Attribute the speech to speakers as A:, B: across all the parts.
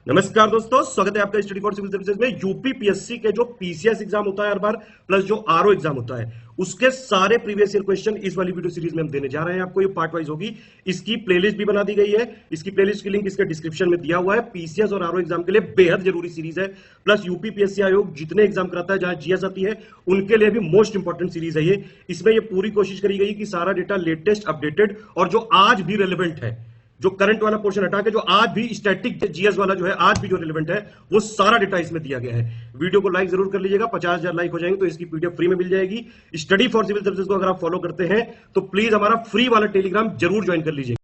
A: नमस्कार दोस्तों, स्वागत है आपका स्टडी फॉर सिविल सर्विसेज में। यूपीपीएससी के जो पीसीएस एग्जाम होता है हर बार, प्लस जो आरओ एग्जाम होता है, उसके सारे प्रीवियस ईयर क्वेश्चन इस वाली वीडियो सीरीज में हम देने जा रहे हैं आपको। ये पार्ट वाइज होगी। इसकी प्लेलिस्ट भी बना दी गई है। इसकी प्लेलिस्ट की लिंक इसके डिस्क्रिप्शन में दिया हुआ है। पीसीएस और आरओ एग्जाम के लिए बेहद जरूरी सीरीज है। प्लस यूपीपीएससी आयोग जितने एग्जाम कराता है, जहां जीएस आती है, उनके लिए भी मोस्ट इंपॉर्टेंट सीरीज है ये। इसमें ये पूरी कोशिश करी गई कि सारा डेटा लेटेस्ट, अपडेटेड और जो आज भी रेलिवेंट है, जो करंट वाला पोर्शन हटा के जो आज भी स्टैटिक जीएस वाला जो है, आज भी जो रिलेवेंट है, वो सारा डेटा इसमें दिया गया है। वीडियो को लाइक जरूर कर लीजिएगा। 50,000 लाइक हो जाएंगे तो इसकी पीडीएफ फ्री में मिल जाएगी। स्टडी फॉर सिविल सर्विसेज को अगर आप फॉलो करते हैं तो प्लीज हमारा फ्री वाला टेलीग्राम जरूर ज्वाइन कर लीजिए।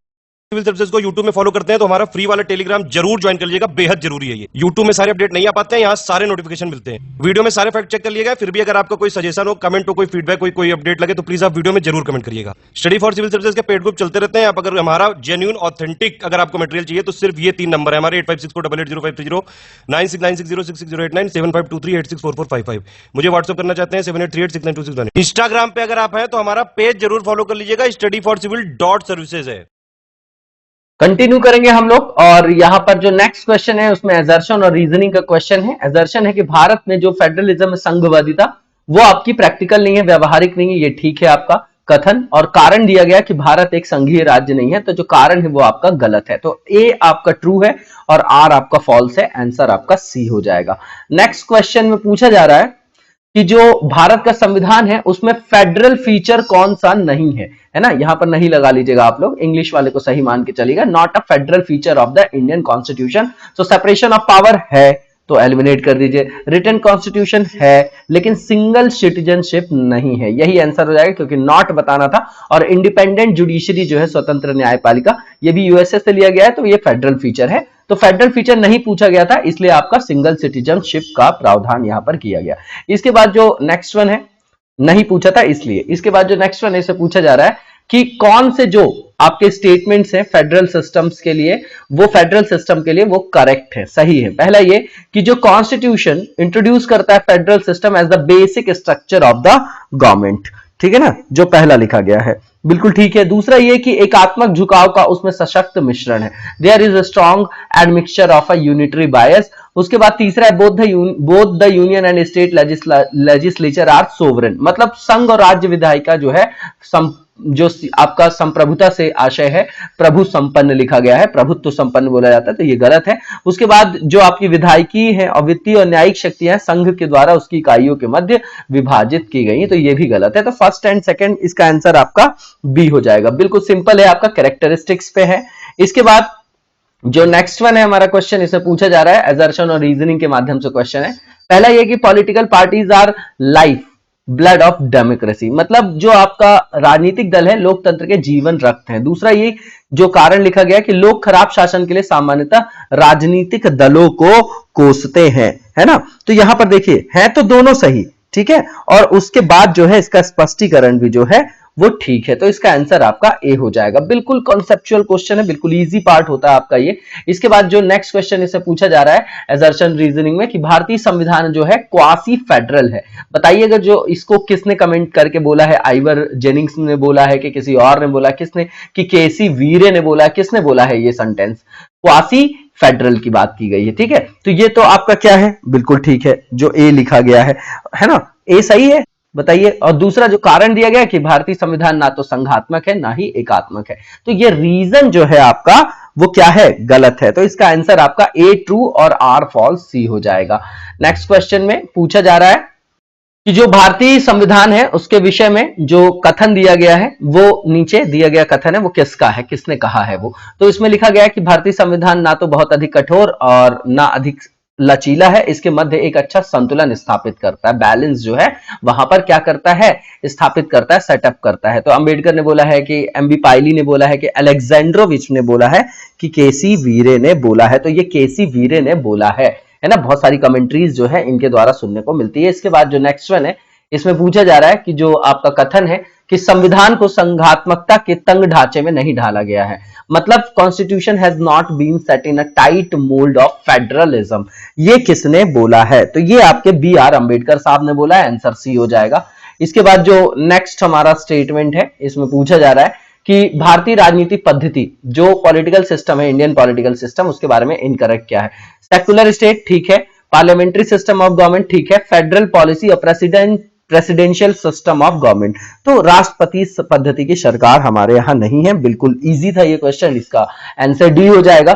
A: सिविल सर्विसेज को यूट्यूब में फॉलो करते हैं तो हमारा फ्री वाला टेलीग्राम जरूर ज्वाइन कर लीजिएगा, बेहद जरूरी है ये। यूट्यूब में सारे अपडेट नहीं आ पाते हैं, यहाँ सारे नोटिफिकेशन मिलते हैं। वीडियो में सारे फैक्ट चेक कर लिएगा। फिर भी अगर आपका कोई सजेशन हो, कमेंट हो, कोई फीडबैक, कोई अपडेट लगे तो प्लीज आप वीडियो में जरूर कमेंट करिएगा। स्टडी फॉर सिविल सर्विसेज के पेड ग्रुप चलते रहते हैं। आप अगर हमारा जेन्युइन ऑथेंटिक अगर आपको मटेरियल चाहिए तो सिर्फ ये 3 नंबर है हमारे 8564880530, 9696066089, 7523864455। मुझे व्हाट्सअप करना चाहते हैं 7838692611। इंस्टाग्राम पे अगर आप हैं तो हमारा पेज जरूर फॉलो कर लीजिएगा, studyforcivil.services है।
B: कंटिन्यू करेंगे हम लोग। और यहां पर जो नेक्स्ट क्वेश्चन है उसमें एजर्शन और रीजनिंग का क्वेश्चन है। एजर्शन है कि भारत में जो फेडरलिज्म है, संघवादिता, वो आपकी प्रैक्टिकल नहीं है, व्यवहारिक नहीं है, ये ठीक है आपका कथन। और कारण दिया गया कि भारत एक संघीय राज्य नहीं है, तो जो कारण है वो आपका गलत है। तो ए आपका ट्रू है और आर आपका फॉल्स है। आंसर आपका सी हो जाएगा। नेक्स्ट क्वेश्चन में पूछा जा रहा है कि जो भारत का संविधान है उसमें फेडरल फीचर कौन सा नहीं है, है ना। यहां पर नहीं लगा लीजिएगा आप लोग, इंग्लिश वाले को सही मान के चलिएगा। Not a federal feature of the Indian constitution. So separation of power है तो एलिमिनेट कर दीजिए। रिटन कॉन्स्टिट्यूशन है लेकिन सिंगल सिटीजनशिप नहीं है, यही आंसर हो जाएगा क्योंकि नॉट बताना था। और इंडिपेंडेंट जुडिशरी जो है, स्वतंत्र न्यायपालिका, ये भी यूएसए से लिया गया है, तो ये फेडरल फीचर है। तो फेडरल फीचर नहीं पूछा गया था, इसलिए आपका सिंगल सिटीजनशिप का प्रावधान यहां पर किया गया। इसके बाद जो नेक्स्ट वन है, नहीं पूछा था इसलिए। इसके बाद जो नेक्स्ट वन है, इसे पूछा जा रहा है कि कौन से जो आपके स्टेटमेंट्स हैं फेडरल सिस्टम्स के लिए, वो फेडरल सिस्टम के लिए वो करेक्ट है, सही है। पहला ये कि जो कॉन्स्टिट्यूशन इंट्रोड्यूस करता है federal system as the basic structure of the government, ठीक है ना, जो पहला लिखा गया है, बिल्कुल ठीक है। दूसरा ये कि एकात्मक झुकाव का उसमें सशक्त मिश्रण है, there is a strong admixture of a unitary bias. उसके बाद तीसरा है both the union and state legislature are sovereign, मतलब संघ और राज्य विधायिका जो है जो आपका संप्रभुता से आशय है, प्रभु संपन्न लिखा गया है, प्रभुत्व संपन्न बोला जाता है, तो ये गलत है। उसके बाद जो आपकी विधायिकी है और वित्तीय और न्यायिक शक्तियां संघ के द्वारा उसकी इकाइयों के मध्य विभाजित की गई, तो ये भी गलत है। तो फर्स्ट एंड सेकंड इसका आंसर आपका बी हो जाएगा, बिल्कुल सिंपल है, आपका कैरेक्टरिस्टिक्स पे है। इसके बाद जो नेक्स्ट वन है हमारा क्वेश्चन, इसे पूछा जा रहा है एजर्शन और रीजनिंग के माध्यम से क्वेश्चन है। पहला यह कि political parties our life blood of democracy, मतलब जो आपका राजनीतिक दल है लोकतंत्र के जीवन रक्त हैं। दूसरा ये जो कारण लिखा गया कि लोग खराब शासन के लिए सामान्यतः राजनीतिक दलों को कोसते हैं, है ना। तो यहां पर देखिए है तो दोनों सही, ठीक है। और उसके बाद जो है इसका स्पष्टीकरण भी जो है वो ठीक है, तो इसका आंसर आपका ए हो जाएगा। बिल्कुल कॉन्सेप्चुअल क्वेश्चन है, बिल्कुल इजी पार्ट होता है आपका ये। इसके बाद जो नेक्स्ट क्वेश्चन इसे पूछा जा रहा है एजर्शन रीजनिंग में कि भारतीय संविधान जो है क्वासी फेडरल है। बताइएगा जो इसको किसने कमेंट करके बोला है, आइवर जेनिंग्स ने बोला है कि किसी और ने बोला, किसने, कि केसी वीरे ने बोला, किसने बोला है ये सेंटेंस, क्वासी फेडरल की बात की गई है, ठीक है। तो ये तो आपका क्या है, बिल्कुल ठीक है, जो ए लिखा गया है ना, ए सही है, बताइए। और दूसरा जो कारण दिया गया कि भारतीय संविधान ना तो संघात्मक है ना ही एकात्मक है, तो ये रीजन जो है आपका वो क्या है, गलत है। तो इसका आंसर आपका ए ट्रू और आर फॉल्स, सी हो जाएगा। नेक्स्ट क्वेश्चन में पूछा जा रहा है कि जो भारतीय संविधान है उसके विषय में जो कथन दिया गया है, वो नीचे दिया गया कथन है वो किसका है, किसने कहा है वो। तो इसमें लिखा गया है कि भारतीय संविधान ना तो बहुत अधिक कठोर और ना अधिक लचीला है, इसके मध्य एक अच्छा संतुलन स्थापित करता है, बैलेंस जो है वहां पर क्या करता है, स्थापित करता है, सेटअप करता है। तो अंबेडकर ने बोला है कि एमबी पायली ने बोला है कि अलेक्जेंड्रोविच ने बोला है कि केसी वीरे ने बोला है, तो ये केसी वीरे ने बोला है ना। बहुत सारी कमेंट्रीज जो है इनके द्वारा सुनने को मिलती है। इसके बाद जो नेक्स्ट वन है इसमें पूछा जा रहा है कि जो आपका कथन है कि संविधान को संघात्मकता के तंग ढांचे में नहीं ढाला गया है, मतलब constitution has not been set in a tight mould of federalism, ये किसने बोला है, तो ये आपके बी आर अंबेडकर साहब ने बोला है, आंसर सी हो जाएगा। इसके बाद जो नेक्स्ट हमारा स्टेटमेंट है इसमें पूछा जा रहा है कि भारतीय राजनीतिक पद्धति जो पॉलिटिकल सिस्टम है, इंडियन पॉलिटिकल सिस्टम, उसके बारे में इनकरेक्ट क्या है? सेक्युलर स्टेट ठीक है, पार्लियामेंट्री सिस्टम ऑफ गवर्नमेंट ठीक है, फेडरल पॉलिसी और प्रेसिडेंशियल सिस्टम ऑफ गवर्नमेंट, तो राष्ट्रपति पद्धति की सरकार हमारे यहां नहीं है। बिल्कुल इजी था ये क्वेश्चन, इसका आंसर डी हो जाएगा।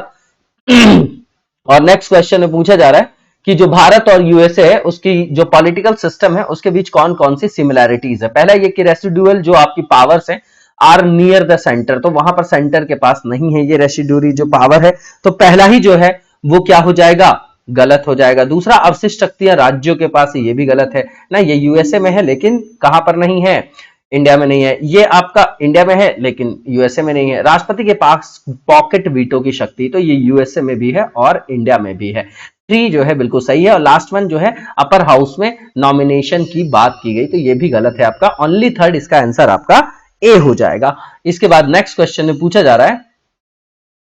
B: और नेक्स्ट क्वेश्चन में पूछा जा रहा है कि जो भारत और यूएसए है उसकी जो पॉलिटिकल सिस्टम है उसके बीच कौन कौन सी सिमिलैरिटीज है? पहला ये कि रेसिडुअल जो आपकी पावर्स है आर नियर द सेंटर, तो वहां पर सेंटर के पास नहीं है ये रेसिडुअरी जो पावर है, तो पहला ही जो है वो क्या हो जाएगा? गलत हो जाएगा। दूसरा, अवशिष्ट शक्तियां राज्यों के पास है, ये भी गलत है ना, ये यूएसए में है लेकिन कहां पर नहीं है? इंडिया में नहीं है। ये आपका इंडिया में है लेकिन यूएसए में नहीं है। राष्ट्रपति के पास पॉकेट वीटो की शक्ति, तो ये यूएसए में भी है और इंडिया में भी है। 3 जो है बिल्कुल सही है। और लास्ट वन जो है अपर हाउस में नॉमिनेशन की बात की गई, तो ये भी गलत है आपका। ओनली थर्ड इसका आंसर आपका ए हो जाएगा। इसके बाद नेक्स्ट क्वेश्चन में पूछा जा रहा है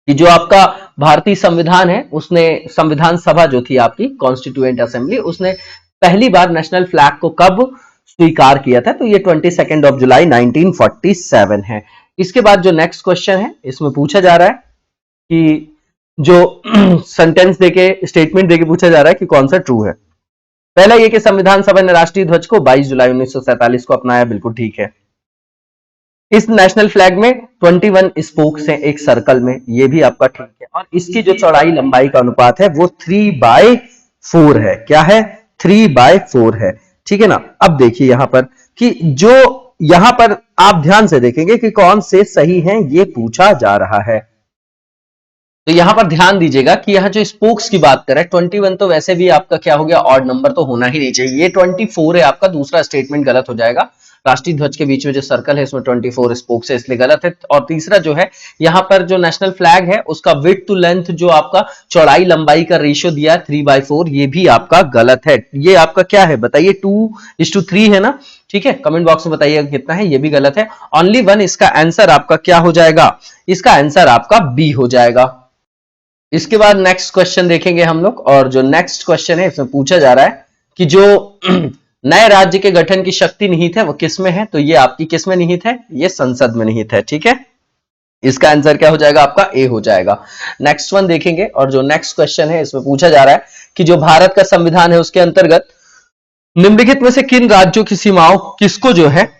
B: कि जो आपका भारतीय संविधान है उसने, संविधान सभा जो थी आपकी कॉन्स्टिट्यूएंट असेंबली, उसने पहली बार नेशनल फ्लैग को कब स्वीकार किया था? तो ये 22 जुलाई 1947 है। इसके बाद जो नेक्स्ट क्वेश्चन है इसमें पूछा जा रहा है कि जो सेंटेंस देके, स्टेटमेंट देके पूछा जा रहा है कि कौन सा ट्रू है। पहला ये कि संविधान सभा ने राष्ट्रीय ध्वज को 22 जुलाई 1947 को अपनाया, बिल्कुल ठीक है। इस नेशनल फ्लैग में 21 स्पोक्स हैं एक सर्कल में, ये भी आपका ठीक है। और इसकी जो चौड़ाई लंबाई का अनुपात है वो 3/4 है। क्या है? 3/4 है, ठीक है ना। अब देखिए यहां पर कि जो यहां पर आप ध्यान से देखेंगे कि कौन से सही हैं, ये पूछा जा रहा है। तो यहां पर ध्यान दीजिएगा कि यहां जो स्पोक्स की बात करें 21 तो वैसे भी आपका क्या हो गया, ऑड नंबर तो होना ही नहीं चाहिए। ये 24 है आपका, दूसरा स्टेटमेंट गलत हो जाएगा। राष्ट्रीय ध्वज के बीच में जो सर्कल है इसमें 24 स्पोक्स है, इसलिए गलत है। और तीसरा जो है यहां पर जो नेशनल फ्लैग है उसका विड्थ टू लेंथ जो आपका चौड़ाई लंबाई का रेशियो दिया है 3/4, ये भी आपका गलत है। ये आपका क्या है बताइए? 2:3 है ना, ठीक है। कमेंट बॉक्स में बताइएगा कितना है, ये भी गलत है। ओनली वन इसका आंसर आपका क्या हो जाएगा? इसका आंसर आपका बी हो जाएगा। इसके बाद नेक्स्ट क्वेश्चन देखेंगे हम लोग, और जो नेक्स्ट क्वेश्चन है इसमें पूछा जा रहा है कि जो नए राज्य के गठन की शक्ति निहित है वो किसमें है? तो ये आपकी किसमें निहित है? ये संसद में निहित है, ठीक है। इसका आंसर क्या हो जाएगा? आपका ए हो जाएगा। नेक्स्ट वन देखेंगे, और जो नेक्स्ट क्वेश्चन है इसमें पूछा जा रहा है कि जो भारत का संविधान है उसके अंतर्गत निम्नलिखित में से किन राज्यों की सीमाओं किसको जो है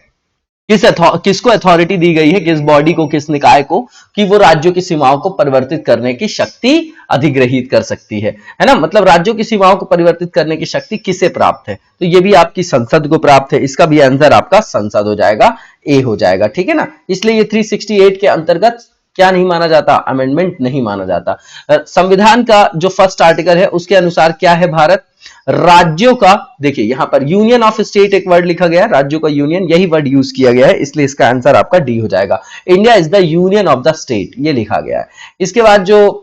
B: किसको अथॉरिटी दी गई है, किस बॉडी को, किस निकाय को, कि वो राज्यों की सीमाओं को परिवर्तित करने की शक्ति अधिग्रहित कर सकती है ना। मतलब राज्यों की सीमाओं को परिवर्तित करने की शक्ति किसे प्राप्त है? तो ये भी आपकी संसद को प्राप्त है। इसका भी आंसर आपका संसद हो जाएगा, ए हो जाएगा, ठीक है ना। इसलिए ये 368 के अंतर्गत क्या नहीं माना जाता? अमेंडमेंट नहीं माना जाता। संविधान का जो फर्स्ट आर्टिकल है उसके अनुसार क्या है? भारत राज्यों का, देखिए यहां पर यूनियन ऑफ स्टेट एक वर्ड लिखा गया है, राज्यों का यूनियन, यही वर्ड यूज किया गया है, इसलिए इसका आंसर आपका डी हो जाएगा। India is the union of the state, ये लिखा गया है। इसके बाद जो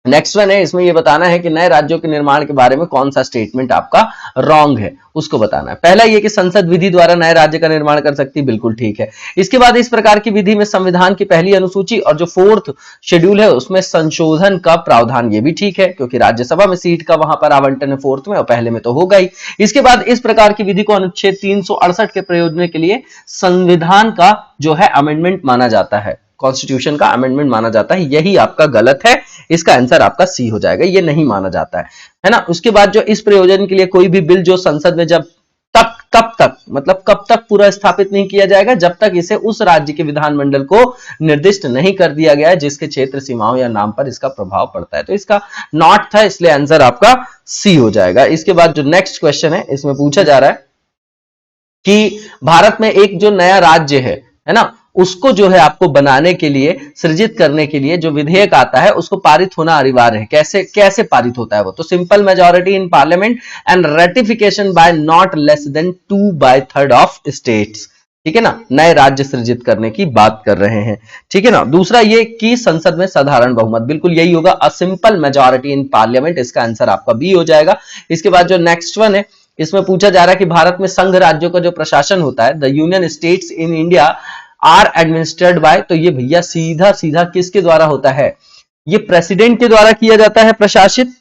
B: नेक्स्ट वन है इसमें यह बताना है कि नए राज्यों के निर्माण के बारे में कौन सा स्टेटमेंट आपका रॉन्ग है, उसको बताना है। पहला यह कि संसद विधि द्वारा नए राज्य का निर्माण कर सकती है, बिल्कुल ठीक है। इसके बाद इस प्रकार की विधि में संविधान की पहली अनुसूची और जो 4th शेड्यूल है उसमें संशोधन का प्रावधान, ये भी ठीक है क्योंकि राज्यसभा में सीट का वहां पर आवंटन है 4th में, और पहले में तो होगा ही। इसके बाद इस प्रकार की विधि को अनुच्छेद 368 के प्रयोजन के लिए संविधान का जो है अमेंडमेंट माना जाता है, कॉन्स्टिट्यूशन का अमेंडमेंट माना जाता है, यही आपका गलत है। इसका आंसर आपका सी हो जाएगा, ये नहीं माना जाता है ना। उसके बाद जो इस प्रयोजन के लिए कोई भी बिल जो संसद में जब तक कब तक मतलब कब तक पूरा स्थापित नहीं किया जाएगा, जब तक इसे उस राज्य के विधानमंडल को निर्दिष्ट नहीं कर दिया गया है जिसके क्षेत्र सीमाओं या नाम पर इसका प्रभाव पड़ता है। तो इसका नॉट था, इसलिए आंसर आपका सी हो जाएगा। इसके बाद जो नेक्स्ट क्वेश्चन है इसमें पूछा जा रहा है कि भारत में एक जो नया राज्य है ना, उसको जो है आपको बनाने के लिए, सृजित करने के लिए जो विधेयक आता है उसको पारित होना अनिवार्य है। कैसे कैसे पारित होता है वो? तो simple majority in parliament and ratification by not less than 2/3 of states, ठीक है ना। नए राज्य सृजित करने की बात कर रहे हैं, ठीक है ना। दूसरा ये कि संसद में साधारण बहुमत, बिल्कुल यही होगा, a simple majority in parliament, इसका आंसर आपका बी हो जाएगा। इसके बाद जो नेक्स्ट वन है इसमें पूछा जा रहा है कि भारत में संघ राज्यों का जो प्रशासन होता है, the union states in India are administered by, तो ये भैया सीधा सीधा किसके द्वारा होता है? ये प्रेसिडेंट के द्वारा किया जाता है प्रशासित,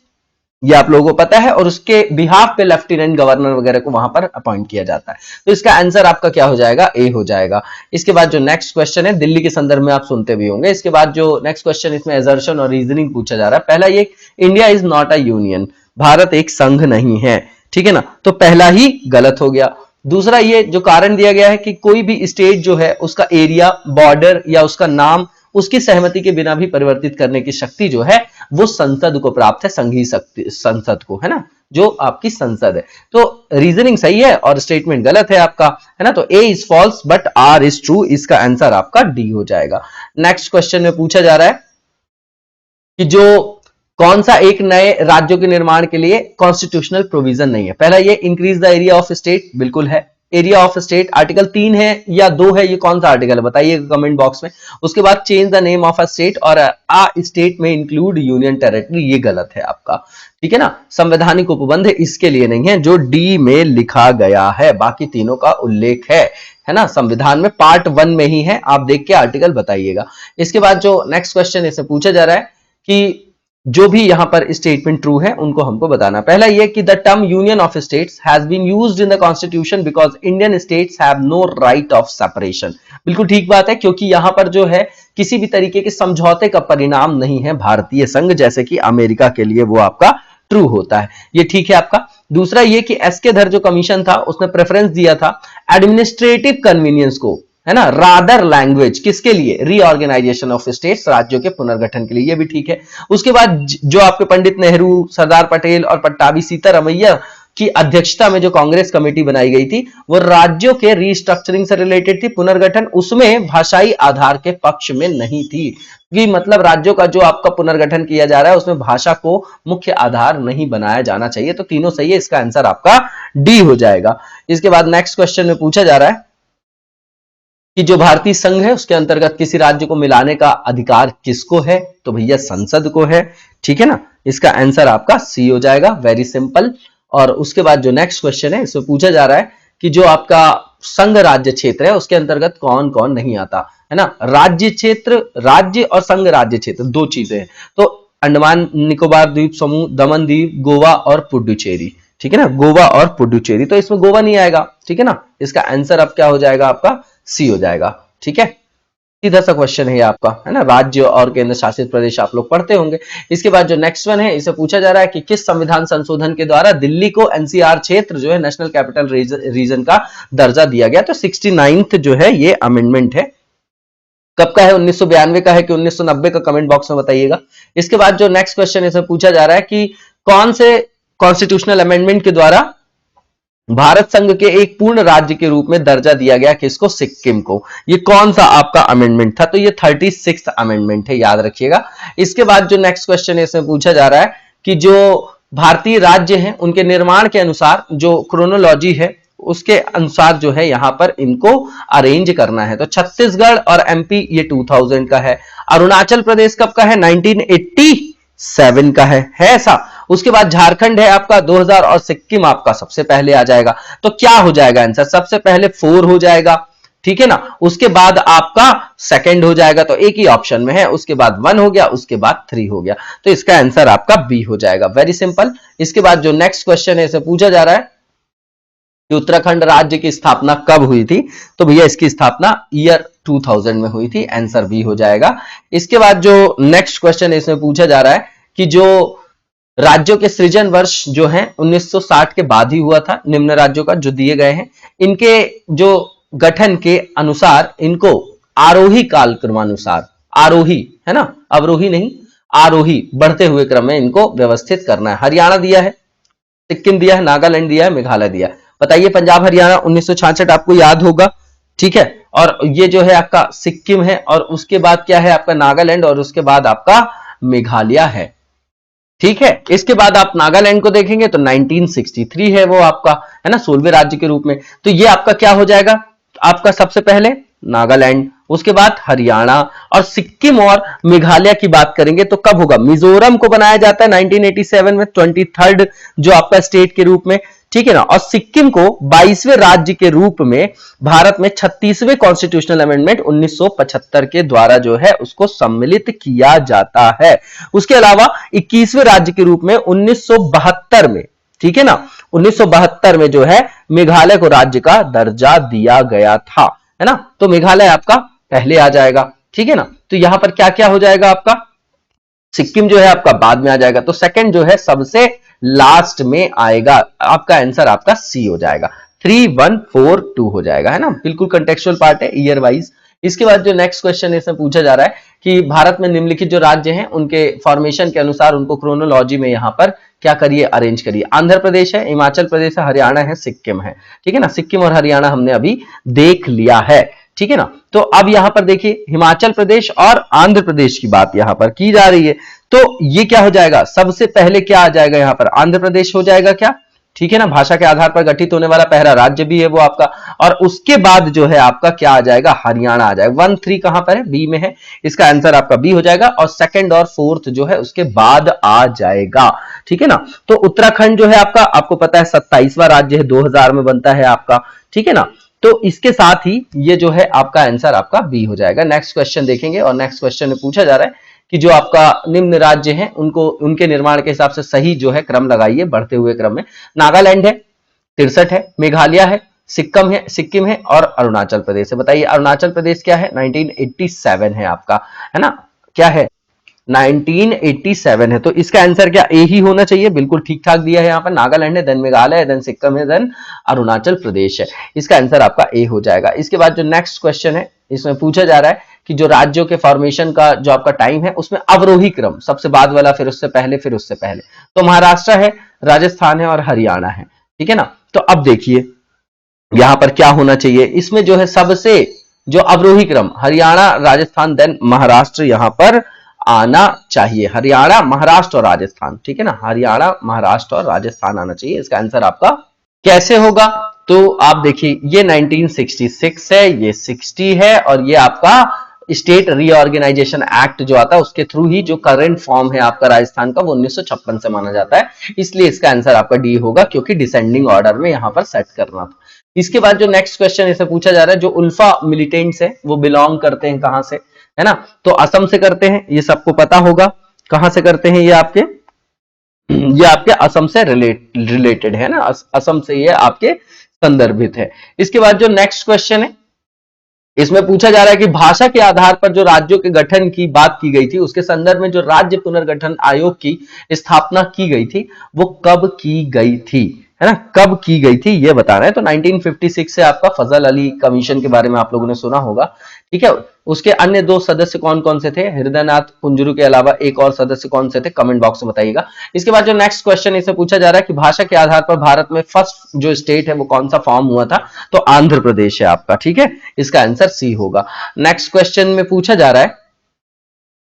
B: ये आप लोगों को पता है, और उसके बिहाफ पे लेफ्टिनेंट गवर्नर वगैरह को वहां पर अपॉइंट किया जाता है। तो इसका आंसर आपका क्या हो जाएगा, ए हो जाएगा। इसके बाद जो नेक्स्ट क्वेश्चन है, दिल्ली के संदर्भ में आप सुनते भी होंगे। इसके बाद जो नेक्स्ट क्वेश्चन, इसमें असर्शन और रीजनिंग पूछा जा रहा है। पहला ये, India is not a union, Bharat एक संघ नहीं है, ठीक है ना, तो पहला ही गलत हो गया। दूसरा ये जो कारण दिया गया है कि कोई भी स्टेट जो है उसका एरिया, बॉर्डर या उसका नाम उसकी सहमति के बिना भी परिवर्तित करने की शक्ति जो है वो संसद को प्राप्त है, संघीय संसद को, है ना, जो आपकी संसद है। तो रीजनिंग सही है और स्टेटमेंट गलत है आपका, है ना। तो A is false but R is true, इसका आंसर आपका डी हो जाएगा। नेक्स्ट क्वेश्चन में पूछा जा रहा है कि जो कौन सा एक नए राज्यों के निर्माण के लिए कॉन्स्टिट्यूशनल प्रोविजन नहीं है। पहला ये, increase the area of state, बिल्कुल है। एरिया ऑफ स्टेट आर्टिकल 3 है या 2 है, ये कौन सा आर्टिकल है बताइएगा कमेंट बॉक्स में। उसके बाद change the name of a state और आ स्टेट में इंक्लूड यूनियन टेरिटरी, ये गलत है आपका, ठीक है ना। संवैधानिक उपबंध इसके लिए नहीं है जो डी में लिखा गया है, बाकी तीनों का उल्लेख है ना, संविधान में पार्ट 1 में ही है, आप देख के आर्टिकल बताइएगा। इसके बाद जो नेक्स्ट क्वेश्चन इससे पूछा जा रहा है कि जो भी यहां पर स्टेटमेंट ट्रू है उनको हमको बताना। पहला ये कि the term union of states has been used in the constitution because Indian states have no right of separation, बिल्कुल ठीक बात है, क्योंकि यहां पर जो है किसी भी तरीके के समझौते का परिणाम नहीं है भारतीय संघ, जैसे कि अमेरिका के लिए वो आपका ट्रू होता है, ये ठीक है आपका। दूसरा ये कि एसके धर जो कमीशन था उसने प्रेफरेंस दिया था एडमिनिस्ट्रेटिव कन्वीनियंस को, है ना, रादर लैंग्वेज, किसके लिए, रीऑर्गेनाइजेशन ऑफ स्टेट्स, राज्यों के पुनर्गठन के लिए, ये भी ठीक है। उसके बाद जो आपके पंडित नेहरू, सरदार पटेल और पट्टाभी सीतारमैया की अध्यक्षता में जो कांग्रेस कमेटी बनाई गई थी वो राज्यों के रीस्ट्रक्चरिंग से रिलेटेड थी, पुनर्गठन, उसमें भाषाई आधार के पक्ष में नहीं थी, कि मतलब राज्यों का जो आपका पुनर्गठन किया जा रहा है उसमें भाषा को मुख्य आधार नहीं बनाया जाना चाहिए। तो तीनों सही है, इसका आंसर आपका डी हो जाएगा। इसके बाद नेक्स्ट क्वेश्चन में पूछा जा रहा है कि जो भारतीय संघ है उसके अंतर्गत किसी राज्य को मिलाने का अधिकार किसको है, तो भैया संसद को है, ठीक है ना, इसका आंसर आपका सी हो जाएगा, वेरी सिंपल। और उसके बाद जो नेक्स्ट क्वेश्चन है इसमें पूछा जा रहा है कि जो आपका संघ राज्य क्षेत्र है उसके अंतर्गत कौन कौन नहीं आता, है ना। राज्य क्षेत्र, राज्य और संघ राज्य क्षेत्र दो चीजें हैं, तो अंडमान निकोबार द्वीप समूह, दमन द्वीप, गोवा और पुडुचेरी, ठीक है ना, गोवा और पुडुचेरी, तो इसमें गोवा नहीं आएगा, ठीक है ना, इसका आंसर अब क्या हो जाएगा आपका सी हो जाएगा, ठीक है। सीधा सा क्वेश्चन है आपका, है ना, राज्य और केंद्र शासित प्रदेश आप लोग पढ़ते होंगे। इसके बाद जो नेक्स्ट वन है इसे पूछा जा रहा है कि किस संविधान संशोधन के द्वारा दिल्ली को एनसीआर क्षेत्र जो है नेशनल कैपिटल रीजन का दर्जा दिया गया, तो 69th जो है ये अमेंडमेंट है। कब का है, 1992 का है कि 1990 का, कमेंट बॉक्स में बताइएगा। इसके बाद जो नेक्स्ट क्वेश्चन इसे पूछा जा रहा है कि कौन से कॉन्स्टिट्यूशनल अमेंडमेंट के द्वारा भारत संघ के एक पूर्ण राज्य के रूप में दर्जा दिया गया, किसको, सिक्किम को, ये कौन सा आपका अमेंडमेंट था, तो ये 36th अमेंडमेंट है, याद रखिएगा। इसके बाद जो नेक्स्ट क्वेश्चन है इसमें पूछा जा रहा है कि जो भारतीय राज्य हैं उनके निर्माण के अनुसार जो क्रोनोलॉजी है उसके अनुसार जो है यहां पर इनको अरेंज करना है, तो छत्तीसगढ़ और एमपी ये 2000 का है, अरुणाचल प्रदेश कब का है, 1987 का है ऐसा। उसके बाद झारखंड है आपका 2000 और सिक्किम आपका सबसे पहले आ जाएगा, तो क्या हो जाएगा आंसर, सबसे पहले 4 हो जाएगा, ठीक है ना, उसके बाद आपका सेकंड हो जाएगा, तो एक ही ऑप्शन में है, उसके बाद 1 हो गया, उसके बाद 3 हो गया, तो इसका आंसर आपका बी हो जाएगा, वेरी सिंपल। इसके बाद जो नेक्स्ट क्वेश्चन है इसे पूछा जा रहा है कि उत्तराखंड राज्य की स्थापना कब हुई थी, तो भैया इसकी स्थापना ईयर 2000 में हुई थी, आंसर बी हो जाएगा। इसके बाद जो नेक्स्ट क्वेश्चन है इसमें पूछा जा रहा है कि जो राज्यों के सृजन वर्ष जो है 1960 के बाद ही हुआ था, निम्न राज्यों का जो दिए गए हैं इनके जो गठन के अनुसार इनको आरोही कालक्रमानुसार, आरोही है ना, अवरोही नहीं, आरोही बढ़ते हुए क्रम में इनको व्यवस्थित करना है। हरियाणा दिया है, सिक्किम दिया है, नागालैंड दिया है, मेघालय दिया है, बताइए। पंजाब हरियाणा 1966 आपको याद होगा, ठीक है, और ये जो है आपका सिक्किम है, और उसके बाद क्या है आपका नागालैंड, और उसके बाद आपका मेघालय है, ठीक है। इसके बाद आप नागालैंड को देखेंगे तो 1963 है वो आपका, है ना, 16वें राज्य के रूप में, तो ये आपका क्या हो जाएगा, आपका सबसे पहले नागालैंड, उसके बाद हरियाणा, और सिक्किम और मेघालय की बात करेंगे तो कब होगा, मिजोरम को बनाया जाता है 1987 में 23rd जो आपका स्टेट के रूप में, ठीक है ना। और सिक्किम को 22वें राज्य के रूप में भारत में 36वें कॉन्स्टिट्यूशनल अमेंडमेंट 1975 के द्वारा जो है उसको सम्मिलित किया जाता है। उसके अलावा 21वें राज्य के रूप में 1972 में, ठीक है ना, 1972 में जो है मेघालय को राज्य का दर्जा दिया गया था, है ना। तो मेघालय आपका पहले आ जाएगा, ठीक है ना। तो यहां पर क्या क्या हो जाएगा आपका, सिक्किम जो है आपका बाद में आ जाएगा। तो सेकंड जो है सबसे लास्ट में आएगा, आपका आंसर आपका सी हो जाएगा, 3142 हो जाएगा, है ना। बिल्कुल कंटेक्चुअल पार्ट है ईयर वाइज। इसके बाद जो नेक्स्ट क्वेश्चन इसमें पूछा जा रहा है कि भारत में निम्नलिखित जो राज्य हैं उनके फॉर्मेशन के अनुसार उनको क्रोनोलॉजी में यहां पर क्या करिए, अरेंज करिए। आंध्र प्रदेश है, हिमाचल प्रदेश है, हरियाणा है, सिक्किम है, ठीक है ना। सिक्किम और हरियाणा हमने अभी देख लिया है, ठीक है ना। तो अब यहां पर देखिए हिमाचल प्रदेश और आंध्र प्रदेश की बात यहां पर की जा रही है। तो ये क्या हो जाएगा, सबसे पहले क्या आ जाएगा यहां पर, आंध्र प्रदेश हो जाएगा क्या, ठीक है ना। भाषा के आधार पर गठित होने वाला पहला राज्य भी है वो आपका। और उसके बाद जो है आपका क्या आ जाएगा, हरियाणा आ जाएगा। 1 3 कहां पर है, बी में है, इसका आंसर आपका बी हो जाएगा। और सेकंड और फोर्थ जो है उसके बाद आ जाएगा, ठीक है ना। तो उत्तराखंड जो है आपका, आपको पता है 27वां राज्य है, 2000 में बनता है आपका, ठीक है ना। तो इसके साथ ही ये जो है आपका आंसर आपका बी हो जाएगा। नेक्स्ट क्वेश्चन देखेंगे और नेक्स्ट क्वेश्चन में पूछा जा रहा है कि जो आपका निम्न राज्य हैं उनको उनके निर्माण के हिसाब से सही जो है क्रम लगाइए बढ़ते हुए क्रम में। नागालैंड है, 63 है, मेघालय है, सिक्किम है और अरुणाचल प्रदेश है। बताइए अरुणाचल प्रदेश क्या है, 1987 है आपका, है ना, क्या है 1987 है। तो इसका आंसर क्या ए ही होना चाहिए, बिल्कुल ठीक ठाक दिया है यहाँ पर। नागालैंड है, देन मेघालय है, देन सिक्किम है, देन अरुणाचल प्रदेश है। इसका आंसर आपका ए हो जाएगा। इसके बाद जो नेक्स्ट क्वेश्चन है इसमें पूछा जा रहा है कि जो राज्यों के फॉर्मेशन का जो आपका टाइम है उसमें अवरोही क्रम, सबसे बाद वाला, फिर उससे पहले, फिर उससे पहले। तो महाराष्ट्र है, राजस्थान है और हरियाणा है, ठीक है ना। तो अब देखिए यहां पर क्या होना चाहिए, इसमें जो है सबसे जो अवरोही क्रम हरियाणा, राजस्थान, देन महाराष्ट्र यहां पर आना चाहिए। हरियाणा, महाराष्ट्र और राजस्थान, ठीक है ना, हरियाणा, महाराष्ट्र और राजस्थान आना चाहिए। इसका आंसर आपका कैसे होगा, तो आप देखिए ये 1966 है, ये 60 है और ये आपका स्टेट रीऑर्गेनाइजेशन एक्ट जो आता है उसके थ्रू ही जो करंट फॉर्म है आपका राजस्थान का वो 1956 से माना जाता है। इसलिए इसका आंसर आपका डी होगा, क्योंकि डिसेंडिंग ऑर्डर में यहां पर सेट करना था। इसके बाद जो नेक्स्ट क्वेश्चन इसे पूछा जा रहा है, जो उल्फा मिलिटेंट्स है वो बिलोंग करते हैं कहां से, है ना। तो असम से करते हैं, ये सबको पता होगा। कहां से करते हैं ये आपके असम से रिलेटेड है ना, असम से ये आपके संदर्भित है। इसके बाद जो नेक्स्ट क्वेश्चन है इसमें पूछा जा रहा है कि भाषा के आधार पर जो राज्यों के गठन की बात की गई थी उसके संदर्भ में जो राज्य पुनर्गठन आयोग की स्थापना की गई थी वो कब की गई थी, है ना, कब की गई थी ये बताना है। तो 1956 से आपका फजल अली कमीशन के बारे में आप लोगों ने सुना होगा, ठीक है। उसके अन्य 2 सदस्य कौन कौन से थे, हृदयनाथ कुंजरू के अलावा एक और सदस्य कौन से थे, कमेंट बॉक्स में बताइएगा। इसके बाद जो नेक्स्ट क्वेश्चन इसे पूछा जा रहा है कि भाषा के आधार पर भारत में फर्स्ट जो स्टेट है वो कौन सा फॉर्म हुआ था, तो आंध्र प्रदेश है आपका, ठीक है। इसका आंसर सी होगा। नेक्स्ट क्वेश्चन में पूछा जा रहा है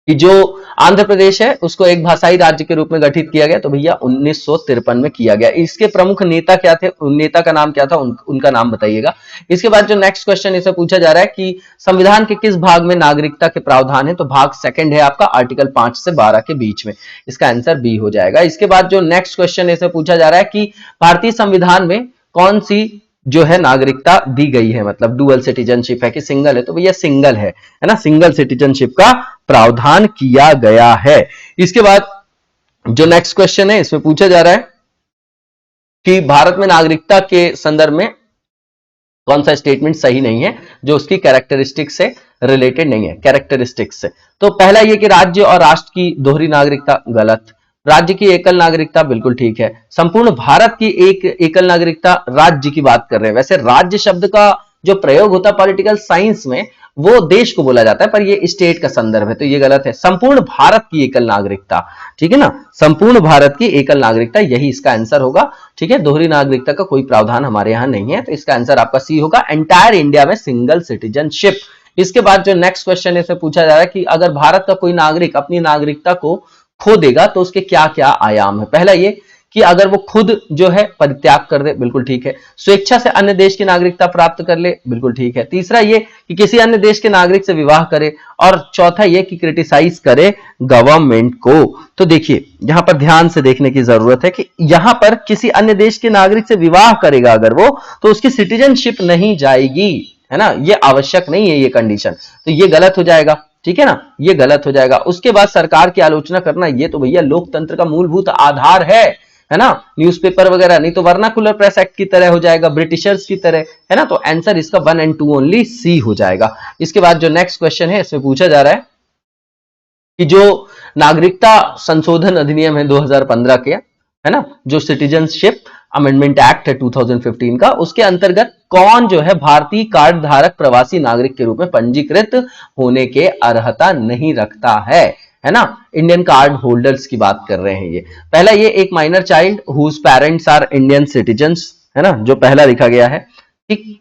B: कि जो आंध्र प्रदेश है उसको एक भाषाई राज्य के रूप में गठित किया गया, तो भैया 1953 में किया गया। इसके प्रमुख नेता क्या थे, नेता का नाम क्या था, उनका नाम बताइएगा। इसके बाद जो नेक्स्ट क्वेश्चन इसे पूछा जा रहा है कि संविधान के किस भाग में नागरिकता के प्रावधान है, तो भाग सेकंड है आपका, आर्टिकल 5 से 12 के बीच में। इसका आंसर बी हो जाएगा। इसके बाद जो नेक्स्ट क्वेश्चन इसे पूछा जा रहा है कि भारतीय संविधान में कौन सी जो है नागरिकता दी गई है, मतलब डुअल सिटीजनशिप है कि सिंगल है, तो भैया सिंगल है ना, सिंगल सिटीजनशिप का प्रावधान किया गया है। इसके बाद जो नेक्स्ट क्वेश्चन है इसमें पूछा जा रहा है कि भारत में नागरिकता के संदर्भ में कौन सा स्टेटमेंट सही नहीं है, जो उसकी कैरेक्टरिस्टिक से रिलेटेड नहीं है, कैरेक्टरिस्टिक से। तो पहला ये कि राज्य और राष्ट्र की दोहरी नागरिकता, गलत। राज्य की एकल नागरिकता, बिल्कुल ठीक है। संपूर्ण भारत की एक एकल नागरिकता, राज्य की बात कर रहे हैं। वैसे राज्य शब्द का जो प्रयोग होता है पॉलिटिकल साइंस में वो देश को बोला जाता है, पर ये स्टेट का संदर्भ है, तो ये गलत है। संपूर्ण भारत की एकल नागरिकता, ठीक है ना, संपूर्ण भारत की एकल नागरिकता, यही इसका आंसर होगा, ठीक है। दोहरी नागरिकता का कोई प्रावधान हमारे यहां नहीं है, तो इसका आंसर आपका सी होगा, एंटायर इंडिया में सिंगल सिटीजनशिप। इसके बाद जो नेक्स्ट क्वेश्चन इसे पूछा जा रहा है कि अगर भारत का कोई नागरिक अपनी नागरिकता को खो देगा तो उसके क्या क्या आयाम है। पहला ये कि अगर वो खुद जो है परित्याग कर दे, बिल्कुल ठीक है। स्वेच्छा से अन्य देश की नागरिकता प्राप्त कर ले, बिल्कुल ठीक है। तीसरा ये कि किसी अन्य देश के नागरिक से विवाह करे, और चौथा ये कि क्रिटिसाइज करे गवर्नमेंट को। तो देखिए यहां पर ध्यान से देखने की जरूरत है कि यहां पर किसी अन्य देश के नागरिक से विवाह करेगा अगर वो, तो उसकी सिटीजनशिप नहीं जाएगी, है ना, ये आवश्यक नहीं है ये कंडीशन, तो ये गलत हो जाएगा, ठीक है ना, ये गलत हो जाएगा। उसके बाद सरकार की आलोचना करना, ये तो भैया लोकतंत्र का मूलभूत आधार है ना, न्यूज़पेपर वगैरह, नहीं तो वर्नाकुलर प्रेस एक्ट की तरह हो जाएगा, ब्रिटिशर्स की तरह, है ना। तो आंसर इसका 1 और 2 ओनली सी हो जाएगा। इसके बाद जो नेक्स्ट क्वेश्चन है इसमें पूछा जा रहा है कि जो नागरिकता संशोधन अधिनियम है 2015 के, है ना, जो सिटीजनशिप अमेंडमेंट एक्ट है 2015 का, उसके अंतर्गत कौन जो है भारतीय कार्ड धारक प्रवासी नागरिक के रूप में पंजीकृत होने के अर्हता नहीं रखता है ना। इंडियन कार्ड होल्डर्स की बात कर रहे हैं ये। पहला ये एक minor child whose parents are Indian citizens, है ना, जो पहला लिखा गया है, ठीक,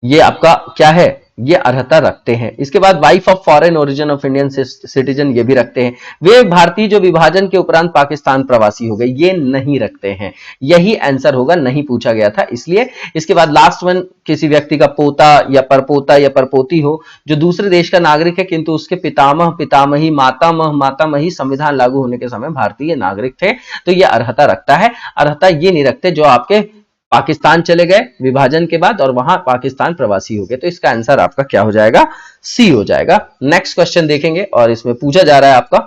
B: ये आपका क्या है, ये अर्हता रखते हैं। इसके बाद wife of foreign origin of Indian citizen, ये भी रखते हैं। वे भारतीय जो विभाजन के उपरांत पाकिस्तान प्रवासी हो गए, ये नहीं रखते हैं। यही आंसर होगा, नहीं पूछा गया था इसलिए। इसके बाद लास्ट वन, किसी व्यक्ति का पोता या परपोती हो जो दूसरे देश का नागरिक है किंतु उसके पितामह पितामही मातामह मातामही संविधान लागू होने के समय भारतीय नागरिक थे, तो ये अर्हता रखता है। अर्हता ये नहीं रखते जो आपके पाकिस्तान चले गए विभाजन के बाद और वहां पाकिस्तान प्रवासी हो गए। तो इसका आंसर आपका क्या हो जाएगा, सी हो जाएगा। नेक्स्ट क्वेश्चन देखेंगे और इसमें पूछा जा रहा है आपका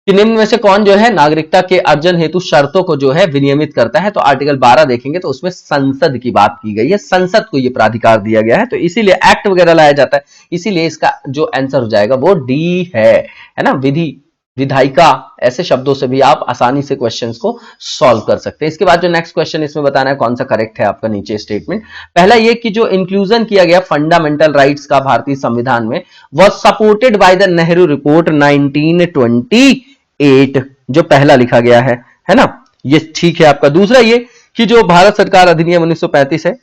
B: कि निम्न में से कौन जो है नागरिकता के अर्जन हेतु शर्तों को जो है विनियमित करता है। तो आर्टिकल 12 देखेंगे तो उसमें संसद की बात की गई है, संसद को यह प्राधिकार दिया गया है, तो इसीलिए एक्ट वगैरह लाया जाता है, इसीलिए इसका जो आंसर हो जाएगा वो डी है ना। विधि, विधायिका, ऐसे शब्दों से भी आप आसानी से क्वेश्चंस को सॉल्व कर सकते हैं। इसके बाद जो नेक्स्ट क्वेश्चन इसमें बताना है कौन सा करेक्ट है आपका, नीचे स्टेटमेंट। पहला ये कि जो इंक्लूजन किया गया फंडामेंटल राइट्स का भारतीय संविधान में was supported by the Nehru report 1928, जो पहला लिखा गया है ना, ये ठीक है आपका। दूसरा ये कि जो भारत सरकार अधिनियम 1935 है,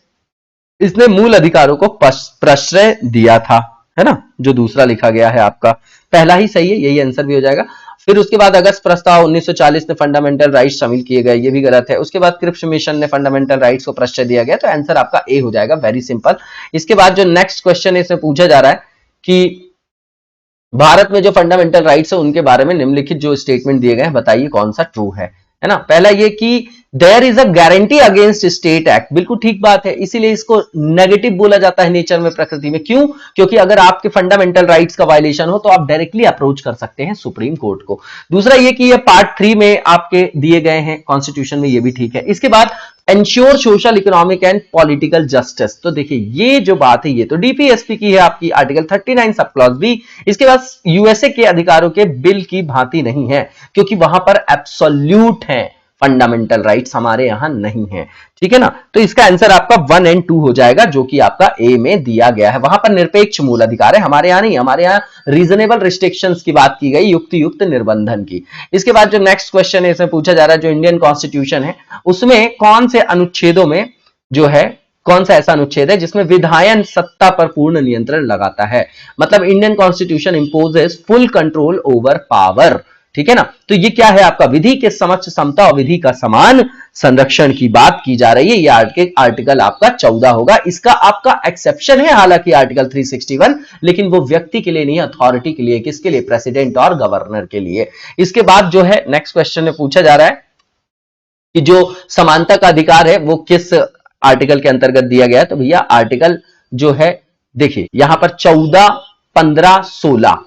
B: इसने मूल अधिकारों को प्रश्रय दिया था, है ना, जो दूसरा लिखा गया है आपका। पहला ही सही है, यही आंसर भी हो जाएगा। फिर उसके बाद अगस्त प्रस्ताव 1940 ने फंडामेंटल राइट्स शामिल किए गए, ये भी गलत है। उसके बाद क्रिप्स मिशन ने फंडामेंटल राइट्स को प्रश्रय दिया गया, तो आंसर आपका ए हो जाएगा, वेरी सिंपल। इसके बाद जो नेक्स्ट क्वेश्चन है इसमें पूछा जा रहा है कि भारत में जो फंडामेंटल राइट्स है उनके बारे में निम्नलिखित जो स्टेटमेंट दिए गए हैं बताइए कौन सा ट्रू है ना। पहला ये कि there is a guarantee against state act, बिल्कुल ठीक बात है, इसीलिए इसको नेगेटिव बोला जाता है नेचर में, प्रकृति में। क्यों? क्योंकि अगर आपके फंडामेंटल राइट्स का वायलेशन हो तो आप डायरेक्टली अप्रोच कर सकते हैं सुप्रीम कोर्ट को। दूसरा ये कि ये पार्ट 3 में आपके दिए गए हैं कॉन्स्टिट्यूशन में, ये भी ठीक है। इसके बाद ensure social economic and political justice, तो देखिए ये जो बात है ये तो डीपीएसपी की है आपकी, आर्टिकल 39 सब क्लॉज बी। इसके बाद यूएसए के अधिकारों के बिल की भांति नहीं है, क्योंकि वहां पर एब्सोल्यूट है फंडामेंटल राइट्स, हमारे यहां नहीं है, ठीक है ना। तो इसका आंसर आपका 1 और 2 हो जाएगा, जो कि आपका ए में दिया गया है। वहां पर निरपेक्ष मूल अधिकार है, हमारे यहां नहीं, हमारे यहां रीजनेबल रिस्ट्रिक्शंस की बात की गई, युक्त निर्बंधन की। इसके बाद जो नेक्स्ट क्वेश्चन है इसमें पूछा जा रहा है जो इंडियन कॉन्स्टिट्यूशन है उसमें कौन से अनुच्छेदों में जो है, कौन सा ऐसा अनुच्छेद है जिसमें विधायन सत्ता पर पूर्ण नियंत्रण लगाता है। मतलब Indian constitution imposes full control over power, ठीक है ना। तो ये क्या है आपका, विधि के समक्ष समता और विधि का समान संरक्षण की बात की जा रही है। ये आर्टिकल आपका 14 होगा। इसका आपका एक्सेप्शन है हालांकि आर्टिकल 361, लेकिन वो व्यक्ति के लिए नहीं, अथॉरिटी के लिए। किसके लिए? प्रेसिडेंट और गवर्नर के लिए। इसके बाद जो है नेक्स्ट क्वेश्चन में पूछा जा रहा है कि जो समानता का अधिकार है वो किस आर्टिकल के अंतर्गत दिया गया है। तो भैया आर्टिकल जो है देखिए यहां पर 14, 15, 16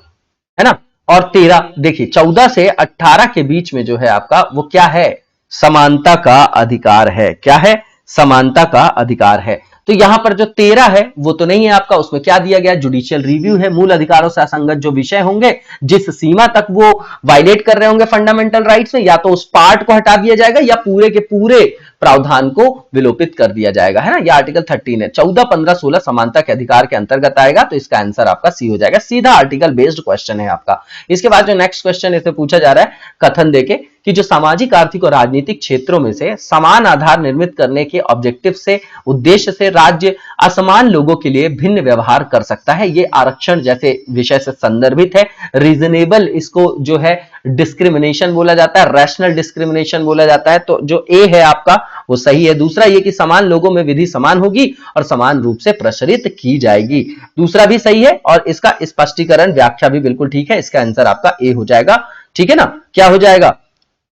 B: है ना, और 13, देखिए 14 से 18 के बीच में जो है आपका वो क्या है, समानता का अधिकार है। क्या है? समानता का अधिकार है। तो यहां पर जो 13 है वो तो नहीं है आपका, उसमें क्या दिया गया, जुडिशियल रिव्यू है। मूल अधिकारों से असंगत जो विषय होंगे, जिस सीमा तक वो वायलेट कर रहे होंगे फंडामेंटल राइट्स में, या तो उस पार्ट को हटा दिया जाएगा या पूरे के पूरे प्रावधान को विलोपित कर दिया जाएगा, है ना। यह आर्टिकल 13 है। 14, 15, 16 समानता के अधिकार के अंतर्गत आएगा, तो इसका आंसर आपका सी हो जाएगा। सीधा आर्टिकल बेस्ड क्वेश्चन है आपका। इसके बाद जो नेक्स्ट क्वेश्चन इसमें पूछा जा रहा है कथन देके कि जो सामाजिक, आर्थिक और राजनीतिक क्षेत्रों में से समान आधार निर्मित करने के ऑब्जेक्टिव से, उद्देश्य से राज्य असमान लोगों के लिए भिन्न व्यवहार कर सकता है। ये आरक्षण जैसे विषय से संदर्भित है। रीजनेबल इसको जो है डिस्क्रिमिनेशन बोला जाता है, रैशनल डिस्क्रिमिनेशन बोला जाता है। तो जो ए है आपका वो सही है। दूसरा ये कि समान लोगों में विधि समान होगी और समान रूप से प्रचलित की जाएगी, दूसरा भी सही है। और इसका स्पष्टीकरण, व्याख्या भी बिल्कुल ठीक है। इसका आंसर आपका ए हो जाएगा, ठीक है ना। क्या हो जाएगा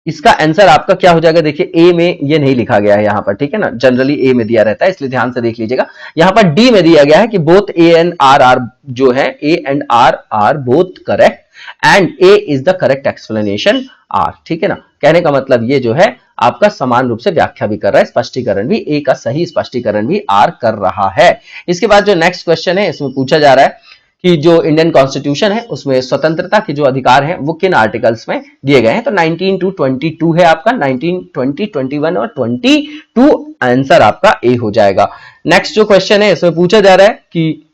B: इसका आंसर आपका, क्या हो जाएगा, देखिए ए में ये नहीं लिखा गया है यहां पर, ठीक है ना, जनरली ए में दिया रहता है, इसलिए ध्यान से देख लीजिएगा। यहां पर डी में दिया गया है कि both A and R R जो है, A and R both correct and A is the correct explanation R, ठीक है ना। कहने का मतलब ये जो है आपका समान रूप से व्याख्या भी कर रहा है, स्पष्टीकरण भी, ए का सही स्पष्टीकरण भी आर कर रहा है। इसके बाद जो नेक्स्ट क्वेश्चन है इसमें पूछा जा रहा है कि जो इंडियन कॉन्स्टिट्यूशन है उसमें स्वतंत्रता के जो अधिकार हैं वो किन आर्टिकल्स में दिए गए हैं। तो 19 to 22 है आपका, 19, 20, 21 और 22 आंसर आपका ए हो जाएगा। नेक्स्ट जो क्वेश्चन है इसमें पूछा जा रहा है कि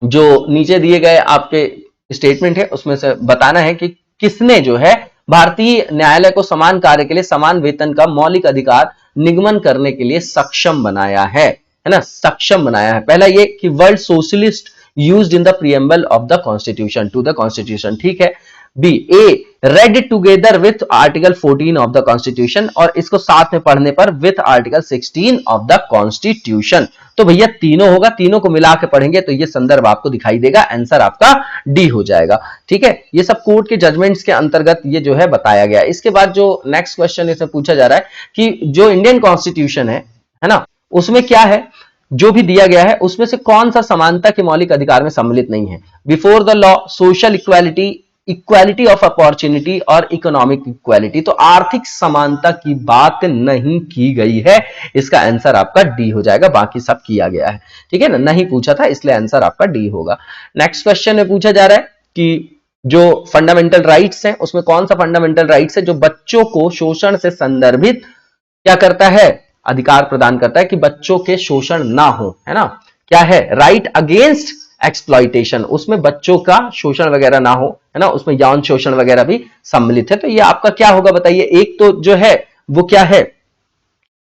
B: जो नीचे दिए गए आपके स्टेटमेंट है उसमें से बताना है कि किसने जो है भारतीय न्यायालय को समान कार्य के लिए समान वेतन का मौलिक अधिकार निगमन करने के लिए सक्षम बनाया है ना, सक्षम बनाया है। पहला ये कि world socialist used in the preamble of the constitution to the constitution, ठीक है। B, A read together with article 14 of the constitution, और इसको साथ में पढ़ने पर with article 16 of the constitution। तो भैया तीनों होगा, तीनों को मिला के पढ़ेंगे तो ये संदर्भ आपको दिखाई देगा, आंसर आपका डी हो जाएगा, ठीक है। ये सब कोर्ट के जजमेंट्स के अंतर्गत ये जो है बताया गया है। इसके बाद जो नेक्स्ट क्वेश्चन इसमें पूछा जा रहा है कि जो इंडियन कॉन्स्टिट्यूशन है ना, उसमें क्या है, जो भी दिया गया है उसमें से कौन सा समानता के मौलिक अधिकार में सम्मिलित नहीं है। Before the law, social equality, equality of opportunity और इकोनॉमिक इक्वालिटी। तो आर्थिक समानता की बात नहीं की गई है, इसका आंसर आपका डी हो जाएगा, बाकी सब किया गया है, ठीक है ना, नहीं पूछा था इसलिए आंसर आपका डी होगा। नेक्स्ट क्वेश्चन में पूछा जा रहा है कि जो फंडामेंटल राइट्स हैं उसमें कौन सा फंडामेंटल राइट्स है जो बच्चों को शोषण से संदर्भित क्या करता है, अधिकार प्रदान करता है कि बच्चों के शोषण ना हो, है ना। क्या है, राइट अगेंस्ट एक्सप्लॉइटेशन, उसमें बच्चों का शोषण वगैरह ना हो, है ना, उसमें यौन शोषण वगैरह भी सम्मिलित है। तो ये आपका क्या होगा बताइए, एक तो जो है वो क्या है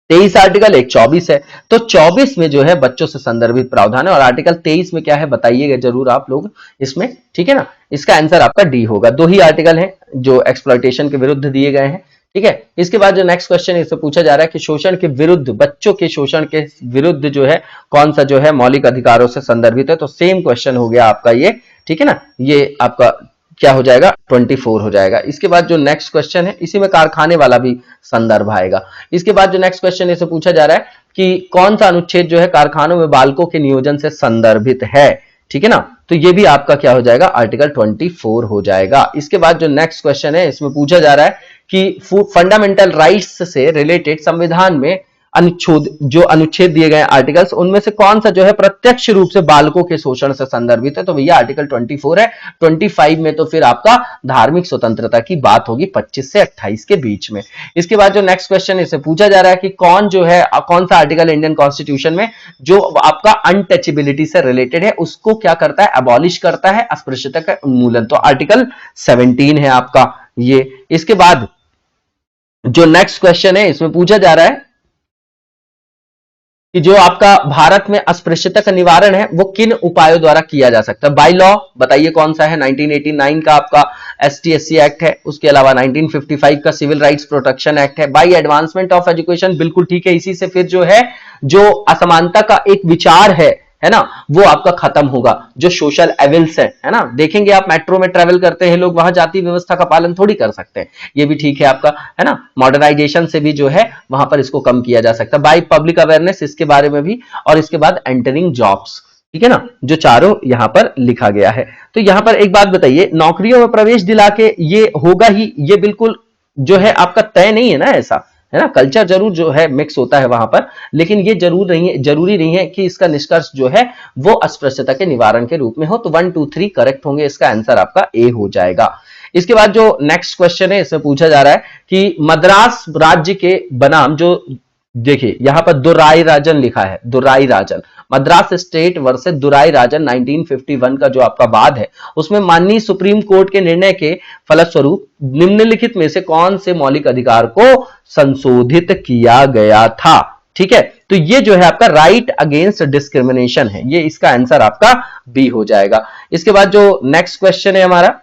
B: 23 आर्टिकल, एक 24 है। तो 24 में जो है बच्चों से संदर्भित प्रावधान है और आर्टिकल 23 में क्या है बताइएगा जरूर आप लोग इसमें, ठीक है ना। इसका आंसर आपका डी होगा। दो ही आर्टिकल हैं जो एक्सप्लॉइटेशन के विरुद्ध दिए गए हैं, ठीक है। इसके बाद जो नेक्स्ट क्वेश्चन है इससे पूछा जा रहा है कि शोषण के विरुद्ध, बच्चों के शोषण के विरुद्ध जो है कौन सा जो है मौलिक अधिकारों से संदर्भित है। तो सेम क्वेश्चन हो गया आपका ये, ठीक है ना, ये आपका क्या हो जाएगा 24 हो जाएगा। इसके बाद जो नेक्स्ट क्वेश्चन है इसी में कारखाने वाला भी संदर्भ आएगा। इसके बाद जो नेक्स्ट क्वेश्चन इससे पूछा जा रहा है कि कौन सा अनुच्छेद जो है कारखानों में बालकों के नियोजन से संदर्भित है, ठीक है ना। तो ये भी आपका क्या हो जाएगा आर्टिकल 24 हो जाएगा। इसके बाद जो नेक्स्ट क्वेश्चन है इसमें पूछा जा रहा है कि फंडामेंटल राइट्स से रिलेटेड संविधान में अनुच्छेद दिए गए आर्टिकल्स उनमें से कौन सा जो है प्रत्यक्ष रूप से बालकों के शोषण से संदर्भित है। तो भैया आर्टिकल 24 है। 25 में तो फिर आपका धार्मिक स्वतंत्रता की बात होगी 25 से 28 के बीच में। इसके बाद जो नेक्स्ट क्वेश्चन इससे पूछा जा रहा है कि कौन सा आर्टिकल इंडियन कॉन्स्टिट्यूशन में जो आपका अनटचेबिलिटी से रिलेटेड है उसको क्या करता है, अबॉलिश करता है, अस्पृश्यता का उन्मूलन। तो आर्टिकल 17 है आपका ये। इसके बाद जो नेक्स्ट क्वेश्चन है इसमें पूछा जा रहा है कि जो आपका भारत में अस्पृश्यता का निवारण है वो किन उपायों द्वारा किया जा सकता है। बाय लॉ बताइए कौन सा है, 1989 का आपका ST/SC एक्ट है, उसके अलावा 1955 का सिविल राइट्स प्रोटेक्शन एक्ट है। बाय एडवांसमेंट ऑफ एजुकेशन, बिल्कुल ठीक है, इसी से फिर जो है जो असमानता का एक विचार है ना, वो आपका खत्म होगा। जो सोशल एविल्स है ना, देखेंगे आप मेट्रो में ट्रेवल करते हैं लोग, वहां जाति व्यवस्था का पालन थोड़ी कर सकते हैं, ये भी ठीक है आपका, है ना। मॉडर्नाइजेशन से भी जो है वहां पर इसको कम किया जा सकता है। बाय पब्लिक अवेयरनेस, इसके बारे में भी, और इसके बाद एंटरिंग जॉब्स, ठीक है ना, जो चारों यहां पर लिखा गया है। तो यहां पर एक बात बताइए, नौकरियों में प्रवेश दिला के ये होगा ही, ये बिल्कुल जो है आपका तय नहीं है ना, ऐसा है ना। कल्चर जरूर जो है मिक्स होता है वहां पर, लेकिन ये जरूरी नहीं है कि इसका निष्कर्ष जो है वो अस्पृश्यता के निवारण के रूप में हो। तो 1, 2, 3 करेक्ट होंगे, इसका आंसर आपका ए हो जाएगा। इसके बाद जो नेक्स्ट क्वेश्चन है इसमें पूछा जा रहा है कि मद्रास राज्य के बनाम जो देखिए यहां पर दुराई राजन लिखा है, दुराई राजन, मद्रास स्टेट वर्सेस दुराई राजन 1951 का जो आपका वाद है, उसमें माननीय सुप्रीम कोर्ट के निर्णय के फलस्वरूप निम्नलिखित में से कौन से मौलिक अधिकार को संशोधित किया गया था। ठीक है, तो ये जो है आपका राइट अगेंस्ट डिस्क्रिमिनेशन है, ये इसका आंसर आपका बी हो जाएगा। इसके बाद जो नेक्स्ट क्वेश्चन है हमारा,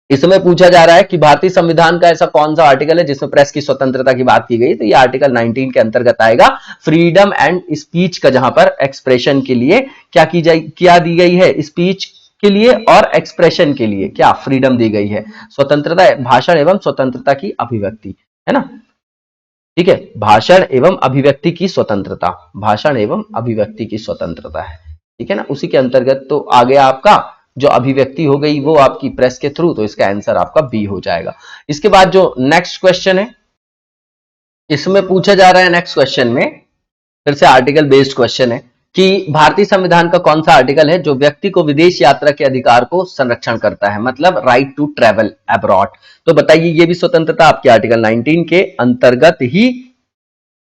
B: इसमें पूछा जा रहा है कि भारतीय संविधान का ऐसा कौन सा आर्टिकल है जिसमें प्रेस की स्वतंत्रता की बात की गई, तो ये आर्टिकल 19 के अंतर्गत आएगा। फ्रीडम एंड स्पीच का जहां पर एक्सप्रेशन के लिए क्या दी गई है, स्पीच के लिए और एक्सप्रेशन के लिए क्या फ्रीडम दी गई है, स्वतंत्रता, भाषण एवं स्वतंत्रता की अभिव्यक्ति, है ना। ठीक है, भाषण एवं अभिव्यक्ति की स्वतंत्रता, भाषण एवं अभिव्यक्ति की स्वतंत्रता है, ठीक है ना, उसी के अंतर्गत तो आ गया आपका जो अभिव्यक्ति हो गई वो आपकी प्रेस के थ्रू, तो इसका आंसर आपका बी हो जाएगा। इसके बाद जो नेक्स्ट क्वेश्चन है, इसमें पूछा जा रहा है नेक्स्ट क्वेश्चन में फिर से आर्टिकल बेस्ड क्वेश्चन है कि भारतीय संविधान का कौन सा आर्टिकल है जो व्यक्ति को विदेश यात्रा के अधिकार को संरक्षण करता है, मतलब राइट टू ट्रेवल अब्रॉड। तो बताइए ये भी स्वतंत्रता आपके आर्टिकल 19 के अंतर्गत ही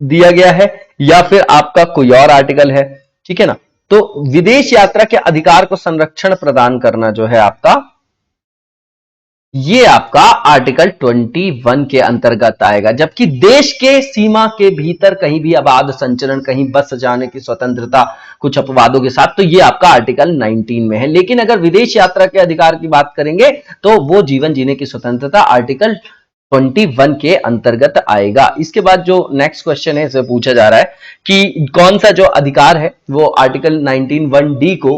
B: दिया गया है या फिर आपका कोई और आर्टिकल है, ठीक है ना। तो विदेश यात्रा के अधिकार को संरक्षण प्रदान करना जो है आपका, ये आपका आर्टिकल 21 के अंतर्गत आएगा, जबकि देश के सीमा के भीतर कहीं भी अबाध संचरण, कहीं बस जाने की स्वतंत्रता कुछ अपवादों के साथ, तो ये आपका आर्टिकल 19 में है। लेकिन अगर विदेश यात्रा के अधिकार की बात करेंगे तो वो जीवन जीने की स्वतंत्रता आर्टिकल 21 के अंतर्गत आएगा। इसके बाद जो नेक्स्ट क्वेश्चन है इसे पूछा जा रहा है कि कौन सा जो अधिकार है वो आर्टिकल 19(1)(d) को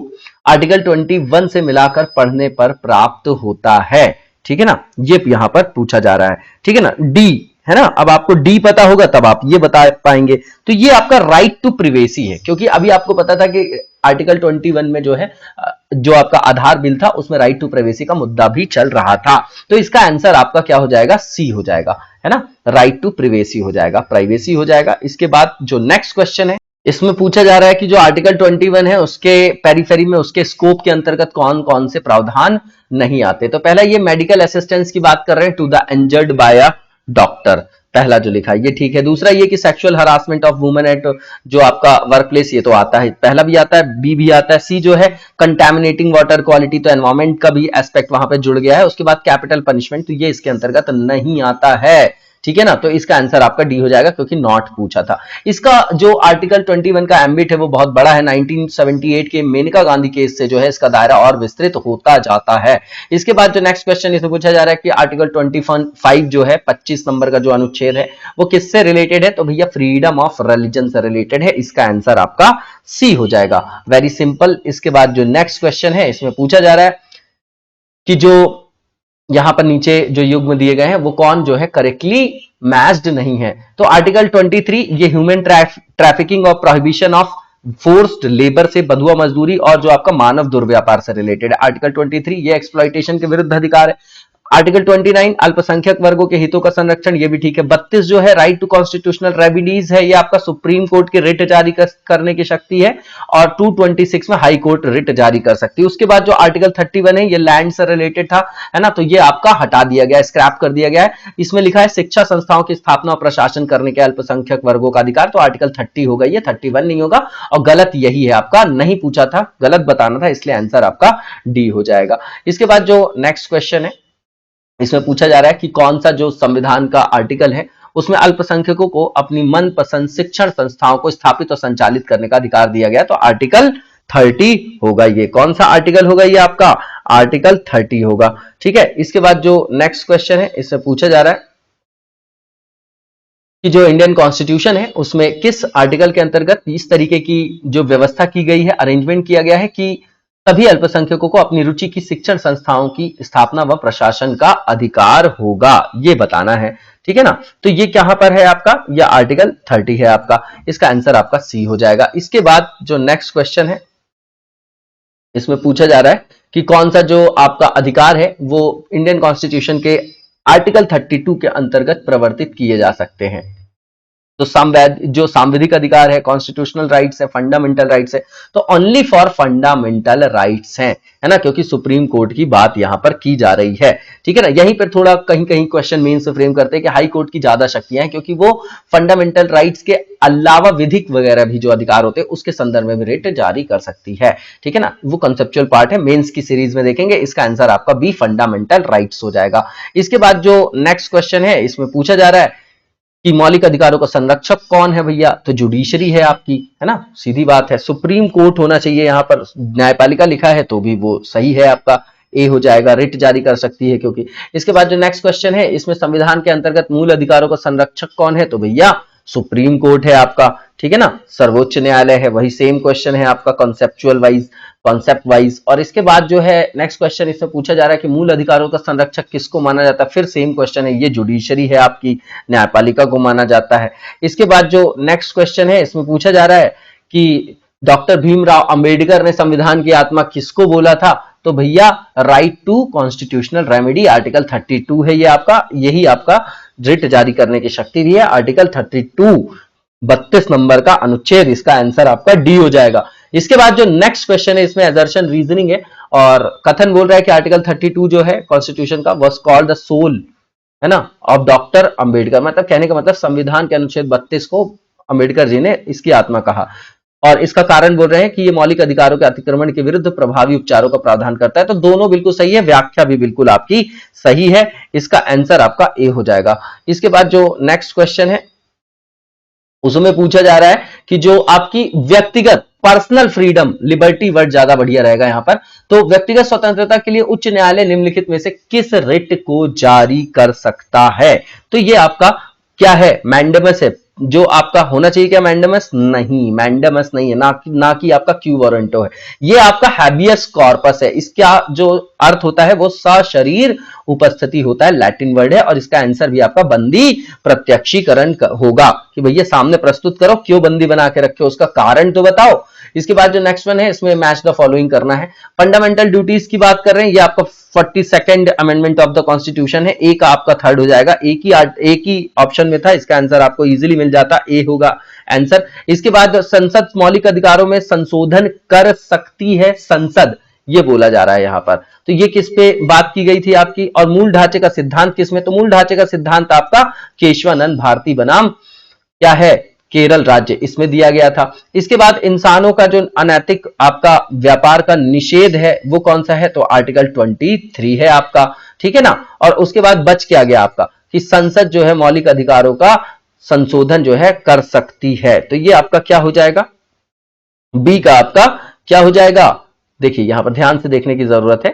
B: आर्टिकल 21 से मिलाकर पढ़ने पर प्राप्त होता है, ठीक है ना, ये यहां पर पूछा जा रहा है, ठीक है ना। डी है ना, अब आपको डी पता होगा तब आप ये बता पाएंगे। तो ये आपका राइट टू प्रिवेसी है, क्योंकि अभी आपको पता था कि आर्टिकल 21 में जो है जो आपका आधार बिल था उसमें राइट टू प्राइवेसी का मुद्दा भी चल रहा था, तो इसका आंसर आपका क्या हो जाएगा, सी हो जाएगा, है ना, राइट टू प्राइवेसी हो जाएगा, प्राइवेसी हो जाएगा। इसके बाद जो नेक्स्ट क्वेश्चन है इसमें पूछा जा रहा है कि जो आर्टिकल 21 है उसके पेरिफेरी में, उसके स्कोप के अंतर्गत कौन कौन से प्रावधान नहीं आते। तो पहला ये मेडिकल असिस्टेंस की बात कर रहे हैं, to the injured by a doctor, पहला जो लिखा है ये ठीक है। दूसरा ये कि sexual harassment of women at जो आपका वर्क प्लेस, ये तो आता है, पहला भी आता है, बी भी आता है। सी जो है कंटैमिनेटिंग वाटर क्वालिटी, तो एनवायरमेंट का भी एस्पेक्ट वहां पे जुड़ गया है। उसके बाद कैपिटल पनिशमेंट, तो ये इसके अंतर्गत नहीं आता है, ठीक है ना, तो इसका आंसर आपका डी हो जाएगा क्योंकि नॉट पूछा था। इसका जो आर्टिकल 21 का एम्बिट है वो बहुत बड़ा है, 1978 के मेनका गांधी केस से जो है इसका दायरा और विस्तृत होता जाता है। इसके बाद जो नेक्स्ट क्वेश्चन इसमें पूछा जा रहा है कि आर्टिकल 25 जो है 25 नंबर का जो अनुच्छेद है वो किससे रिलेटेड है, तो भैया फ्रीडम ऑफ रिलीजन से रिलेटेड है, इसका आंसर आपका सी हो जाएगा, वेरी सिंपल। इसके बाद जो नेक्स्ट क्वेश्चन है इसमें पूछा जा रहा है कि जो यहां पर नीचे जो युग्म दिए गए हैं वो कौन जो है करेक्टली मैच्ड नहीं है। तो आर्टिकल 23 ये ह्यूमन ट्रैफिकिंग और प्रोहिबिशन ऑफ फोर्स्ड लेबर से, बंधुआ मजदूरी और जो आपका मानव दुर्व्यापार से रिलेटेड है। आर्टिकल 23 ये एक्सप्लॉयटेशन के विरुद्ध अधिकार है। आर्टिकल 29 अल्पसंख्यक वर्गों के हितों का संरक्षण, ये भी ठीक है। 32 जो है राइट टू कॉन्स्टिट्यूशनल रेमेडीज है, ये आपका सुप्रीम कोर्ट की रिट जारी करने की शक्ति है, और 226 में हाई कोर्ट रिट जारी कर सकती है। उसके बाद जो आर्टिकल 31 है ये लैंड से रिलेटेड था, है ना, तो ये आपका हटा दिया गया, स्क्रैप कर दिया गया है। इसमें लिखा है शिक्षा संस्थाओं की स्थापना और प्रशासन करने के अल्पसंख्यक वर्गों का अधिकार, तो आर्टिकल 30 होगा, ये 31 नहीं होगा, और गलत यही है आपका, नहीं पूछा था, गलत बताना था, इसलिए आंसर आपका डी हो जाएगा। इसके बाद जो नेक्स्ट क्वेश्चन है इसमें पूछा जा रहा है कि कौन सा जो संविधान का आर्टिकल है उसमें अल्पसंख्यकों को अपनी मनपसंद शिक्षण संस्थाओं को स्थापित और संचालित करने का अधिकार दिया गया, तो आर्टिकल 30 होगा। ये कौन सा आर्टिकल होगा, ये आपका आर्टिकल 30 होगा, ठीक है। इसके बाद जो नेक्स्ट क्वेश्चन है इससे पूछा जा रहा है कि जो इंडियन कॉन्स्टिट्यूशन है उसमें किस आर्टिकल के अंतर्गत इस तरीके की जो व्यवस्था की गई है, अरेंजमेंट किया गया है कि सभी अल्पसंख्यकों को अपनी रुचि की शिक्षण संस्थाओं की स्थापना व प्रशासन का अधिकार होगा, ये बताना है, ठीक है ना। तो ये कहां पर है आपका, यह आर्टिकल 30 है आपका, इसका आंसर आपका सी हो जाएगा। इसके बाद जो नेक्स्ट क्वेश्चन है इसमें पूछा जा रहा है कि कौन सा जो आपका अधिकार है वो इंडियन कॉन्स्टिट्यूशन के आर्टिकल 32 के अंतर्गत प्रवर्तित किए जा सकते हैं। तो जो सांविधिक अधिकार है, कॉन्स्टिट्यूशनल राइट्स है, फंडामेंटल राइट्स है, तो ओनली फॉर फंडामेंटल राइट्स हैं, है ना, क्योंकि सुप्रीम कोर्ट की बात यहां पर की जा रही है, ठीक है ना। यहीं पर थोड़ा कहीं कहीं क्वेश्चन मेन से फ्रेम करते हैं कि हाई कोर्ट की ज्यादा शक्तियां हैं, क्योंकि वो फंडामेंटल राइट्स के अलावा विधिक वगैरह भी जो अधिकार होते हैं उसके संदर्भ में भी रिट जारी कर सकती है, ठीक है ना। वो कंसेप्चुअल पार्ट है, मेंस की सीरीज में देखेंगे। इसका आंसर आपका बी फंडामेंटल राइट्स हो जाएगा। इसके बाद जो नेक्स्ट क्वेश्चन है इसमें पूछा जा रहा है कि मौलिक अधिकारों का संरक्षक कौन है भैया, तो जुडिशरी है आपकी, है ना, सीधी बात है। सुप्रीम कोर्ट होना चाहिए, यहां पर न्यायपालिका लिखा है तो भी वो सही है, आपका ए हो जाएगा, रिट जारी कर सकती है क्योंकि। इसके बाद जो नेक्स्ट क्वेश्चन है इसमें संविधान के अंतर्गत मूल अधिकारों का संरक्षक कौन है, तो भैया सुप्रीम कोर्ट है आपका, ठीक है ना, सर्वोच्च न्यायालय है। वही सेम क्वेश्चन है आपका कॉन्सेप्ट वाइज। और इसके बाद जो है नेक्स्ट क्वेश्चन इसमें पूछा जा रहा है कि मूल अधिकारों का संरक्षक किसको माना जाता है, फिर सेम क्वेश्चन है, ये जुडिशरी है आपकी, न्यायपालिका को माना जाता है। इसके बाद जो नेक्स्ट क्वेश्चन है इसमें पूछा जा रहा है कि डॉक्टर भीमराव अंबेडकर ने संविधान की आत्मा किसको बोला था, तो भैया right to constitutional remedy, article 32 है ये आपका, यही आपका रिट जारी करने की शक्ति दी है, आर्टिकल 32 32 नंबर का अनुच्छेद, इसका आंसर आपका डी हो जाएगा। इसके बाद जो नेक्स्ट क्वेश्चन है इसमें असर्शन रीजनिंग है और कथन बोल रहा है कि आर्टिकल 32 जो है कॉन्स्टिट्यूशन का वाज कॉल्ड द सोल, है ना, ऑफ डॉक्टर अंबेडकर, मतलब कहने का मतलब संविधान के अनुच्छेद 32 को अंबेडकर जी ने इसकी आत्मा कहा। और इसका कारण बोल रहे हैं कि ये मौलिक अधिकारों के अतिक्रमण के विरुद्ध प्रभावी उपचारों का प्रावधान करता है, तो दोनों बिल्कुल सही है, व्याख्या भी बिल्कुल आपकी सही है, इसका आंसर आपका ए हो जाएगा। इसके बाद जो नेक्स्ट क्वेश्चन है उसमें पूछा जा रहा है कि जो आपकी व्यक्तिगत पर्सनल फ्रीडम, लिबर्टी वर्ड ज्यादा बढ़िया रहेगा यहां पर, तो व्यक्तिगत स्वतंत्रता के लिए उच्च न्यायालय निम्नलिखित में से किस रिट को जारी कर सकता है, तो ये आपका क्या है, मैंडेमस है। जो आपका होना चाहिए क्या, मैंडेमस नहीं, मैंडेमस नहीं है, ना कि आपका क्यू वारंटो है, ये आपका हैबियस कॉर्पस है। इसका जो अर्थ होता है वो सशरीर उपस्थिति होता है, लैटिन वर्ड है, और इसका आंसर भी आपका बंदी प्रत्यक्षीकरण होगा कि भैया सामने प्रस्तुत करो, क्यों बंदी बना के रखे हो, उसका कारण तो बताओ। इसके बाद जो नेक्स्ट वन है इसमें मैच द फॉलोइंग करना है। फंडामेंटल ड्यूटीज की बात कर रहे हैं, ये आपका 42nd amendment of the constitution है, ए का आपका थर्ड हो जाएगा, एक ही ऑप्शन में था, इसका आंसर आपको इजीली मिल जाता, ए होगा आंसर। इसके बाद संसद मौलिक अधिकारों में संशोधन कर सकती है, संसद ये बोला जा रहा है यहां पर, तो ये किस पे बात की गई थी आपकी। और मूल ढांचे का सिद्धांत किसमें, तो मूल ढांचे का सिद्धांत आपका केशवानंद भारती बनाम क्या है, केरल राज्य, इसमें दिया गया था। इसके बाद इंसानों का जो अनैतिक आपका व्यापार का निषेध है वो कौन सा है, तो आर्टिकल 23 है आपका, ठीक है ना। और उसके बाद बच क्या गया आपका कि संसद जो है मौलिक अधिकारों का संशोधन जो है कर सकती है, तो ये आपका क्या हो जाएगा, बी का आपका क्या हो जाएगा। देखिए यहां पर ध्यान से देखने की जरूरत है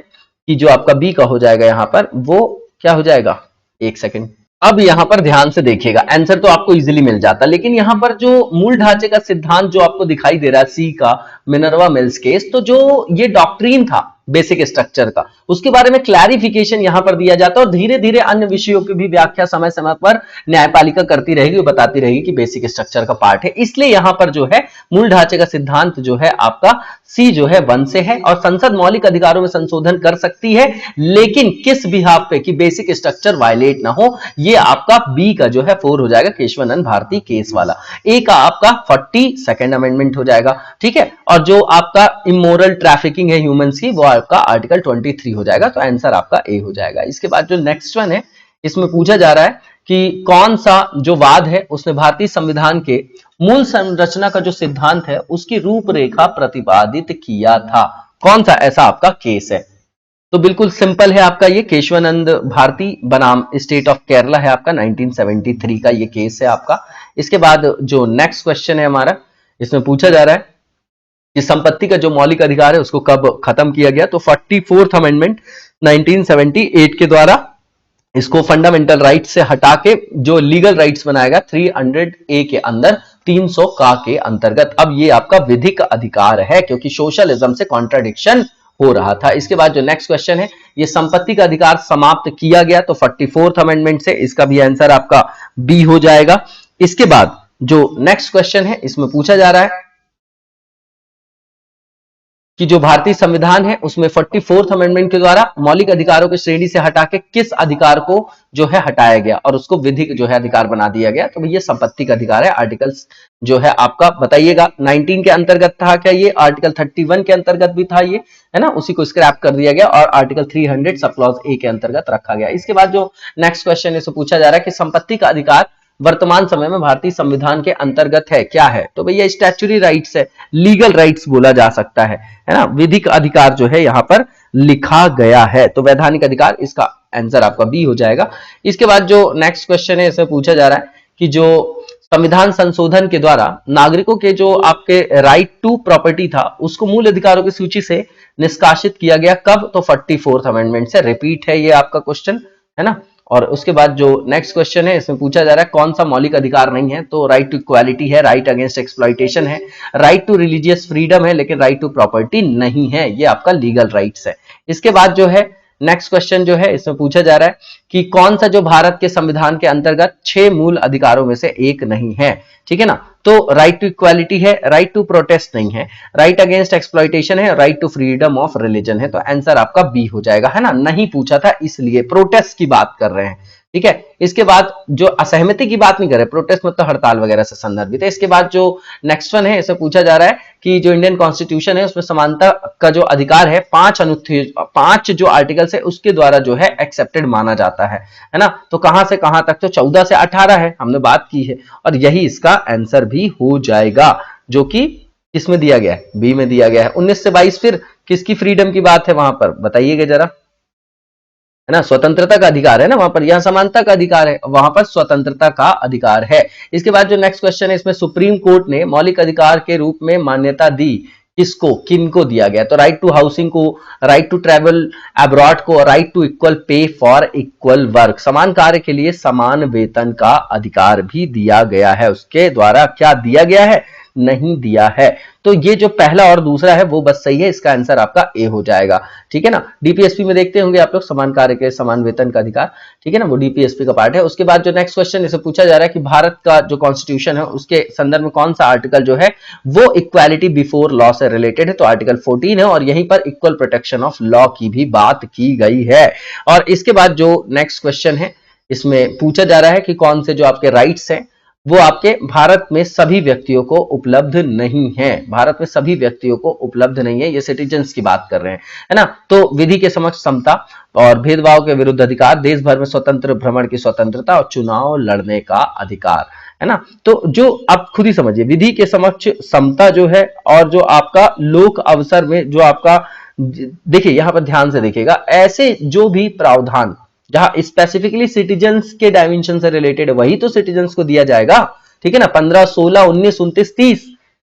B: कि जो आपका बी का हो जाएगा यहां पर वो क्या हो जाएगा, एक सेकेंड, अब यहां पर ध्यान से देखिएगा, आंसर तो आपको इजीली मिल जाता, लेकिन यहां पर जो मूल ढांचे का सिद्धांत जो आपको दिखाई दे रहा है सी का, मिनर्वा मिल्स केस, तो जो ये डॉक्ट्रीन था बेसिक स्ट्रक्चर का, उसके बारे में क्लैरिफिकेशन यहां पर दिया जाता है और धीरे धीरे अन्य विषयों की भी व्याख्या समय समय पर न्यायपालिका करती रहेगी, बताती रहेगी कि बेसिक स्ट्रक्चर का पार्ट है। इसलिए यहां पर जो है मूल ढांचे का सिद्धांत जो है आपका सी जो है 1 से है, और संसद मौलिक अधिकारों में संशोधन कर सकती है, लेकिन किस बिहाफ पे कि बेसिक स्ट्रक्चर वायलेट ना हो, ये आपका बी का जो है 4 हो जाएगा, केशवानंद भारती केस वाला। ए का आपका 42nd अमेंडमेंट हो जाएगा, ठीक है। और जो आपका इमोरल ट्रैफिकिंग है ह्यूमंस की, वो आपका आर्टिकल 23 हो जाएगा, तो आंसर आपका ए हो जाएगा। इसके बाद जो नेक्स्ट वन है इसमें पूछा जा रहा है कि कौन सा जो वाद है उसने भारतीय संविधान के मूल संरचना का जो सिद्धांत है उसकी रूपरेखा प्रतिपादित किया था, कौन सा ऐसा आपका केस है, तो बिल्कुल सिंपल है आपका ये केशवानंद भारती बनाम स्टेट ऑफ केरला है आपका, 1973 का ये केस है आपका। इसके बाद जो नेक्स्ट क्वेश्चन है हमारा इसमें पूछा जा रहा है कि संपत्ति का जो मौलिक अधिकार है उसको कब खत्म किया गया, तो 44th अमेंडमेंट 1978 के द्वारा इसको फंडामेंटल राइट से हटा के जो लीगल राइट्स बनाया गया 300A के अंदर 300 का के अंतर्गत, अब ये आपका विधिक अधिकार है क्योंकि सोशलिज्म से कॉन्ट्राडिक्शन हो रहा था। इसके बाद जो नेक्स्ट क्वेश्चन है ये संपत्ति का अधिकार समाप्त किया गया, तो 44th अमेंडमेंट से, इसका भी आंसर आपका बी हो जाएगा। इसके बाद जो नेक्स्ट क्वेश्चन है इसमें पूछा जा रहा है कि जो भारतीय संविधान है उसमें 44th अमेंडमेंट के द्वारा मौलिक अधिकारों की श्रेणी से हटा के किस अधिकार को जो है हटाया गया और उसको विधिक जो है अधिकार बना दिया गया। तो ये संपत्ति का अधिकार है। आर्टिकल्स जो है आपका बताइएगा 19 के अंतर्गत था क्या ये, आर्टिकल 31 के अंतर्गत भी था ये, है ना, उसी को स्क्रैप कर दिया गया और आर्टिकल 300 सब क्लॉज ए के अंतर्गत रखा गया। इसके बाद जो नेक्स्ट क्वेश्चन है पूछा जा रहा है कि संपत्ति का अधिकार वर्तमान समय में भारतीय संविधान के अंतर्गत है क्या है। तो भैया स्टैच्यूटरी राइट्स है, लीगल राइट्स बोला जा सकता है ना, विधिक अधिकार जो है यहां पर लिखा गया है। तो वैधानिक अधिकार, इसका आंसर आपका बी हो जाएगा। इसके बाद जो नेक्स्ट क्वेश्चन है इसे पूछा जा रहा है कि जो संविधान संशोधन के द्वारा नागरिकों के जो आपके राइट टू प्रॉपर्टी था उसको मूल अधिकारों की सूची से निष्कासित किया गया कब, तो 44th अमेंडमेंट से। रिपीट है ये आपका क्वेश्चन, है ना। और उसके बाद जो नेक्स्ट क्वेश्चन है इसमें पूछा जा रहा है कौन सा मौलिक अधिकार नहीं है, तो राइट टू इक्वालिटी है, राइट अगेंस्ट एक्सप्लॉइटेशन है, राइट टू रिलीजियस फ्रीडम है, लेकिन राइट टू प्रॉपर्टी नहीं है। ये आपका लीगल राइट्स है। इसके बाद जो है नेक्स्ट क्वेश्चन जो है इसमें पूछा जा रहा है कि कौन सा जो भारत के संविधान के अंतर्गत 6 मूल अधिकारों में से एक नहीं है, ठीक है ना। तो राइट टू इक्वालिटी है, राइट टू प्रोटेस्ट नहीं है, राइट अगेंस्ट एक्सप्लॉइटेशन है, right to freedom of religion है। तो आंसर आपका बी हो जाएगा, है ना। नहीं पूछा था इसलिए प्रोटेस्ट की बात कर रहे हैं, ठीक है। इसके बाद जो असहमति की बात नहीं कर रहे, प्रोटेस्ट मतलब हड़ताल वगैरह से संदर्भित है। इसके बाद जो नेक्स्ट वन है इसे पूछा जा रहा है कि जो इंडियन कॉन्स्टिट्यूशन है उसमें समानता का जो अधिकार है 5 जो आर्टिकल्स है उसके द्वारा जो है एक्सेप्टेड माना जाता है ना। तो कहां से कहां तक, तो 14 से 18 है, हमने बात की है, और यही इसका आंसर भी हो जाएगा, जो कि किसमें दिया गया है, बी में दिया गया है। 19 से 22 फिर किसकी फ्रीडम की बात है वहां पर, बताइएगा जरा, है ना। स्वतंत्रता का अधिकार है ना वहां पर, यहां समानता का अधिकार है, वहां पर स्वतंत्रता का अधिकार है। इसके बाद जो नेक्स्ट क्वेश्चन है इसमें सुप्रीम कोर्ट ने मौलिक अधिकार के रूप में मान्यता दी, किसको, किनको दिया गया, तो राइट टू हाउसिंग को, राइट टू ट्रेवल अब्रॉड को, right to equal pay for equal work, समान कार्य के लिए समान वेतन का अधिकार भी दिया गया है। उसके द्वारा क्या दिया गया है, नहीं दिया है। तो ये जो पहला और दूसरा है वो बस सही है, इसका आंसर आपका ए हो जाएगा, ठीक है ना। डीपीएसपी में देखते होंगे आप लोग समान कार्य के समान वेतन का अधिकार, ठीक है ना, वो डीपीएसपी का पार्ट है। उसके बाद जो नेक्स्ट क्वेश्चन इसे पूछा जा रहा है कि भारत का जो कॉन्स्टिट्यूशन है उसके संदर्भ में कौन सा आर्टिकल जो है वो इक्वालिटी बिफोर लॉ से रिलेटेड है, तो आर्टिकल 14 है, और यहीं पर इक्वल प्रोटेक्शन ऑफ लॉ की भी बात की गई है। और इसके बाद जो नेक्स्ट क्वेश्चन है इसमें पूछा जा रहा है कि कौन से जो आपके राइट्स हैं वो आपके भारत में सभी व्यक्तियों को उपलब्ध नहीं है, भारत में सभी व्यक्तियों को उपलब्ध नहीं है, ये सिटीजन्स की बात कर रहे हैं, है ना। तो विधि के समक्ष समता और भेदभाव के विरुद्ध अधिकार, देश भर में स्वतंत्र भ्रमण की स्वतंत्रता और चुनाव लड़ने का अधिकार, है ना। तो जो आप खुद ही समझिए, विधि के समक्ष समता जो है और जो आपका लोक अवसर में जो आपका, देखिए यहां पर ध्यान से देखिएगा, ऐसे जो भी प्रावधान जहां स्पेसिफिकली सिटीजन्स के डायमेंशन से रिलेटेड है वही तो सिटीजन्स को दिया जाएगा, ठीक है ना। 15, 16, 19, 29, 30,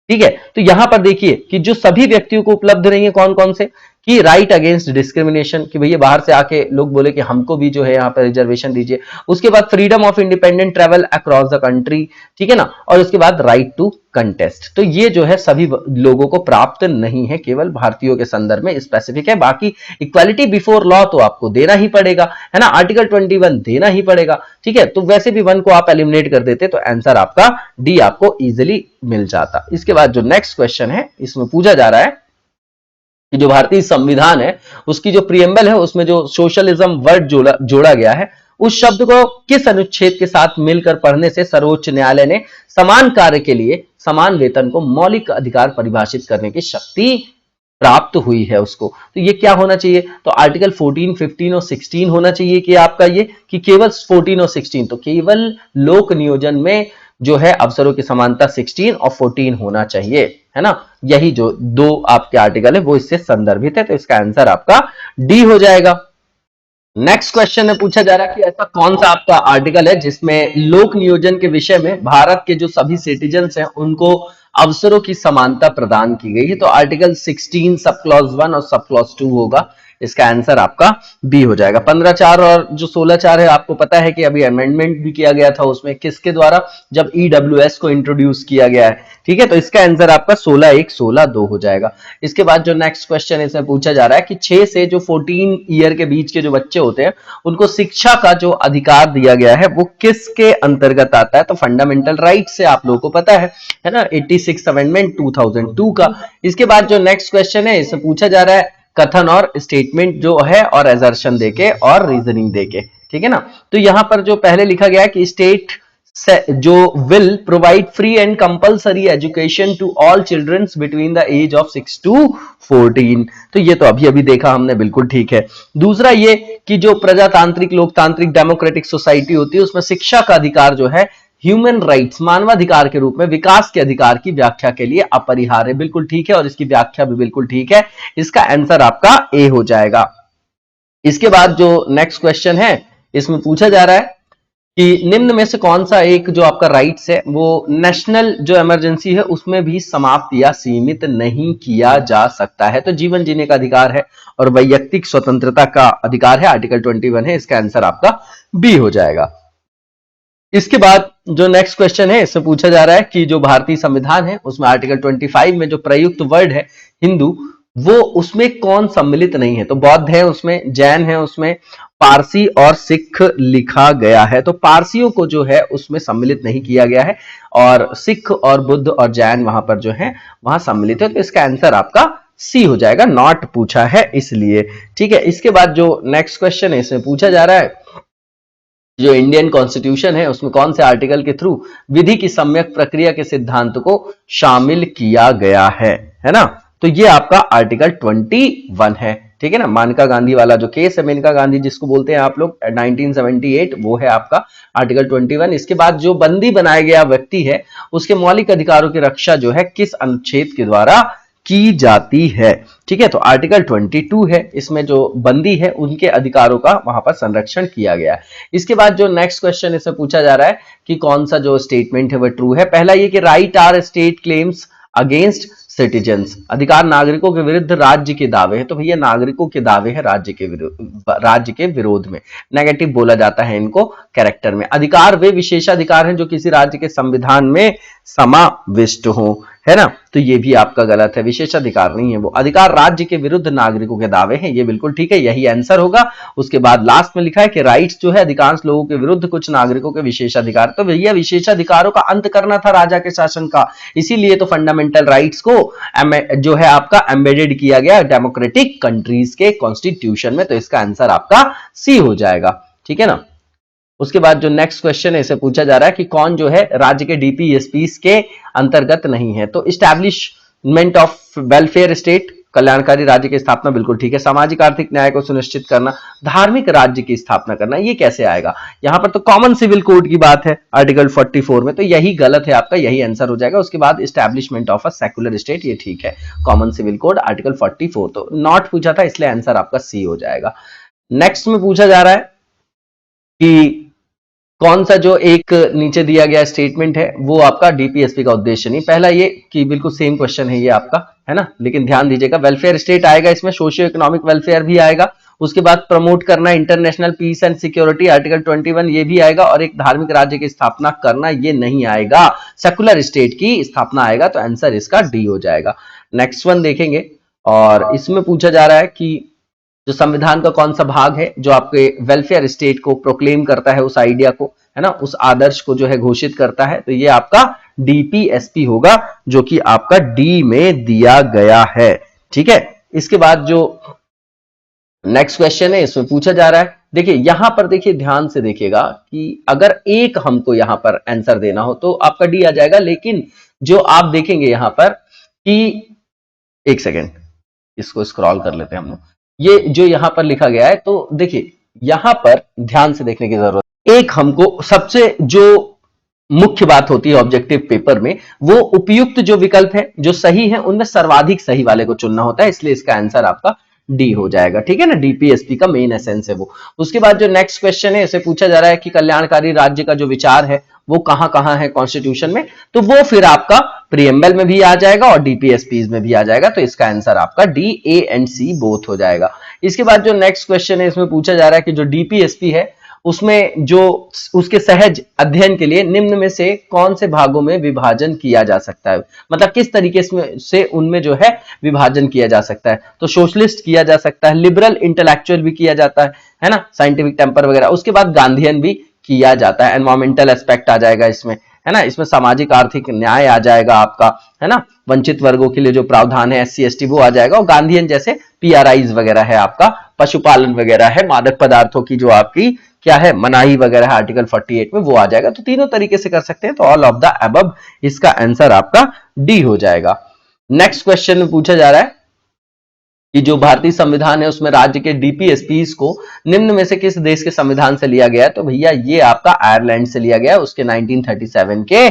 B: ठीक है। तो यहां पर देखिए कि जो सभी व्यक्तियों को उपलब्ध नहीं है, कौन कौन से, कि राइट अगेंस्ट डिस्क्रिमिनेशन, कि भैया बाहर से आके लोग बोले कि हमको भी जो है यहाँ पर रिजर्वेशन दीजिए। उसके बाद freedom of independent travel across the country, ठीक है ना। और उसके बाद राइट टू कंटेस्ट, तो ये जो है सभी लोगों को प्राप्त नहीं है, केवल भारतीयों के संदर्भ में स्पेसिफिक है। बाकी इक्वालिटी बिफोर लॉ तो आपको देना ही पड़ेगा, है ना, आर्टिकल 21 देना ही पड़ेगा, ठीक है। तो वैसे भी 1 को आप एलिमिनेट कर देते तो आंसर आपका डी आपको इजिली मिल जाता। इसके बाद जो नेक्स्ट क्वेश्चन है इसमें पूछा जा रहा है कि जो भारतीय संविधान है उसकी जो प्रियम्बल है उसमें जो सोशलिज्म वर्ड जोड़ा गया है, उस शब्द को किस अनुच्छेद के साथ मिलकर पढ़ने से सर्वोच्च न्यायालय ने समान कार्य के लिए समान वेतन को मौलिक अधिकार परिभाषित करने की शक्ति प्राप्त हुई है उसको। तो ये क्या होना चाहिए, तो आर्टिकल 14, 15 और 16 होना चाहिए कि आपका ये, कि केवल 14 और 16, तो केवल लोक नियोजन में जो है अवसरों की समानता 16 और 14 होना चाहिए, है ना। यही जो 2 आपके आर्टिकल है वो इससे संदर्भित है, तो इसका आंसर आपका डी हो जाएगा। नेक्स्ट क्वेश्चन में पूछा जा रहा है कि ऐसा कौन सा आपका आर्टिकल है जिसमें लोक नियोजन के विषय में भारत के जो सभी सिटीजन्स हैं उनको अवसरों की समानता प्रदान की गई है, तो आर्टिकल 16 सब क्लॉज 1 और सब क्लॉज 2 होगा, इसका आंसर आपका बी हो जाएगा। 15(4) और जो 16(4) है आपको पता है कि अभी अमेंडमेंट भी किया गया था उसमें, किसके द्वारा, जब ईडब्ल्यूएस को इंट्रोड्यूस किया गया है, ठीक है। तो इसका आंसर आपका 16(1), 16(2) हो जाएगा। इसके बाद जो नेक्स्ट क्वेश्चन इसमें पूछा जा रहा है कि 6 से जो 14 ईयर के बीच के जो बच्चे होते हैं उनको शिक्षा का जो अधिकार दिया गया है वो किसके अंतर्गत आता है, तो फंडामेंटल राइट से आप लोगों को पता है ना, 86 अमेंडमेंट 2002 का। इसके बाद जो नेक्स्ट क्वेश्चन है इसमें पूछा जा रहा है कथन और स्टेटमेंट जो है और एजर्शन देके और रीजनिंग देके, ठीक है ना। तो यहां पर जो पहले लिखा गया है कि स्टेट जो will provide free and compulsory education to all children between the age of 6 to 14, तो ये तो अभी अभी देखा हमने, बिल्कुल ठीक है। दूसरा ये कि जो प्रजातांत्रिक लोकतांत्रिक डेमोक्रेटिक सोसाइटी होती है उसमें शिक्षा का अधिकार जो है ह्यूमन राइट्स मानवाधिकार के रूप में विकास के अधिकार की व्याख्या के लिए अपरिहार्य, बिल्कुल ठीक है, और इसकी व्याख्या भी बिल्कुल ठीक है। इसका आंसर आपका ए हो जाएगा। इसके बाद जो नेक्स्ट क्वेश्चन है इसमें पूछा जा रहा है कि निम्न में से कौन सा एक जो आपका राइट्स है वो नेशनल जो इमरजेंसी है उसमें भी समाप्त या सीमित नहीं किया जा सकता है। तो जीवन जीने का अधिकार है और वैयक्तिक स्वतंत्रता का अधिकार है, आर्टिकल 21 है, इसका आंसर आपका बी हो जाएगा। इसके बाद जो नेक्स्ट क्वेश्चन है इससे पूछा जा रहा है कि जो भारतीय संविधान है उसमें आर्टिकल 25 में जो प्रयुक्त वर्ड है हिंदू, वो उसमें कौन सम्मिलित नहीं है। तो बौद्ध है उसमें, जैन है उसमें, पारसी और सिख लिखा गया है। तो पारसियों को जो है उसमें सम्मिलित नहीं किया गया है और सिख और बुद्ध और जैन वहां पर जो है वहां सम्मिलित है। तो इसका आंसर आपका सी हो जाएगा, नॉट पूछा है इसलिए, ठीक है। इसके बाद जो नेक्स्ट क्वेश्चन है इसमें पूछा जा रहा है जो इंडियन कॉन्स्टिट्यूशन है उसमें कौन से आर्टिकल के थ्रू विधि की सम्यक प्रक्रिया के सिद्धांत को शामिल किया गया है ना। तो ये आपका आर्टिकल 21 है, ठीक है ना। मेनका गांधी वाला जो केस है, मेनका गांधी जिसको बोलते हैं आप लोग 1978, वो है आपका आर्टिकल 21। इसके बाद जो बंदी बनाया गया व्यक्ति है उसके मौलिक अधिकारों की रक्षा जो है किस अनुच्छेद के द्वारा की जाती है, ठीक है। तो आर्टिकल 22 है, इसमें जो बंदी है उनके अधिकारों का वहां पर संरक्षण किया गया है। इसके बाद जो नेक्स्ट क्वेश्चन इससे पूछा जा रहा है कि कौन सा जो स्टेटमेंट है वह ट्रू है। पहला ये कि right are state claims against citizens, अधिकार नागरिकों के विरुद्ध राज्य के दावे हैं। तो भैया नागरिकों के दावे हैं राज्य के विरोध में, नेगेटिव बोला जाता है इनको कैरेक्टर में। अधिकार वे विशेषाधिकार हैं जो किसी राज्य के संविधान में समाविष्ट हो, है ना। तो ये भी आपका गलत है, विशेषाधिकार नहीं है वो, अधिकार राज्य के विरुद्ध नागरिकों के दावे हैं, ये बिल्कुल ठीक है, यही आंसर होगा। उसके बाद लास्ट में लिखा है कि राइट्स जो है अधिकांश लोगों के विरुद्ध कुछ नागरिकों के विशेषाधिकार। तो भैया विशेषाधिकारों का अंत करना था राजा के शासन का, इसीलिए तो फंडामेंटल राइट्स को जो है आपका एम्बेडेड किया गया डेमोक्रेटिक कंट्रीज के कॉन्स्टिट्यूशन में। तो इसका आंसर आपका सी हो जाएगा, ठीक है ना। उसके बाद जो नेक्स्ट क्वेश्चन है इसे पूछा जा रहा है कि कौन जो है राज्य के डीपीएसपीस के अंतर्गत नहीं है। तो इस्टेब्लिशमेंट ऑफ वेलफेयर स्टेट, कल्याणकारी राज्य की स्थापना, बिल्कुल ठीक है। सामाजिक आर्थिक न्याय को सुनिश्चित करना, धार्मिक राज्य की स्थापना करना, ये कैसे आएगा। यहां पर तो कॉमन सिविल कोड की बात है आर्टिकल 44 में, तो यही गलत है आपका, यही आंसर हो जाएगा। उसके बाद establishment of a secular state, ये ठीक है। कॉमन सिविल कोड आर्टिकल 44, तो नॉट पूछा था इसलिए आंसर आपका सी हो जाएगा। नेक्स्ट में पूछा जा रहा है कि कौन सा जो एक नीचे दिया गया स्टेटमेंट है वो आपका डीपीएसपी का उद्देश्य नहीं। पहला ये कि बिल्कुल सेम क्वेश्चन है ये आपका, है ना, लेकिन ध्यान दीजिएगा वेलफेयर स्टेट आएगा, इसमें सोशियो इकोनॉमिक वेलफेयर भी आएगा। उसके बाद प्रमोट करना international peace and security, article 21 ये भी आएगा, और एक धार्मिक राज्य की स्थापना करना ये नहीं आएगा, सेकुलर स्टेट की स्थापना आएगा। तो आंसर इसका डी हो जाएगा। नेक्स्ट वन देखेंगे और इसमें पूछा जा रहा है कि जो संविधान का कौन सा भाग है जो आपके वेलफेयर स्टेट को प्रोक्लेम करता है, उस आइडिया को, है ना, उस आदर्श को जो है घोषित करता है। तो ये आपका डीपीएसपी होगा जो कि आपका डी में दिया गया है, ठीक है। इसके बाद जो नेक्स्ट क्वेश्चन है इसमें पूछा जा रहा है, देखिए यहां पर देखिए ध्यान से देखिएगा कि अगर एक हमको यहां पर आंसर देना हो तो आपका डी आ जाएगा, लेकिन जो आप देखेंगे यहां पर कि एक सेकेंड इसको स्क्रॉल कर लेते हैं हम लोग, ये जो यहां पर लिखा गया है, तो देखिए यहां पर ध्यान से देखने की जरूरत है। एक हमको सबसे जो मुख्य बात होती है ऑब्जेक्टिव पेपर में, वो उपयुक्त जो विकल्प है जो सही है उनमें सर्वाधिक सही वाले को चुनना होता है, इसलिए इसका आंसर आपका डी हो जाएगा, ठीक है ना। डीपीएसपी का मेन एसेंस है वो। उसके बाद जो नेक्स्ट क्वेश्चन है इसे पूछा जा रहा है कि कल्याणकारी राज्य का जो विचार है वो कहां कहां है कॉन्स्टिट्यूशन में, तो वो फिर आपका प्रीएम्बल में भी आ जाएगा और डीपीएसपी में भी आ जाएगा। तो इसका आंसर आपका D, A and C both हो जाएगा। इसके बाद जो नेक्स्ट क्वेश्चन है इसमें पूछा जा रहा है कि जो डीपीएसपी है उसमें जो उसके सहज अध्ययन के लिए निम्न में से कौन से भागों में विभाजन किया जा सकता है, मतलब किस तरीके से उनमें जो है विभाजन किया जा सकता है। तो सोशलिस्ट किया जा सकता है, लिबरल इंटेलेक्चुअल भी किया जाता है ना, साइंटिफिक टेम्पर वगैरह। उसके बाद गांधीयन भी किया जाता है, एनवायरमेंटल एस्पेक्ट आ जाएगा इसमें, है ना। इसमें सामाजिक आर्थिक न्याय आ जाएगा आपका, है ना, वंचित वर्गों के लिए जो प्रावधान है एससी एसटी वो आ जाएगा, और गांधीयन जैसे पीआरआईज वगैरह है आपका, पशुपालन वगैरह है, मादक पदार्थों की जो आपकी क्या है, मनाही वगैरह आर्टिकल 48 में वो आ जाएगा। तो तीनों तरीके से कर सकते हैं, तो ऑल ऑफ द अबव इसका आंसर आपका डी हो जाएगा। नेक्स्ट क्वेश्चन में पूछा जा रहा है कि जो भारतीय संविधान है उसमें राज्य के डीपीएसपीज को निम्न में से किस देश के संविधान से लिया गया है? तो भैया ये आपका आयरलैंड से लिया गया है, उसके 1937 के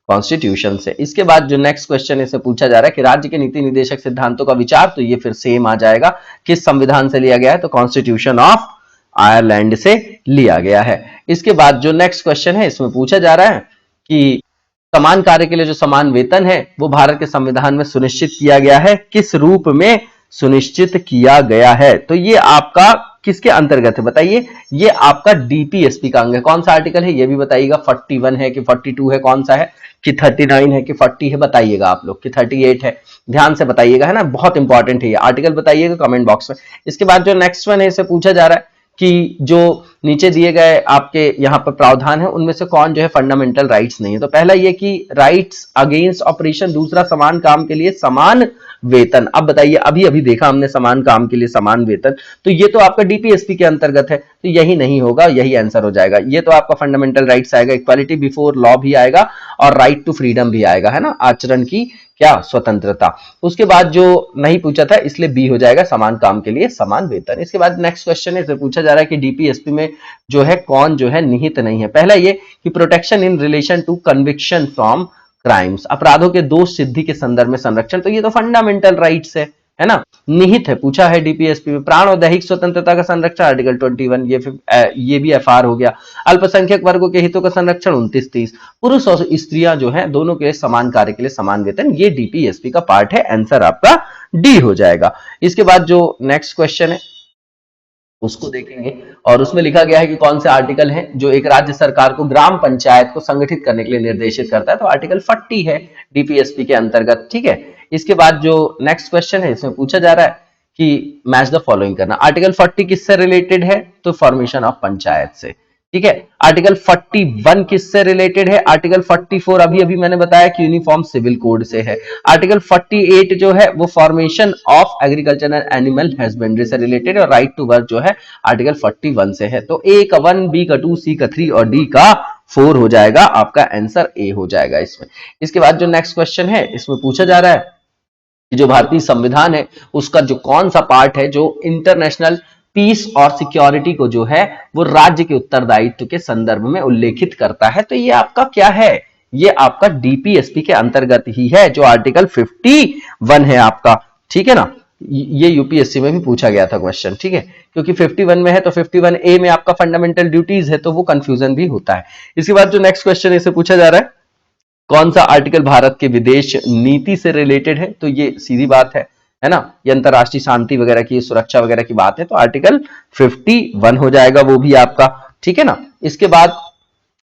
B: कॉन्स्टिट्यूशन से। इसके बाद जो नेक्स्ट क्वेश्चन है इसे पूछा जा रहा है कि राज्य के नीति निर्देशक सिद्धांतों का विचार, तो ये फिर सेम आ जाएगा, किस संविधान से लिया गया है? तो कॉन्स्टिट्यूशन ऑफ आयरलैंड से लिया गया है। इसके बाद जो नेक्स्ट क्वेश्चन है इसमें पूछा जा रहा है कि समान कार्य के लिए जो समान वेतन है वो भारत के संविधान में सुनिश्चित किया गया है, किस रूप में सुनिश्चित किया गया है? तो ये आपका किसके अंतर्गत है बताइए? ये आपका डीपीएसपी का अंग है। कौन सा आर्टिकल है ये भी बताइएगा, 41 है कि 42 है, कौन सा है, कि 39 है कि 40 है, बताइएगा आप लोग, कि 38 है, ध्यान से बताइएगा, है ना, बहुत इंपॉर्टेंट है ये आर्टिकल, बताइएगा कमेंट बॉक्स में। इसके बाद जो नेक्स्ट वन है इसे पूछा जा रहा है कि जो नीचे दिए गए आपके यहाँ पर प्रावधान है उनमें से कौन जो है फंडामेंटल राइट्स नहीं है? तो पहला ये कि राइट्स अगेंस्ट ऑपरेशन, दूसरा समान काम के लिए समान वेतन। अब बताइए, अभी अभी देखा हमने समान काम के लिए समान वेतन, तो ये तो आपका डीपीएसपी के अंतर्गत है, तो यही नहीं होगा, यही आंसर हो जाएगा। ये तो आपका फंडामेंटल राइट्स आएगा, इक्वालिटी बिफोर लॉ भी आएगा और राइट टू फ्रीडम भी आएगा, है ना, आचरण की क्या स्वतंत्रता। उसके बाद जो नहीं पूछा था इसलिए बी हो जाएगा, समान काम के लिए समान वेतन। इसके बाद नेक्स्ट क्वेश्चन है, पूछा जा रहा है कि डीपीएसपी में जो है कौन जो है निहित नहीं है? पहला ये कि protection in relation to conviction from crimes, अपराधों के दोष सिद्धि के संदर्भ में संरक्षण, तो ये तो फंडामेंटल राइट्स है ना, निहित है, पूछा है डीपीएसपी में। प्राण और दैहिक स्वतंत्रता का संरक्षण आर्टिकल 21, ये भी एफआर हो गया। अल्पसंख्यक वर्गों के हितों का संरक्षण 29-30, पुरुष और स्त्रियां जो है दोनों के समान कार्य के लिए समान वेतन, ये डीपीएसपी का पार्ट है, आंसर आपका डी हो जाएगा। इसके बाद जो नेक्स्ट क्वेश्चन है उसको देखेंगे और उसमें लिखा गया है कि कौन से आर्टिकल हैं जो एक राज्य सरकार को ग्राम पंचायत को संगठित करने के लिए निर्देशित करता है? तो आर्टिकल 40 है डीपीएसपी के अंतर्गत, ठीक है। इसके बाद जो नेक्स्ट क्वेश्चन है इसमें पूछा जा रहा है कि मैच द फॉलोइंग करना। आर्टिकल 40 किससे रिलेटेड है? तो फॉर्मेशन ऑफ पंचायत से, ठीक है। आर्टिकल 41 किससे रिलेटेड है? आर्टिकल 44 अभी अभी मैंने बताया कि यूनिफॉर्म सिविल कोड से है। आर्टिकल 48 जो है वो formation of agriculture and animal husbandry से रिलेटेड है और राइट टू वर्क जो है आर्टिकल 41 से है। तो ए का 1, बी का 2, सी का 3 और डी का 4 हो जाएगा, आपका आंसर ए हो जाएगा इसमें। इसके बाद जो नेक्स्ट क्वेश्चन है इसमें पूछा जा रहा है कि जो भारतीय संविधान है उसका जो कौन सा पार्ट है जो इंटरनेशनल पीस और सिक्योरिटी को जो है वो राज्य के उत्तरदायित्व के संदर्भ में उल्लेखित करता है? तो ये आपका क्या है? ये आपका डीपीएसपी के अंतर्गत ही है, जो आर्टिकल 51 है आपका, ठीक है ना। ये यूपीएससी में भी पूछा गया था क्वेश्चन, ठीक है, क्योंकि 51 में है तो 51A में आपका फंडामेंटल ड्यूटीज है, तो वो कंफ्यूजन भी होता है। इसके बाद जो नेक्स्ट क्वेश्चन इसे पूछा जा रहा है कौन सा आर्टिकल भारत के विदेश नीति से रिलेटेड है? तो ये सीधी बात है ना, ये अंतरराष्ट्रीय शांति वगैरह की, सुरक्षा वगैरह की बात है, तो आर्टिकल 51 हो जाएगा वो भी आपका, ठीक है ना। इसके बाद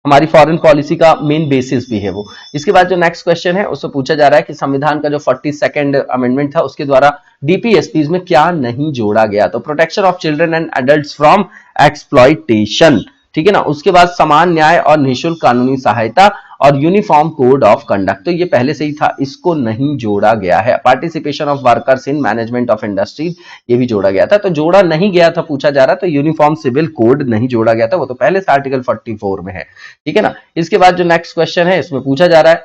B: हमारी फॉरेन पॉलिसी का मेन बेसिस भी है वो। इसके बाद जो नेक्स्ट क्वेश्चन है उससे पूछा जा रहा है कि संविधान का जो 42nd अमेंडमेंट था उसके द्वारा डीपीएसपीज में क्या नहीं जोड़ा गया? तो protection of children and adults from exploitation, ठीक है ना। उसके बाद समान न्याय और निःशुल्क कानूनी सहायता और यूनिफॉर्म कोड ऑफ कंडक्ट, तो ये पहले से ही था, इसको नहीं जोड़ा गया है। Participation of workers in management of industries, ये भी जोड़ा गया था, तो जोड़ा नहीं गया था पूछा जा रहा, तो यूनिफॉर्म सिविल कोड नहीं जोड़ा गया था, वो तो पहले से आर्टिकल 44 में है, ठीक है ना। इसके बाद जो नेक्स्ट क्वेश्चन है इसमें पूछा जा रहा है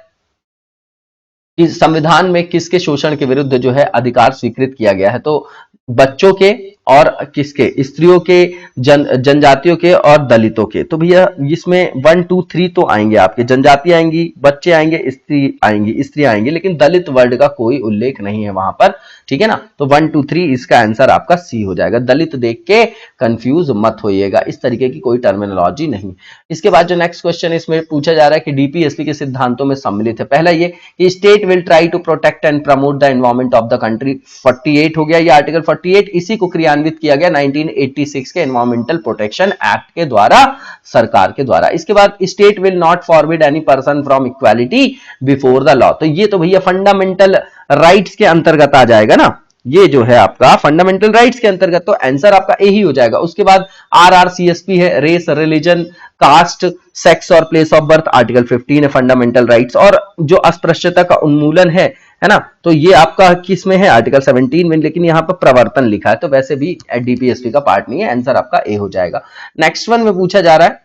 B: कि संविधान में किसके शोषण के विरुद्ध जो है अधिकार स्वीकृत किया गया है? तो बच्चों के और किसके? स्त्रियों के, जनजातियों के और दलितों के। तो भैया इसमें 1, 2, 3 तो आएंगे आपके, जनजाति आएंगी, बच्चे आएंगे, स्त्रियां आएंगी, लेकिन दलित वर्ड का कोई उल्लेख नहीं है वहां पर, ठीक है ना। तो 1, 2, 3 इसका आंसर आपका सी हो जाएगा। दलित देख के कंफ्यूज मत होइएगा, इस तरीके की कोई टर्मिनोलॉजी नहीं। इसके बाद जो नेक्स्ट क्वेश्चन इसमें पूछा जा रहा है कि डीपीएसपी के सिद्धांतों में सम्मिलित है। पहला ये कि state will try to protect and promote the environment of the country, 48 हो गया ये आर्टिकल 48, इसी को क्रियान्वित किया गया 1986 के एनवायरमेंटल प्रोटेक्शन एक्ट के द्वारा, सरकार के द्वारा। इसके बाद state will not forbid any person from equality before the law, तो ये तो भैया फंडामेंटल राइट्स के अंतर्गत आ जाएगा ना, ये जो है आपका फंडामेंटल राइट्स के अंतर्गत, तो आंसर आपका ए ही हो जाएगा। उसके बाद RRCSP है, रेस, रिलीजन, कास्ट, सेक्स और प्लेस ऑफ बर्थ, आर्टिकल 15 है फंडामेंटल राइट्स। और जो अस्पृश्यता का उन्मूलन है ना, तो ये आपका किस में है, आर्टिकल 17 में, लेकिन यहाँ पर प्रवर्तन लिखा है, तो वैसे भी DPSP का पार्ट नहीं है, आंसर आपका ए हो जाएगा। नेक्स्ट वन में पूछा जा रहा है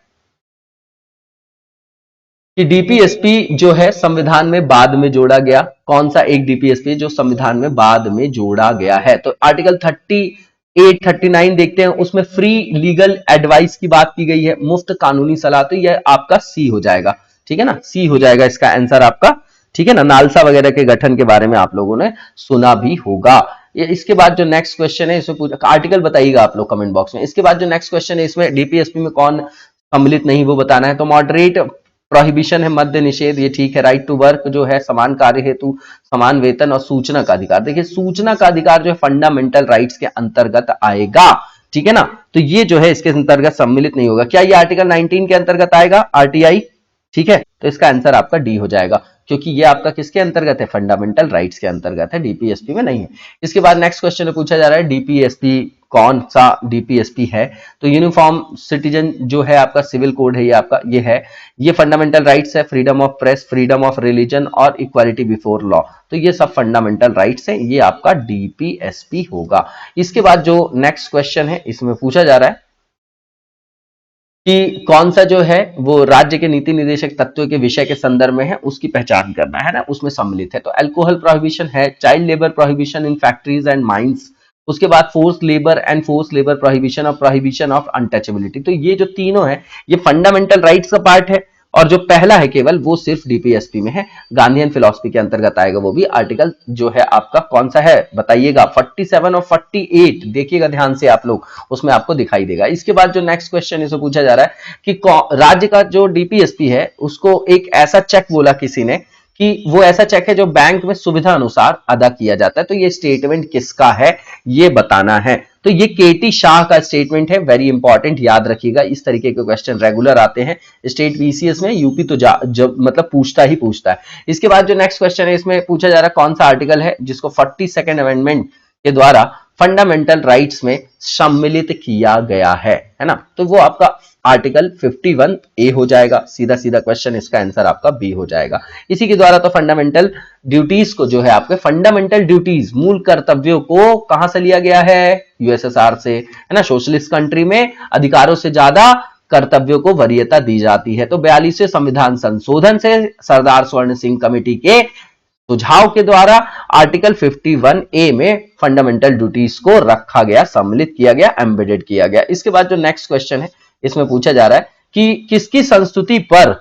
B: कि DPSP जो है संविधान में बाद में जोड़ा गया, कौन सा एक DPSP जो संविधान में बाद में जोड़ा गया है, तो आर्टिकल 38, 39 देखते हैं, उसमें फ्री लीगल एडवाइस की बात की गई है, मुफ्त कानूनी सलाह, तो यह आपका सी हो जाएगा, ठीक है ना, सी हो जाएगा इसका आंसर आपका, ठीक है ना। नालसा वगैरह के गठन के बारे में आप लोगों ने सुना भी होगा। इसके बाद जो नेक्स्ट क्वेश्चन है, इसमें पूछा, आर्टिकल बताइएगा आप लोग कमेंट बॉक्स में। इसके बाद जो नेक्स्ट क्वेश्चन है, इसमें DPSP में कौन सम्मिलित नहीं वो बताना है, तो मॉडरेट प्रोहिबिशन है, मद्य निषेध, ये ठीक है। राइट टू वर्क जो है, समान कार्य हेतु समान वेतन, और सूचना का अधिकार, देखिए सूचना का अधिकार जो है फंडामेंटल राइट्स के अंतर्गत आएगा, ठीक है ना, तो ये जो है इसके अंतर्गत सम्मिलित नहीं होगा। क्या ये आर्टिकल 19 के अंतर्गत आएगा, RTI, ठीक है, तो इसका आंसर आपका डी हो जाएगा, क्योंकि ये आपका किसके अंतर्गत है, फंडामेंटल राइट्स के अंतर्गत है, DPSP में नहीं है। इसके बाद नेक्स्ट क्वेश्चन में पूछा जा रहा है DPSP कौन सा DPSP है, तो यूनिफॉर्म सिटीजन जो है आपका सिविल कोड है, ये आपका ये है, ये फंडामेंटल राइट्स है, freedom of press, freedom of religion और इक्वालिटी बिफोर लॉ, तो ये सब फंडामेंटल राइट्स है, ये आपका DPSP होगा। इसके बाद जो नेक्स्ट क्वेश्चन है, इसमें पूछा जा रहा है कि कौन सा जो है वो राज्य के नीति निर्देशक तत्वों के विषय के संदर्भ में है, उसकी पहचान करना है ना, उसमें सम्मिलित है, तो अल्कोहल प्रोहिबिशन है, child labour prohibition in factories and mines, उसके बाद force labour and force labour prohibition of untouchability, तो ये जो तीनों है ये फंडामेंटल राइट्स का पार्ट है, और जो पहला है केवल वो सिर्फ DPSP में है, गांधीयन फिलॉसफी के अंतर्गत आएगा, वो भी आर्टिकल जो है आपका कौन सा है बताइएगा, 47 और 48, देखिएगा ध्यान से आप लोग, उसमें आपको दिखाई देगा। इसके बाद जो नेक्स्ट क्वेश्चन इसे पूछा जा रहा है कि राज्य का जो DPSP है उसको एक ऐसा चेक बोला किसी ने कि वो ऐसा चेक है जो बैंक में सुविधा अनुसार अदा किया जाता है, तो ये स्टेटमेंट किसका है ये बताना है, तो ये KT शाह का स्टेटमेंट है, वेरी इंपॉर्टेंट, याद रखिएगा, इस तरीके के क्वेश्चन रेगुलर आते हैं स्टेट BCS में, यूपी तो जब मतलब पूछता ही पूछता है। इसके बाद जो नेक्स्ट क्वेश्चन है, इसमें पूछा जा रहा है कौन सा आर्टिकल है जिसको 42nd अमेंडमेंट के द्वारा फंडामेंटल राइट्स में सम्मिलित किया गया है ना, तो वो आपका आर्टिकल 51A हो जाएगा, सीधा सीधा क्वेश्चन, इसका आंसर आपका बी हो जाएगा। इसी के द्वारा तो फंडामेंटल ड्यूटीज को जो है आपके फंडामेंटल ड्यूटीज, मूल कर्तव्यों को कहां से लिया गया है, USSR से, है ना, सोशलिस्ट कंट्री में अधिकारों से ज्यादा कर्तव्यों को वरीयता दी जाती है, तो 42वें संविधान संशोधन से सरदार स्वर्ण सिंह कमेटी के सुझाव के द्वारा आर्टिकल 51A में फंडामेंटल ड्यूटीज को रखा गया, सम्मिलित किया गया, एम्बेडेड किया गया। इसके बाद जो नेक्स्ट क्वेश्चन है, इसमें पूछा जा रहा है कि किसकी संस्तुति पर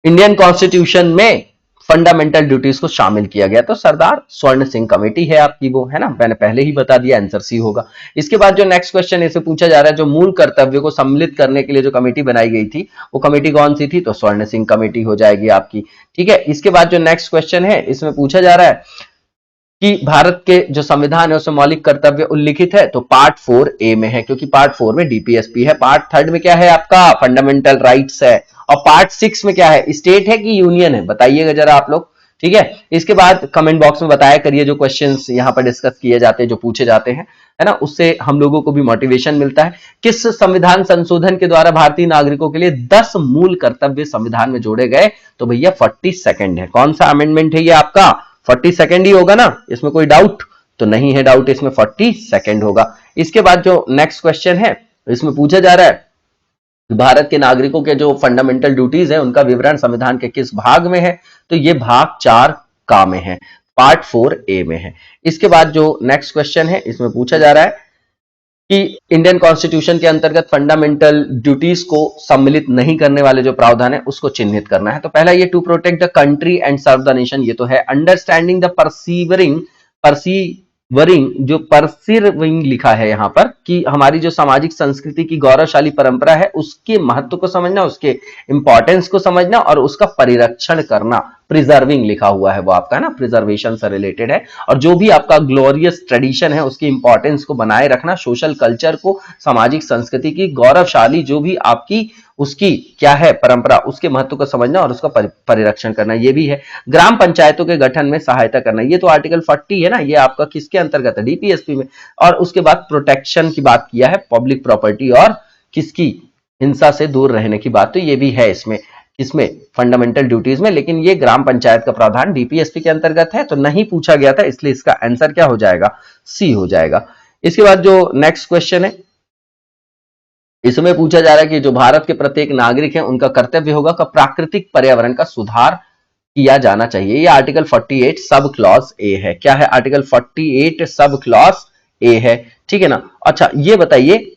B: इंडियन कॉन्स्टिट्यूशन में फंडामेंटल ड्यूटीज को शामिल किया गया, तो सरदार स्वर्ण सिंह कमेटी है आपकी वो, है ना, मैंने पहले ही बता दिया, आंसर सी होगा। इसके बाद जो नेक्स्ट क्वेश्चन इसे पूछा जा रहा है, जो मूल कर्तव्य को सम्मिलित करने के लिए जो कमेटी बनाई गई थी वो कमेटी कौन सी थी, तो स्वर्ण सिंह कमेटी हो जाएगी आपकी, ठीक है। इसके बाद जो नेक्स्ट क्वेश्चन है, इसमें पूछा जा रहा है कि भारत के जो संविधान है उसमें मौलिक कर्तव्य उल्लिखित है, तो पार्ट 4A में है, क्योंकि पार्ट 4 में DPSP है, पार्ट 3 में क्या है आपका फंडामेंटल राइट्स है, और पार्ट 6 में क्या है, स्टेट है कि यूनियन है, बताइएगा जरा आप लोग, ठीक है। इसके बाद कमेंट बॉक्स में बताया करिए, जो क्वेश्चंस यहां पर डिस्कस किए जाते हैं, जो पूछे जाते हैं, है ना, उससे हम लोगों को भी मोटिवेशन मिलता है। किस संविधान संशोधन के द्वारा भारतीय नागरिकों के लिए 10 मूल कर्तव्य संविधान में जोड़े गए, तो भैया 42nd है, कौन सा अमेंडमेंट है ये आपका, 42nd ही होगा ना, इसमें कोई डाउट तो नहीं है, डाउट इसमें 42nd होगा। इसके बाद जो नेक्स्ट क्वेश्चन है, इसमें पूछा जा रहा है भारत के नागरिकों के जो फंडामेंटल ड्यूटीज है उनका विवरण संविधान के किस भाग में है, तो ये भाग 4 में है, पार्ट 4A में है। इसके बाद जो नेक्स्ट क्वेश्चन है, इसमें पूछा जा रहा है कि इंडियन कॉन्स्टिट्यूशन के अंतर्गत फंडामेंटल ड्यूटीज को सम्मिलित नहीं करने वाले जो प्रावधान है उसको चिन्हित करना है, तो पहला ये to protect the country and serve the nation, ये तो है। अंडरस्टैंडिंग द जो परसिविंग लिखा है यहां पर कि हमारी जो सामाजिक संस्कृति की गौरवशाली परंपरा है उसके महत्व को समझना, उसके इंपॉर्टेंस को समझना और उसका परिरक्षण करना, प्रिजर्विंग लिखा हुआ है वो आपका, है ना, प्रिजर्वेशन से रिलेटेड है। और जो भी आपका ग्लोरियस ट्रेडिशन है उसकी इंपॉर्टेंस को बनाए रखना, सोशल कल्चर को, सामाजिक संस्कृति की गौरवशाली जो भी आपकी उसकी क्या है परंपरा, उसके महत्व को समझना और उसका परिरक्षण करना, ये भी है। ग्राम पंचायतों के गठन में सहायता करना, ये तो आर्टिकल 40 है ना, ये आपका किसके अंतर्गत है, डीपीएसपी में। और उसके बाद प्रोटेक्शन की बात किया है, पब्लिक प्रॉपर्टी और किसकी, हिंसा से दूर रहने की बात, तो ये भी है इसमें फंडामेंटल ड्यूटीज में। लेकिन ये ग्राम पंचायत का प्रावधान डीपीएसपी के अंतर्गत है तो नहीं पूछा गया था, इसलिए इसका आंसर क्या हो जाएगा, सी हो जाएगा। इसके बाद जो नेक्स्ट क्वेश्चन है इसमें पूछा जा रहा है कि जो भारत के प्रत्येक नागरिक है उनका कर्तव्य होगा कि प्राकृतिक पर्यावरण का सुधार किया जाना चाहिए। ये आर्टिकल 48 सब क्लॉज ए है। क्या है, आर्टिकल 48 सब क्लॉज ए है, ठीक है ना। अच्छा ये बताइए,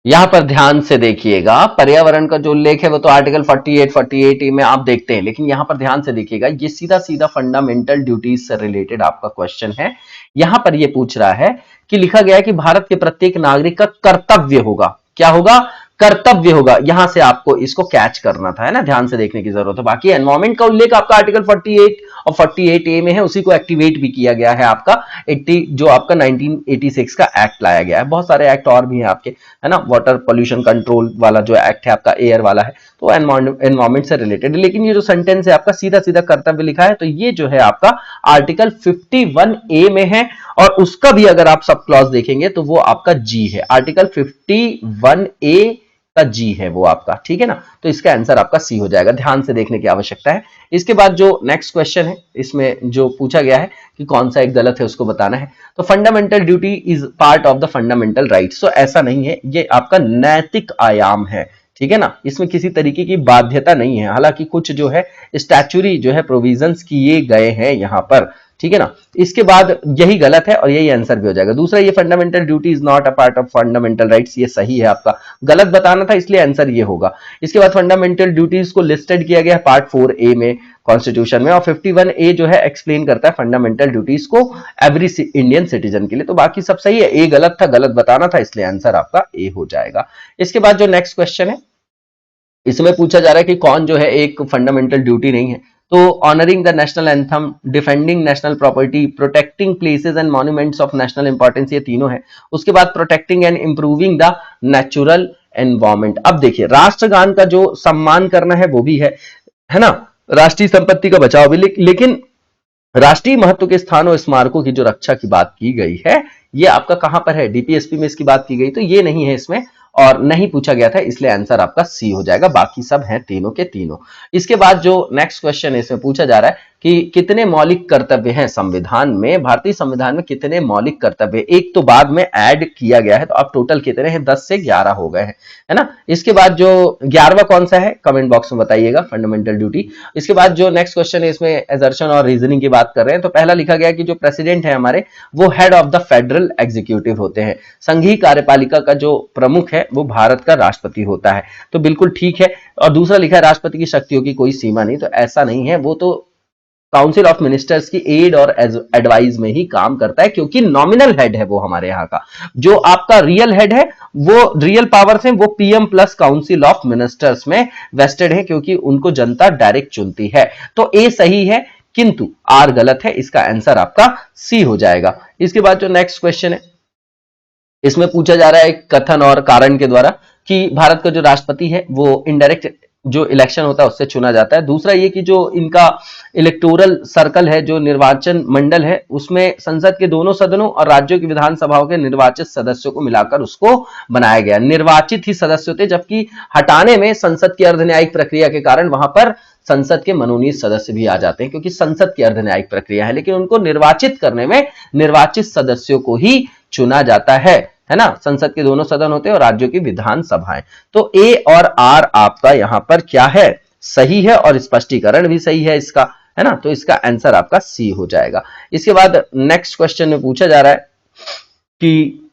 B: यहां पर ध्यान से देखिएगा, पर्यावरण का जो उल्लेख है वो तो आर्टिकल 48 में आप देखते हैं, लेकिन यहां पर ध्यान से देखिएगा, ये सीधा सीधा फंडामेंटल ड्यूटीज से रिलेटेड आपका क्वेश्चन है। यहां पर ये पूछ रहा है कि लिखा गया है कि भारत के प्रत्येक नागरिक का कर्तव्य होगा, क्या होगा, कर्तव्य होगा। यहां से आपको इसको कैच करना था, है ना, ध्यान से देखने की जरूरत है। बाकी एनवायरमेंट का उल्लेख आपका आर्टिकल 48 और 48A में है, उसी को एक्टिवेट भी किया गया है आपका 80 जो आपका 1986 का एक्ट लाया गया है। बहुत सारे एक्ट और भी हैं आपके, है ना, वाटर पोल्यूशन कंट्रोल वाला जो एक्ट है आपका, एयर वाला है, तो एनवायरमेंट से रिलेटेड। लेकिन ये जो सेंटेंस है आपका सीधा सीधा कर्तव्य लिखा है, तो ये जो है आपका आर्टिकल 51A में है। और उसका भी अगर आप सब क्लॉज देखेंगे तो वो आपका जी है, आर्टिकल 51A का जी है वो आपका, ठीक है ना। तो इसका आंसर आपका सी हो जाएगा, ध्यान से देखने की आवश्यकता है। इसके बाद जो नेक्स्ट क्वेश्चन है इसमें जो पूछा गया है कि कौन सा एक गलत है उसको बताना है। तो fundamental duty is part of the fundamental rights, तो ऐसा नहीं है, ये आपका नैतिक आयाम है, ठीक है ना, इसमें किसी तरीके की बाध्यता नहीं है। हालांकि कुछ जो है स्टैच्यूरी जो है प्रोविजंस किए गए हैं यहां पर, ठीक है ना। इसके बाद यही गलत है और यही आंसर भी हो जाएगा। दूसरा, ये fundamental duty is not a part of fundamental rights, ये सही है आपका, गलत बताना था इसलिए आंसर ये होगा। इसके बाद फंडामेंटल ड्यूटीज को लिस्टेड किया गया है पार्ट 4A में कॉन्स्टिट्यूशन में, और 51A जो है एक्सप्लेन करता है फंडामेंटल ड्यूटीज को एवरी इंडियन सिटीजन के लिए। तो बाकी सब सही है, ए गलत था, गलत बताना था, इसलिए आंसर आपका ए हो जाएगा। इसके बाद जो नेक्स्ट क्वेश्चन है इसमें पूछा जा रहा है कि कौन जो है एक फंडामेंटल ड्यूटी नहीं है। तो honouring the national anthem, defending national property, protecting places and monuments of national importance, ये तीनों है। उसके बाद protecting and improving the natural environment. अब देखिए, राष्ट्रगान का जो सम्मान करना है वो भी है ना, राष्ट्रीय संपत्ति का बचाव भी, लेकिन राष्ट्रीय महत्व के स्थानों स्मारकों की जो रक्षा की बात की गई है ये आपका कहां पर है, डीपीएसपी में इसकी बात की गई, तो ये नहीं है इसमें और नहीं पूछा गया था, इसलिए आंसर आपका सी हो जाएगा। बाकी सब हैं तीनों के तीनों। इसके बाद जो नेक्स्ट क्वेश्चन है इसमें पूछा जा रहा है कि कितने मौलिक कर्तव्य हैं संविधान में, भारतीय संविधान में कितने मौलिक कर्तव्य, एक तो बाद में ऐड किया गया है, तो अब टोटल कितने हैं, 10 से 11 हो गए हैं, है ना। इसके बाद जो 11वां कौन सा है कमेंट बॉक्स में बताइएगा, फंडामेंटल ड्यूटी। इसके बाद जो नेक्स्ट क्वेश्चन है इसमें एजर्शन और रीजनिंग की बात कर रहे हैं। तो पहला लिखा गया कि जो प्रेसिडेंट है हमारे वो head of the federal executive होते हैं, संघीय कार्यपालिका का जो प्रमुख है वो भारत का राष्ट्रपति होता है, तो बिल्कुल ठीक है। और दूसरा लिखा है राष्ट्रपति की शक्तियों की कोई सीमा नहीं, तो ऐसा नहीं है, वो तो काउंसिल ऑफ मिनिस्टर्स की एड और एडवाइस में ही काम करता है, क्योंकि नॉमिनल हेड है वो हमारे यहाँ का। जो आपका रियल हेड है वो रियल पावर्स हैं वो PM plus council of ministers में वेस्टेड है, क्योंकि उनको जनता डायरेक्ट चुनती है। तो ए सही है किंतु आर गलत है, इसका आंसर आपका सी हो जाएगा। इसके बाद जो नेक्स्ट क्वेश्चन है इसमें पूछा जा रहा है कथन और कारण के द्वारा कि भारत का जो राष्ट्रपति है वो इनडायरेक्ट जो इलेक्शन होता है उससे चुना जाता है। दूसरा ये कि जो इनका इलेक्टोरल सर्कल है, जो निर्वाचन मंडल है, उसमें संसद के दोनों सदनों और राज्यों की विधानसभाओं के निर्वाचित सदस्यों को मिलाकर उसको बनाया गया। निर्वाचित ही सदस्य होते, जबकि हटाने में संसद की अर्धन्यायिक प्रक्रिया के कारण वहां पर संसद के मनोनीत सदस्य भी आ जाते हैं, क्योंकि संसद की अर्धन्यायिक प्रक्रिया है, लेकिन उनको निर्वाचित करने में निर्वाचित सदस्यों को ही चुना जाता है ना। संसद के दोनों सदन होते हैं और राज्यों की विधानसभाएं। तो ए और आर आपका यहां पर क्या है, सही है, और स्पष्टीकरण भी सही है इसका, है ना। तो इसका आंसर आपका सी हो जाएगा। इसके बाद नेक्स्ट क्वेश्चन में पूछा जा रहा है कि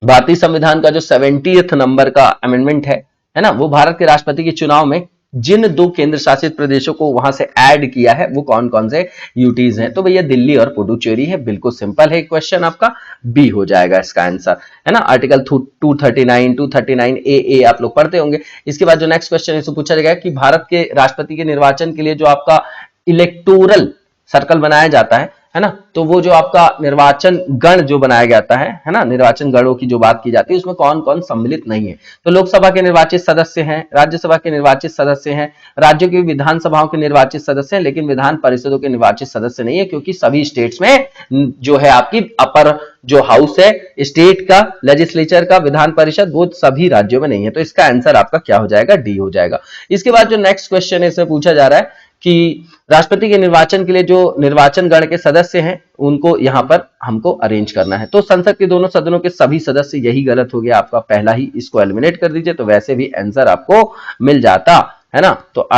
B: भारतीय संविधान का जो 70th नंबर का अमेंडमेंट है ना, वो भारत के राष्ट्रपति के चुनाव में जिन 2 केंद्र शासित प्रदेशों को वहां से ऐड किया है वो कौन कौन से यूटीज हैं, तो भैया दिल्ली और पुडुचेरी है। बिल्कुल सिंपल है क्वेश्चन, आपका बी हो जाएगा इसका आंसर, है ना। आर्टिकल 239 ए आप लोग पढ़ते होंगे। इसके बाद जो नेक्स्ट क्वेश्चन है पूछा जाएगा कि भारत के राष्ट्रपति के निर्वाचन के लिए जो आपका इलेक्टोरल सर्कल बनाया जाता है ना, तो वो जो आपका निर्वाचन गण जो बनाया जाता है ना, निर्वाचन गणों की जो बात की जाती है उसमें कौन कौन सम्मिलित नहीं है। तो लोकसभा के निर्वाचित सदस्य हैं, राज्यसभा के निर्वाचित सदस्य हैं, राज्यों की विधानसभाओं के निर्वाचित सदस्य हैं, लेकिन विधान परिषदों के निर्वाचित सदस्य नहीं है, क्योंकि सभी स्टेट्स में जो है आपकी अपर जो हाउस है स्टेट का, लेजिस्लेचर का, विधान परिषद, वो सभी राज्यों में नहीं है। तो इसका आंसर आपका क्या हो जाएगा, डी हो जाएगा। इसके बाद जो नेक्स्ट क्वेश्चन है इसमें पूछा जा रहा है कि राष्ट्रपति के निर्वाचन के लिए जो निर्वाचन गण के सदस्य हैं उनको यहां पर हमको अरेंज करना है। तो संसद के दोनों सदनों के सभी सदस्य, यही गलत हो गया आपका पहला ही, इसको एलिमिनेट कर दीजिए तो वैसे भी आंसर आपको मिल जाता है ना। तो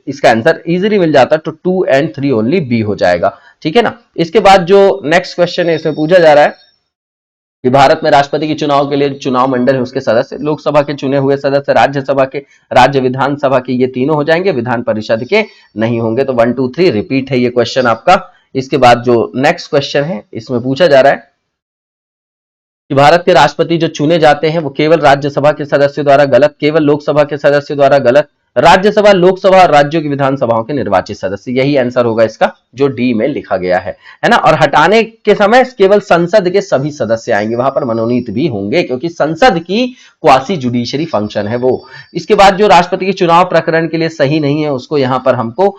B: इसका आंसर इजीली मिल जाता, तो 2 and 3 ओनली बी हो जाएगा, ठीक है ना। इसके बाद जो नेक्स्ट क्वेश्चन है इसमें पूछा जा रहा है कि भारत में राष्ट्रपति के चुनाव के लिए चुनाव मंडल है उसके सदस्य, लोकसभा के चुने हुए सदस्य, राज्यसभा के, राज्य विधानसभा के, ये तीनों हो जाएंगे, विधान परिषद के नहीं होंगे। तो 1 2 3 रिपीट है ये क्वेश्चन आपका। इसके बाद जो नेक्स्ट क्वेश्चन है इसमें पूछा जा रहा है कि भारत के राष्ट्रपति जो चुने जाते हैं वो केवल राज्यसभा के सदस्यों द्वारा गलत, केवल लोकसभा के सदस्यों द्वारा गलत, राज्यसभा, लोकसभा और राज्यों की विधानसभाओं के निर्वाचित सदस्य, यही आंसर होगा इसका जो डी में लिखा गया है ना। और हटाने के समय केवल संसद के सभी सदस्य आएंगे, वहां पर मनोनीत भी होंगे क्योंकि संसद की क्वासी जुडिशरी फंक्शन है वो। इसके बाद जो राष्ट्रपति के चुनाव प्रकरण के लिए सही नहीं है उसको यहां पर हमको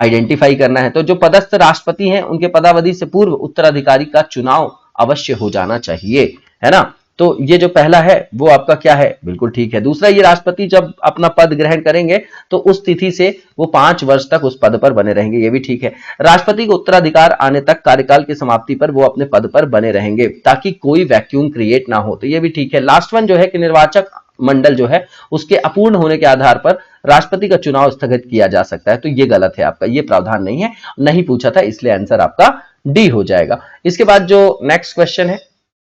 B: आइडेंटिफाई करना है। तो जो पदस्थ राष्ट्रपति हैं उनके पदावधि से पूर्व उत्तराधिकारी का चुनाव अवश्य हो जाना चाहिए, है ना। तो ये जो पहला है वो आपका क्या है, बिल्कुल ठीक है। दूसरा, ये राष्ट्रपति जब अपना पद ग्रहण करेंगे तो उस तिथि से वो 5 वर्ष तक उस पद पर बने रहेंगे, ये भी ठीक है। राष्ट्रपति को उत्तराधिकार आने तक कार्यकाल की समाप्ति पर वो अपने पद पर बने रहेंगे ताकि कोई वैक्यूम क्रिएट ना हो, तो ये भी ठीक है। लास्ट वन जो है कि निर्वाचक मंडल जो है उसके अपूर्ण होने के आधार पर राष्ट्रपति का चुनाव स्थगित किया जा सकता है, तो ये गलत है आपका, ये प्रावधान नहीं है, नहीं पूछा था, इसलिए आंसर आपका डी हो जाएगा। इसके बाद जो नेक्स्ट क्वेश्चन है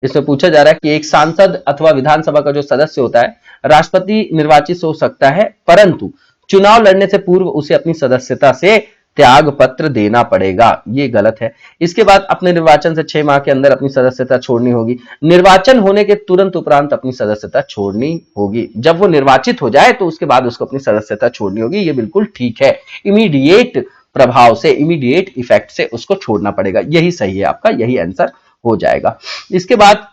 B: इसमें पूछा जा रहा है कि एक सांसद अथवा विधानसभा का जो सदस्य होता है राष्ट्रपति निर्वाचित हो सकता है, परंतु चुनाव लड़ने से पूर्व उसे अपनी सदस्यता से त्याग पत्र देना पड़ेगा, ये गलत है। इसके बाद अपने निर्वाचन से 6 माह के अंदर अपनी सदस्यता छोड़नी होगी, निर्वाचन होने के तुरंत उपरांत अपनी सदस्यता छोड़नी होगी, जब वो निर्वाचित हो जाए तो उसके बाद उसको अपनी सदस्यता छोड़नी होगी, ये बिल्कुल ठीक है। इमीडिएट प्रभाव से, इमीडिएट इफेक्ट से उसको छोड़ना पड़ेगा, यही सही है आपका, यही आंसर हो जाएगा। इसके बाद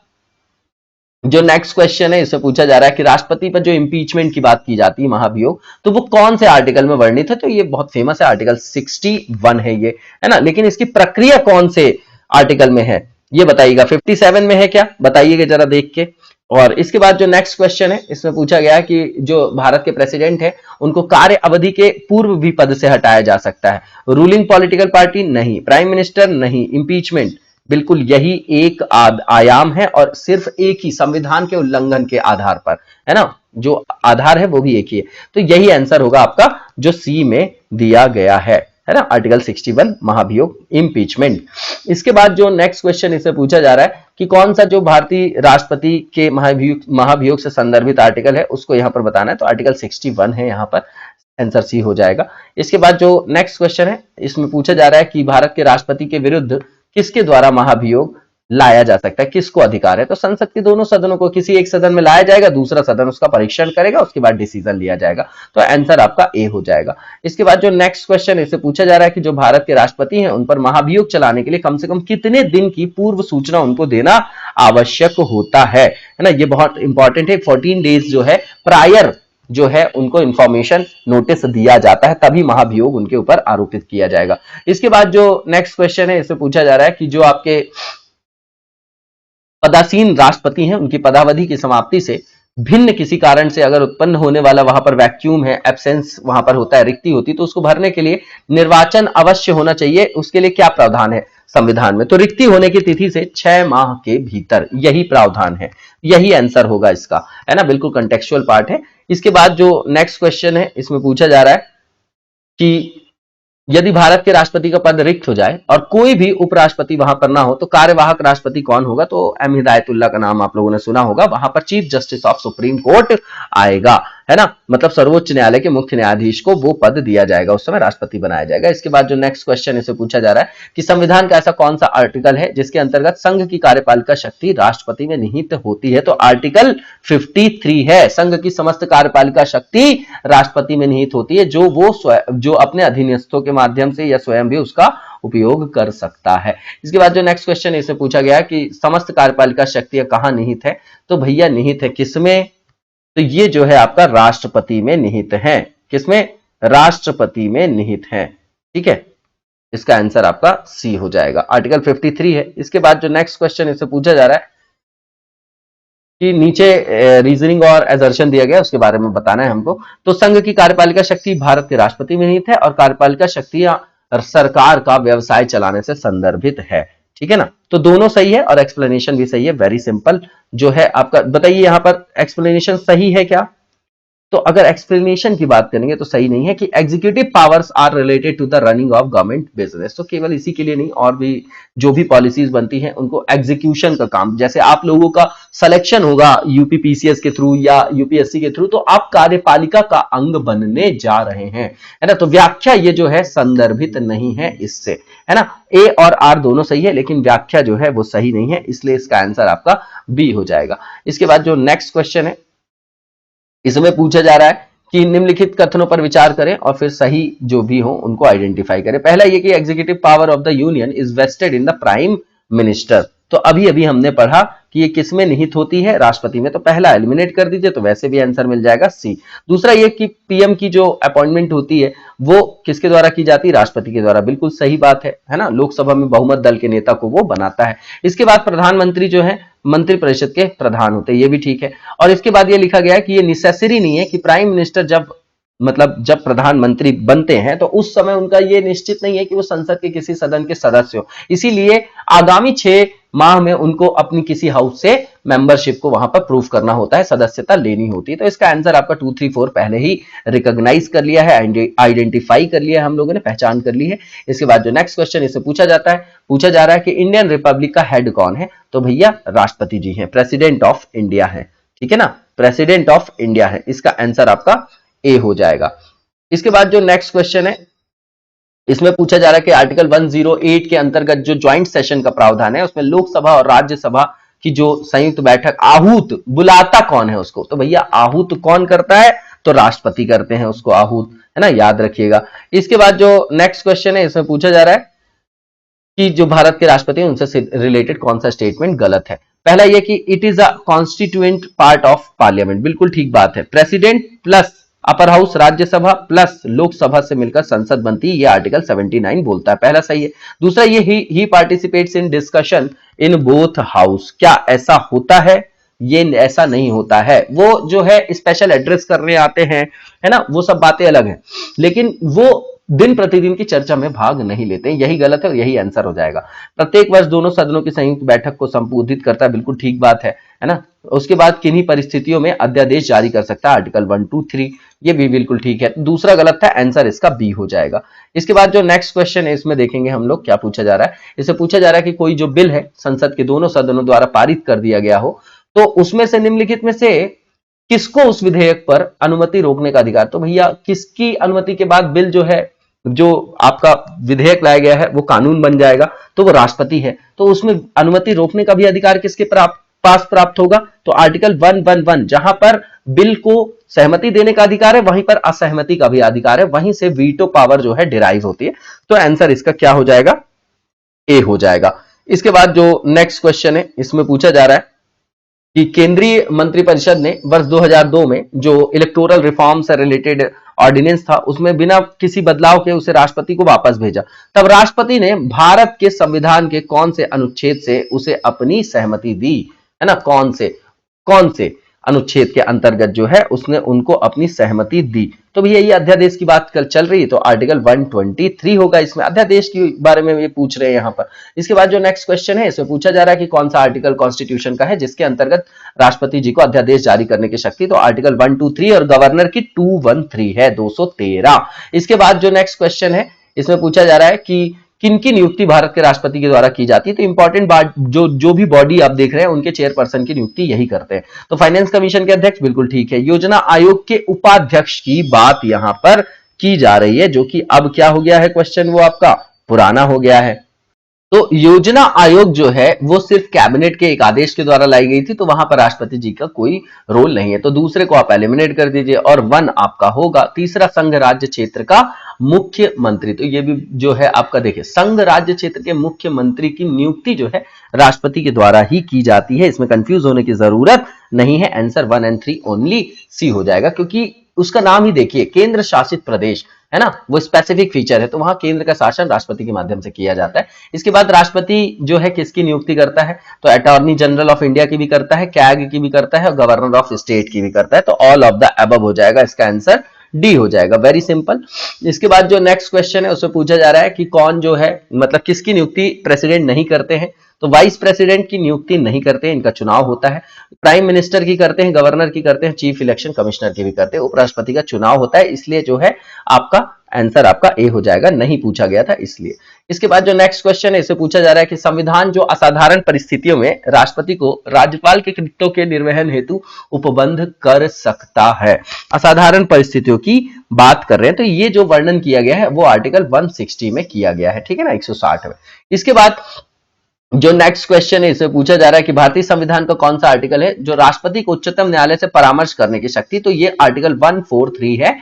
B: जो नेक्स्ट क्वेश्चन है इससे पूछा जा रहा है कि राष्ट्रपति पर जो इंपीचमेंट की बात की जाती है, महाभियोग, तो वो कौन से आर्टिकल में वर्णित है, तो ये बहुत फेमस है, आर्टिकल 61 है ये, है ना। लेकिन इसकी प्रक्रिया कौन से आर्टिकल में है ये बताइएगा, 57 में है क्या, बताइएगा जरा देख के। और इसके बाद जो नेक्स्ट क्वेश्चन है इसमें पूछा गया है कि जो भारत के प्रेसिडेंट है उनको कार्य अवधि के पूर्व भी पद से हटाया जा सकता है, रूलिंग पॉलिटिकल पार्टी नहीं, प्राइम मिनिस्टर नहीं, इंपीचमेंट बिल्कुल यही एक आयाम है और सिर्फ एक ही, संविधान के उल्लंघन के आधार पर, है ना, जो आधार है वो भी एक ही है। तो यही आंसर होगा आपका जो सी में दिया गया है ना, आर्टिकल 61 महाभियोग, इंपीचमेंट। इसके बाद जो नेक्स्ट क्वेश्चन इसे पूछा जा रहा है कि कौन सा जो भारतीय राष्ट्रपति के महाभियोग से संदर्भित आर्टिकल है उसको यहां पर बताना है, तो आर्टिकल 61 है, यहां पर आंसर सी हो जाएगा। इसके बाद जो नेक्स्ट क्वेश्चन है इसमें पूछा जा रहा है कि भारत के राष्ट्रपति के विरुद्ध किसके द्वारा महाभियोग लाया जा सकता है, किसको अधिकार है, तो संसद के दोनों सदनों को, किसी एक सदन में लाया जाएगा, दूसरा सदन उसका परीक्षण करेगा, उसके बाद डिसीजन लिया जाएगा, तो आंसर आपका ए हो जाएगा। इसके बाद जो नेक्स्ट क्वेश्चन इससे पूछा जा रहा है कि जो भारत के राष्ट्रपति हैं उन पर महाभियोग चलाने के लिए कम से कम कितने दिन की पूर्व सूचना उनको देना आवश्यक होता है ना, ये बहुत इंपॉर्टेंट है। 14 डेज जो है प्रायर जो है उनको इंफॉर्मेशन नोटिस दिया जाता है, तभी महाभियोग उनके ऊपर आरोपित किया जाएगा। इसके बाद जो नेक्स्ट क्वेश्चन है इससे पूछा जा रहा है कि जो आपके पदासीन राष्ट्रपति हैं उनकी पदावधि की समाप्ति से भिन्न किसी कारण से अगर उत्पन्न होने वाला वहां पर वैक्यूम है, एब्सेंस वहां पर होता है, रिक्ति होती, तो उसको भरने के लिए निर्वाचन अवश्य होना चाहिए, उसके लिए क्या प्रावधान है संविधान में, तो रिक्ति होने की तिथि से 6 माह के भीतर, यही प्रावधान है, यही आंसर होगा इसका, है ना, बिल्कुल कंटेक्चुअल पार्ट है। इसके बाद जो नेक्स्ट क्वेश्चन है इसमें पूछा जा रहा है कि यदि भारत के राष्ट्रपति का पद रिक्त हो जाए और कोई भी उपराष्ट्रपति वहां पर ना हो तो कार्यवाहक राष्ट्रपति कौन होगा, तो एम हिदायतुल्लाह का नाम आप लोगों ने सुना होगा, वहां पर chief justice of supreme court आएगा, है ना, मतलब सर्वोच्च न्यायालय के मुख्य न्यायाधीश को वो पद दिया जाएगा, उस समय राष्ट्रपति बनाया जाएगा। इसके बाद जो नेक्स्ट क्वेश्चन इसे पूछा जा रहा है कि संविधान का ऐसा कौन सा आर्टिकल है जिसके अंतर्गत संघ की कार्यपालिका शक्ति राष्ट्रपति में निहित होती है? तो आर्टिकल 53 है, संघ की समस्त कार्यपालिका शक्ति राष्ट्रपति में निहित होती है, जो अपने अधीनस्थों के माध्यम से या स्वयं भी उसका उपयोग कर सकता है। इसके बाद जो नेक्स्ट क्वेश्चन इसे पूछा गया कि समस्त कार्यपालिका शक्तियां कहां निहित है? तो भैया निहित है किसमें? तो ये जो है आपका राष्ट्रपति में निहित है। किसमें? राष्ट्रपति में निहित है। ठीक है, इसका आंसर आपका सी हो जाएगा, आर्टिकल 53 है। इसके बाद जो नेक्स्ट क्वेश्चन इसे पूछा जा रहा है कि नीचे रीजनिंग और एजर्शन दिया गया, उसके बारे में बताना है हमको। तो संघ की कार्यपालिका शक्ति भारत के राष्ट्रपति में निहित है और कार्यपालिका शक्तियां सरकार का व्यवसाय चलाने से संदर्भित है। ठीक है ना, तो दोनों सही है और एक्सप्लेनेशन भी सही है, वेरी सिंपल जो है आपका। बताइए यहां पर एक्सप्लेनेशन सही है क्या? तो अगर एक्सप्लेनेशन की बात करेंगे तो सही नहीं है कि executive powers are related to the running of government business. तो केवल इसी के लिए नहीं, और भी जो भी पॉलिसीज बनती हैं उनको एग्जीक्यूशन का काम, जैसे आप लोगों का सिलेक्शन होगा यूपी पीसीएस के थ्रू या यूपीएससी के थ्रू, तो आप कार्यपालिका का अंग बनने जा रहे हैं, है ना। तो व्याख्या ये जो है संदर्भित नहीं है इससे, है ना। ए और आर दोनों सही है लेकिन व्याख्या जो है वो सही नहीं है, इसलिए इसका आंसर आपका बी हो जाएगा। इसके बाद जो नेक्स्ट क्वेश्चन है इसमें पूछा जा रहा है कि निम्नलिखित कथनों पर विचार करें और फिर सही जो भी हो उनको आइडेंटिफाई करें। पहला ये कि executive power of the union is vested in the prime minister. तो अभी अभी हमने पढ़ा कि ये किस में निहित होती है? राष्ट्रपति में। तो पहला एलिमिनेट कर दीजिए तो वैसे भी आंसर मिल जाएगा सी। दूसरा ये कि पीएम की जो अपॉइंटमेंट होती है वो किसके द्वारा की जाती है? राष्ट्रपति के द्वारा। बिल्कुल सही बात है ना। लोकसभा में बहुमत दल के नेता को वो बनाता है। इसके बाद प्रधानमंत्री जो है मंत्रिपरिषद के प्रधान होते हैं, ये भी ठीक है। और इसके बाद ये लिखा गया है कि ये नेसेसरी नहीं है कि प्राइम मिनिस्टर जब प्रधानमंत्री बनते हैं तो उस समय उनका ये निश्चित नहीं है कि वो संसद के किसी सदन के सदस्य हो, इसीलिए आगामी 6 माह में उनको अपनी किसी हाउस से मेंबरशिप को वहां पर प्रूव करना होता है, सदस्यता लेनी होती है। तो इसका आंसर आपका 2, 3, 4 पहले ही रिकॉग्नाइज कर लिया है, आइडेंटिफाई कर लिया है, हम लोगों ने पहचान कर ली है। इसके बाद जो नेक्स्ट क्वेश्चन इससे पूछा जा रहा है कि इंडियन रिपब्लिक का हेड कौन है? तो भैया राष्ट्रपति जी हैं, प्रेसिडेंट ऑफ इंडिया है। ठीक है ना, प्रेसिडेंट ऑफ इंडिया है। इसका आंसर आपका ए हो जाएगा। इसके बाद जो नेक्स्ट क्वेश्चन है इसमें पूछा जा रहा है कि आर्टिकल 108 के अंतर्गत जो ज्वाइंट सेशन का प्रावधान है उसमें लोकसभा और राज्यसभा की जो संयुक्त बैठक आहूत बुलाता कौन है उसको? तो भैया आहूत कौन करता है? तो राष्ट्रपति करते हैं उसको आहूत, है ना, याद रखिएगा। इसके बाद जो नेक्स्ट क्वेश्चन है इसमें पूछा जा रहा है कि जो भारत के राष्ट्रपति हैं उनसे रिलेटेड कौन सा स्टेटमेंट गलत है? पहला यह कि it is a constituent part of parliament, बिल्कुल ठीक बात है। President plus upper house Rajya Sabha plus Lok Sabha से मिलकर संसद बनती है, ये आर्टिकल 79 बोलता है, पहला सही है। दूसरा ये ही participates in discussion in both house, क्या ऐसा होता है? ये ऐसा नहीं होता है। वो जो है स्पेशल एड्रेस करने आते हैं, है ना, वो सब बातें अलग हैं, लेकिन वो दिन प्रतिदिन की चर्चा में भाग नहीं लेते, यही गलत है और यही आंसर हो जाएगा। प्रत्येक वर्ष दोनों सदनों की संयुक्त बैठक को संबोधित करता है, बिल्कुल ठीक बात है ना। उसके बाद किन्हीं परिस्थितियों में अध्यादेश जारी कर सकता है, आर्टिकल 1, 2, 3, ये भी बिल्कुल ठीक है। दूसरा गलत था, आंसर इसका बी हो जाएगा। इसके बाद जो नेक्स्ट क्वेश्चन है इसमें देखेंगे हम लोग क्या पूछा जा रहा है। इससे पूछा जा रहा है कि कोई जो बिल है संसद के दोनों सदनों द्वारा पारित कर दिया गया हो तो उसमें से निम्नलिखित में से किसको उस विधेयक पर अनुमति रोकने का अधिकार? तो भैया किसकी अनुमति के बाद बिल जो है, जो आपका विधेयक लाया गया है वो कानून बन जाएगा? तो वो राष्ट्रपति है, तो उसमें अनुमति रोकने का भी अधिकार किसके पास प्राप्त होगा? तो आर्टिकल 111, जहां पर बिल को सहमति देने का अधिकार है वहीं पर असहमति का भी अधिकार है, वहीं से वीटो पावर जो है डिराइव होती है। तो आंसर इसका क्या हो जाएगा? ए हो जाएगा। इसके बाद जो नेक्स्ट क्वेश्चन है इसमें पूछा जा रहा है कि केंद्रीय मंत्रिपरिषद ने वर्ष 2002 में जो इलेक्टोरल रिफॉर्म से रिलेटेड ऑर्डिनेंस था उसमें बिना किसी बदलाव के उसे राष्ट्रपति को वापस भेजा। तब राष्ट्रपति ने भारत के संविधान के कौन से अनुच्छेद से उसे अपनी सहमति दी, है ना, कौन से अनुच्छेद के अंतर्गत जो है उसने उनको अपनी सहमति दी? तो भैया ये अध्यादेश की बात कल चल रही है तो आर्टिकल 123 होगा, इसमें अध्यादेश के बारे में ये पूछ रहे हैं यहाँ पर। इसके बाद जो नेक्स्ट क्वेश्चन है इसमें पूछा जा रहा है कि कौन सा आर्टिकल कॉन्स्टिट्यूशन का है जिसके अंतर्गत राष्ट्रपति जी को अध्यादेश जारी करने की शक्ति? तो आर्टिकल 123 और गवर्नर की 213 है, 213। इसके बाद जो नेक्स्ट क्वेश्चन है इसमें पूछा जा रहा है कि किन की नियुक्ति भारत के राष्ट्रपति के द्वारा की जाती है? तो इंपॉर्टेंट बात, जो भी बॉडी आप देख रहे हैं उनके चेयरपर्सन की नियुक्ति यही करते हैं। तो फाइनेंस कमीशन के अध्यक्ष, बिल्कुल ठीक है। योजना आयोग के उपाध्यक्ष की बात यहां पर की जा रही है, जो कि अब क्या हो गया है क्वेश्चन, वो आपका पुराना हो गया है। तो योजना आयोग जो है वो सिर्फ कैबिनेट के एक आदेश के द्वारा लाई गई थी, तो वहां पर राष्ट्रपति जी का कोई रोल नहीं है। तो दूसरे को आप एलिमिनेट कर दीजिए और 1 आपका होगा तीसरा, संघ राज्य क्षेत्र का मुख्यमंत्री। तो ये भी जो है आपका देखिए, संघ राज्य क्षेत्र के मुख्यमंत्री की नियुक्ति जो है राष्ट्रपति के द्वारा ही की जाती है, इसमें कंफ्यूज होने की जरूरत नहीं है। आंसर 1 और 3 ओनली सी हो जाएगा, क्योंकि उसका नाम ही देखिए, केंद्र शासित प्रदेश है ना, वो स्पेसिफिक फीचर है, तो वहां केंद्र का शासन राष्ट्रपति के माध्यम से किया जाता है। इसके बाद राष्ट्रपति जो है किसकी नियुक्ति करता है? तो अटॉर्नी जनरल ऑफ इंडिया की भी करता है, कैग की भी करता है और गवर्नर ऑफ स्टेट की भी करता है। तो ऑल ऑफ द अबव हो जाएगा, इसका आंसर डी हो जाएगा, वेरी सिंपल। इसके बाद जो नेक्स्ट क्वेश्चन है उसमें पूछा जा रहा है कि कौन जो है, मतलब किसकी नियुक्ति प्रेसिडेंट नहीं करते हैं? तो वाइस प्रेसिडेंट की नियुक्ति नहीं करते हैं, इनका चुनाव होता है। प्राइम मिनिस्टर की करते हैं, गवर्नर की करते हैं, चीफ इलेक्शन कमिश्नर की भी करते हैं। उपराष्ट्रपति का चुनाव होता है, इसलिए जो है आपका आंसर आपका ए हो जाएगा, नहीं पूछा गया था इसलिए। इसके बाद जो नेक्स्ट क्वेश्चन है इसे पूछा जा रहा है कि संविधान जो असाधारण परिस्थितियों में राष्ट्रपति को राज्यपाल के कृत्यों के निर्वहन हेतु उपबंध कर सकता है। असाधारण परिस्थितियों की बात कर रहे हैं, तो ये जो वर्णन किया गया है वो आर्टिकल 160 में किया गया है, ठीक है ना, 160 में। इसके बाद जो नेक्स्ट क्वेश्चन है इसे पूछा जा रहा है कि भारतीय संविधान का कौन सा आर्टिकल है जो राष्ट्रपति को उच्चतम न्यायालय से परामर्श करने की शक्ति? तो ये आर्टिकल 143 है,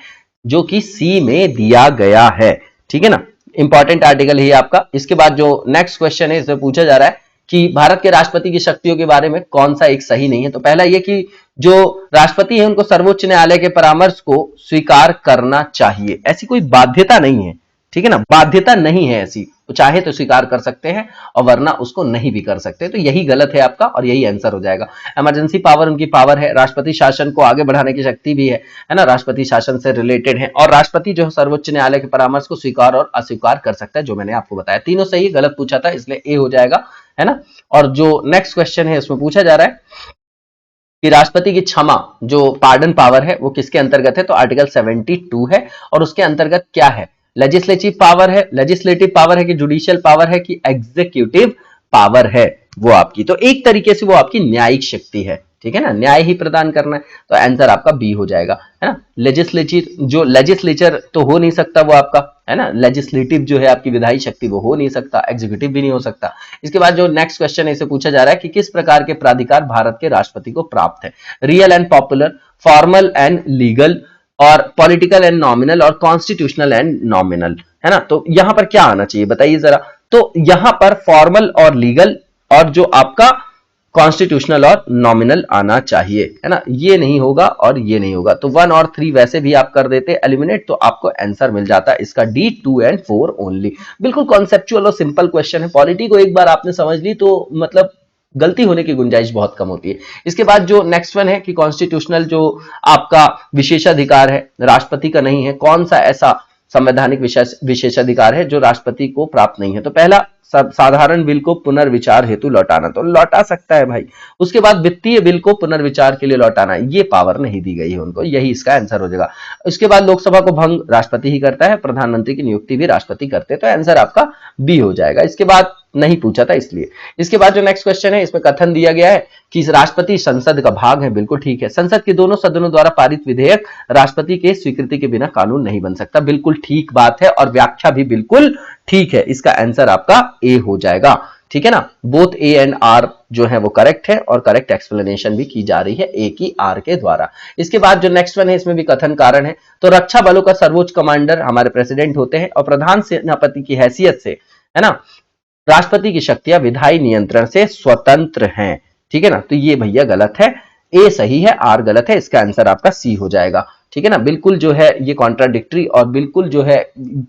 B: जो कि सी में दिया गया है, ठीक है ना, इंपॉर्टेंट आर्टिकल है आपका। इसके बाद जो नेक्स्ट क्वेश्चन है इसमें पूछा जा रहा है कि भारत के राष्ट्रपति की शक्तियों के बारे में कौन सा एक सही नहीं है? तो पहला ये कि जो राष्ट्रपति है उनको सर्वोच्च न्यायालय के परामर्श को स्वीकार करना चाहिए, ऐसी कोई बाध्यता नहीं है, ठीक है ना, बाध्यता नहीं है ऐसी, चाहे तो स्वीकार कर सकते हैं और वरना उसको नहीं भी कर सकते। तो यही गलत है आपका और यही आंसर हो जाएगा। इमरजेंसी पावर उनकी पावर है, राष्ट्रपति शासन को आगे बढ़ाने की शक्ति भी है ना, राष्ट्रपति शासन से रिलेटेड है, और राष्ट्रपति जो है सर्वोच्च न्यायालय के परामर्श को स्वीकार और अस्वीकार कर सकता है, जो मैंने आपको बताया। तीनों सही, गलत पूछा था इसलिए ए हो जाएगा, है ना। और जो नेक्स्ट क्वेश्चन है उसमें पूछा जा रहा है कि राष्ट्रपति की क्षमा जो पार्डन पावर है वो किसके अंतर्गत है? तो आर्टिकल 72 है, और उसके अंतर्गत क्या है? लेजिस्लेटिव पावर है, लेजिस्लेटिव पावर है कि जुडिशियल पावर है कि एग्जीक्यूटिव पावर है वो आपकी? तो एक तरीके से वो आपकी न्यायिक शक्ति है, ठीक है ना, न्याय ही प्रदान करना है, तो आंसर आपका बी हो जाएगा, है ना। लेजिस्लेटिव जो लेजिस्लेचर तो हो नहीं सकता वो आपका, है ना, लेजिस्लेटिव जो है आपकी विधायी शक्ति वो हो नहीं सकता, एग्जीक्यूटिव भी नहीं हो सकता। इसके बाद जो नेक्स्ट क्वेश्चन है इसे पूछा जा रहा है कि किस प्रकार के प्राधिकार भारत के राष्ट्रपति को प्राप्त है? Real and popular, formal and legal, और पॉलिटिकल एंड नॉमिनल, और कॉन्स्टिट्यूशनल एंड नॉमिनल, है ना। तो यहां पर क्या आना चाहिए बताइए जरा? तो यहां पर फॉर्मल और लीगल और जो आपका कॉन्स्टिट्यूशनल और नॉमिनल आना चाहिए, है ना, ये नहीं होगा और ये नहीं होगा। तो 1 और 3 वैसे भी आप कर देते एलिमिनेट, तो आपको आंसर मिल जाता है इसका डी, 2 और 4 ओनली। बिल्कुल कॉन्सेप्चुअल और सिंपल क्वेश्चन है, पॉलिटी को एक बार आपने समझ ली तो मतलब गलती होने की गुंजाइश बहुत कम होती है। इसके बाद जो नेक्स्ट वन है कि कॉन्स्टिट्यूशनल जो आपका विशेषाधिकार है राष्ट्रपति का नहीं है, कौन सा ऐसा संवैधानिक विशेषाधिकार है जो राष्ट्रपति को प्राप्त नहीं है? तो पहला, साधारण बिल को पुनर्विचार हेतु लौटाना, तो लौटा सकता है भाई। उसके बाद वित्तीय बिल को पुनर्विचार के लिए लौटाना, ये पावर नहीं दी गई है उनको, यही इसका आंसर हो जाएगा। उसके बाद लोकसभा को भंग राष्ट्रपति ही करता है, प्रधानमंत्री की नियुक्ति भी राष्ट्रपति करते हैं, तो आंसर आपका बी हो जाएगा। इसके बाद नहीं पूछा था इसलिए। इसके बाद जो नेक्स्ट क्वेश्चन है इसमें कथन दिया गया है कि राष्ट्रपति संसद का भाग है, बिल्कुल ठीक है। संसद के दोनों सदनों द्वारा पारित विधेयक राष्ट्रपति के स्वीकृति के बिना कानून नहीं बन सकता, बिल्कुल ठीक बात है, और व्याख्या भी बिल्कुल ठीक है, इसका आंसर आपका ए हो जाएगा, ठीक है ना। बोथ ए एंड आर जो है वो करेक्ट है, और करेक्ट एक्सप्लेनेशन भी की जा रही है ए की आर के द्वारा। इसके बाद जो नेक्स्ट वन है इसमें भी कथन कारण है, तो रक्षा बलों का सर्वोच्च कमांडर हमारे प्रेसिडेंट होते हैं, और प्रधान सेनापति की हैसियत से, है ना, राष्ट्रपति की शक्तियां विधायी नियंत्रण से स्वतंत्र हैं, ठीक है ना। तो ये भैया गलत है, ए सही है, आर गलत है, इसका आंसर आपका सी हो जाएगा, ठीक है ना। बिल्कुल जो है ये कॉन्ट्राडिक्टरी और बिल्कुल जो है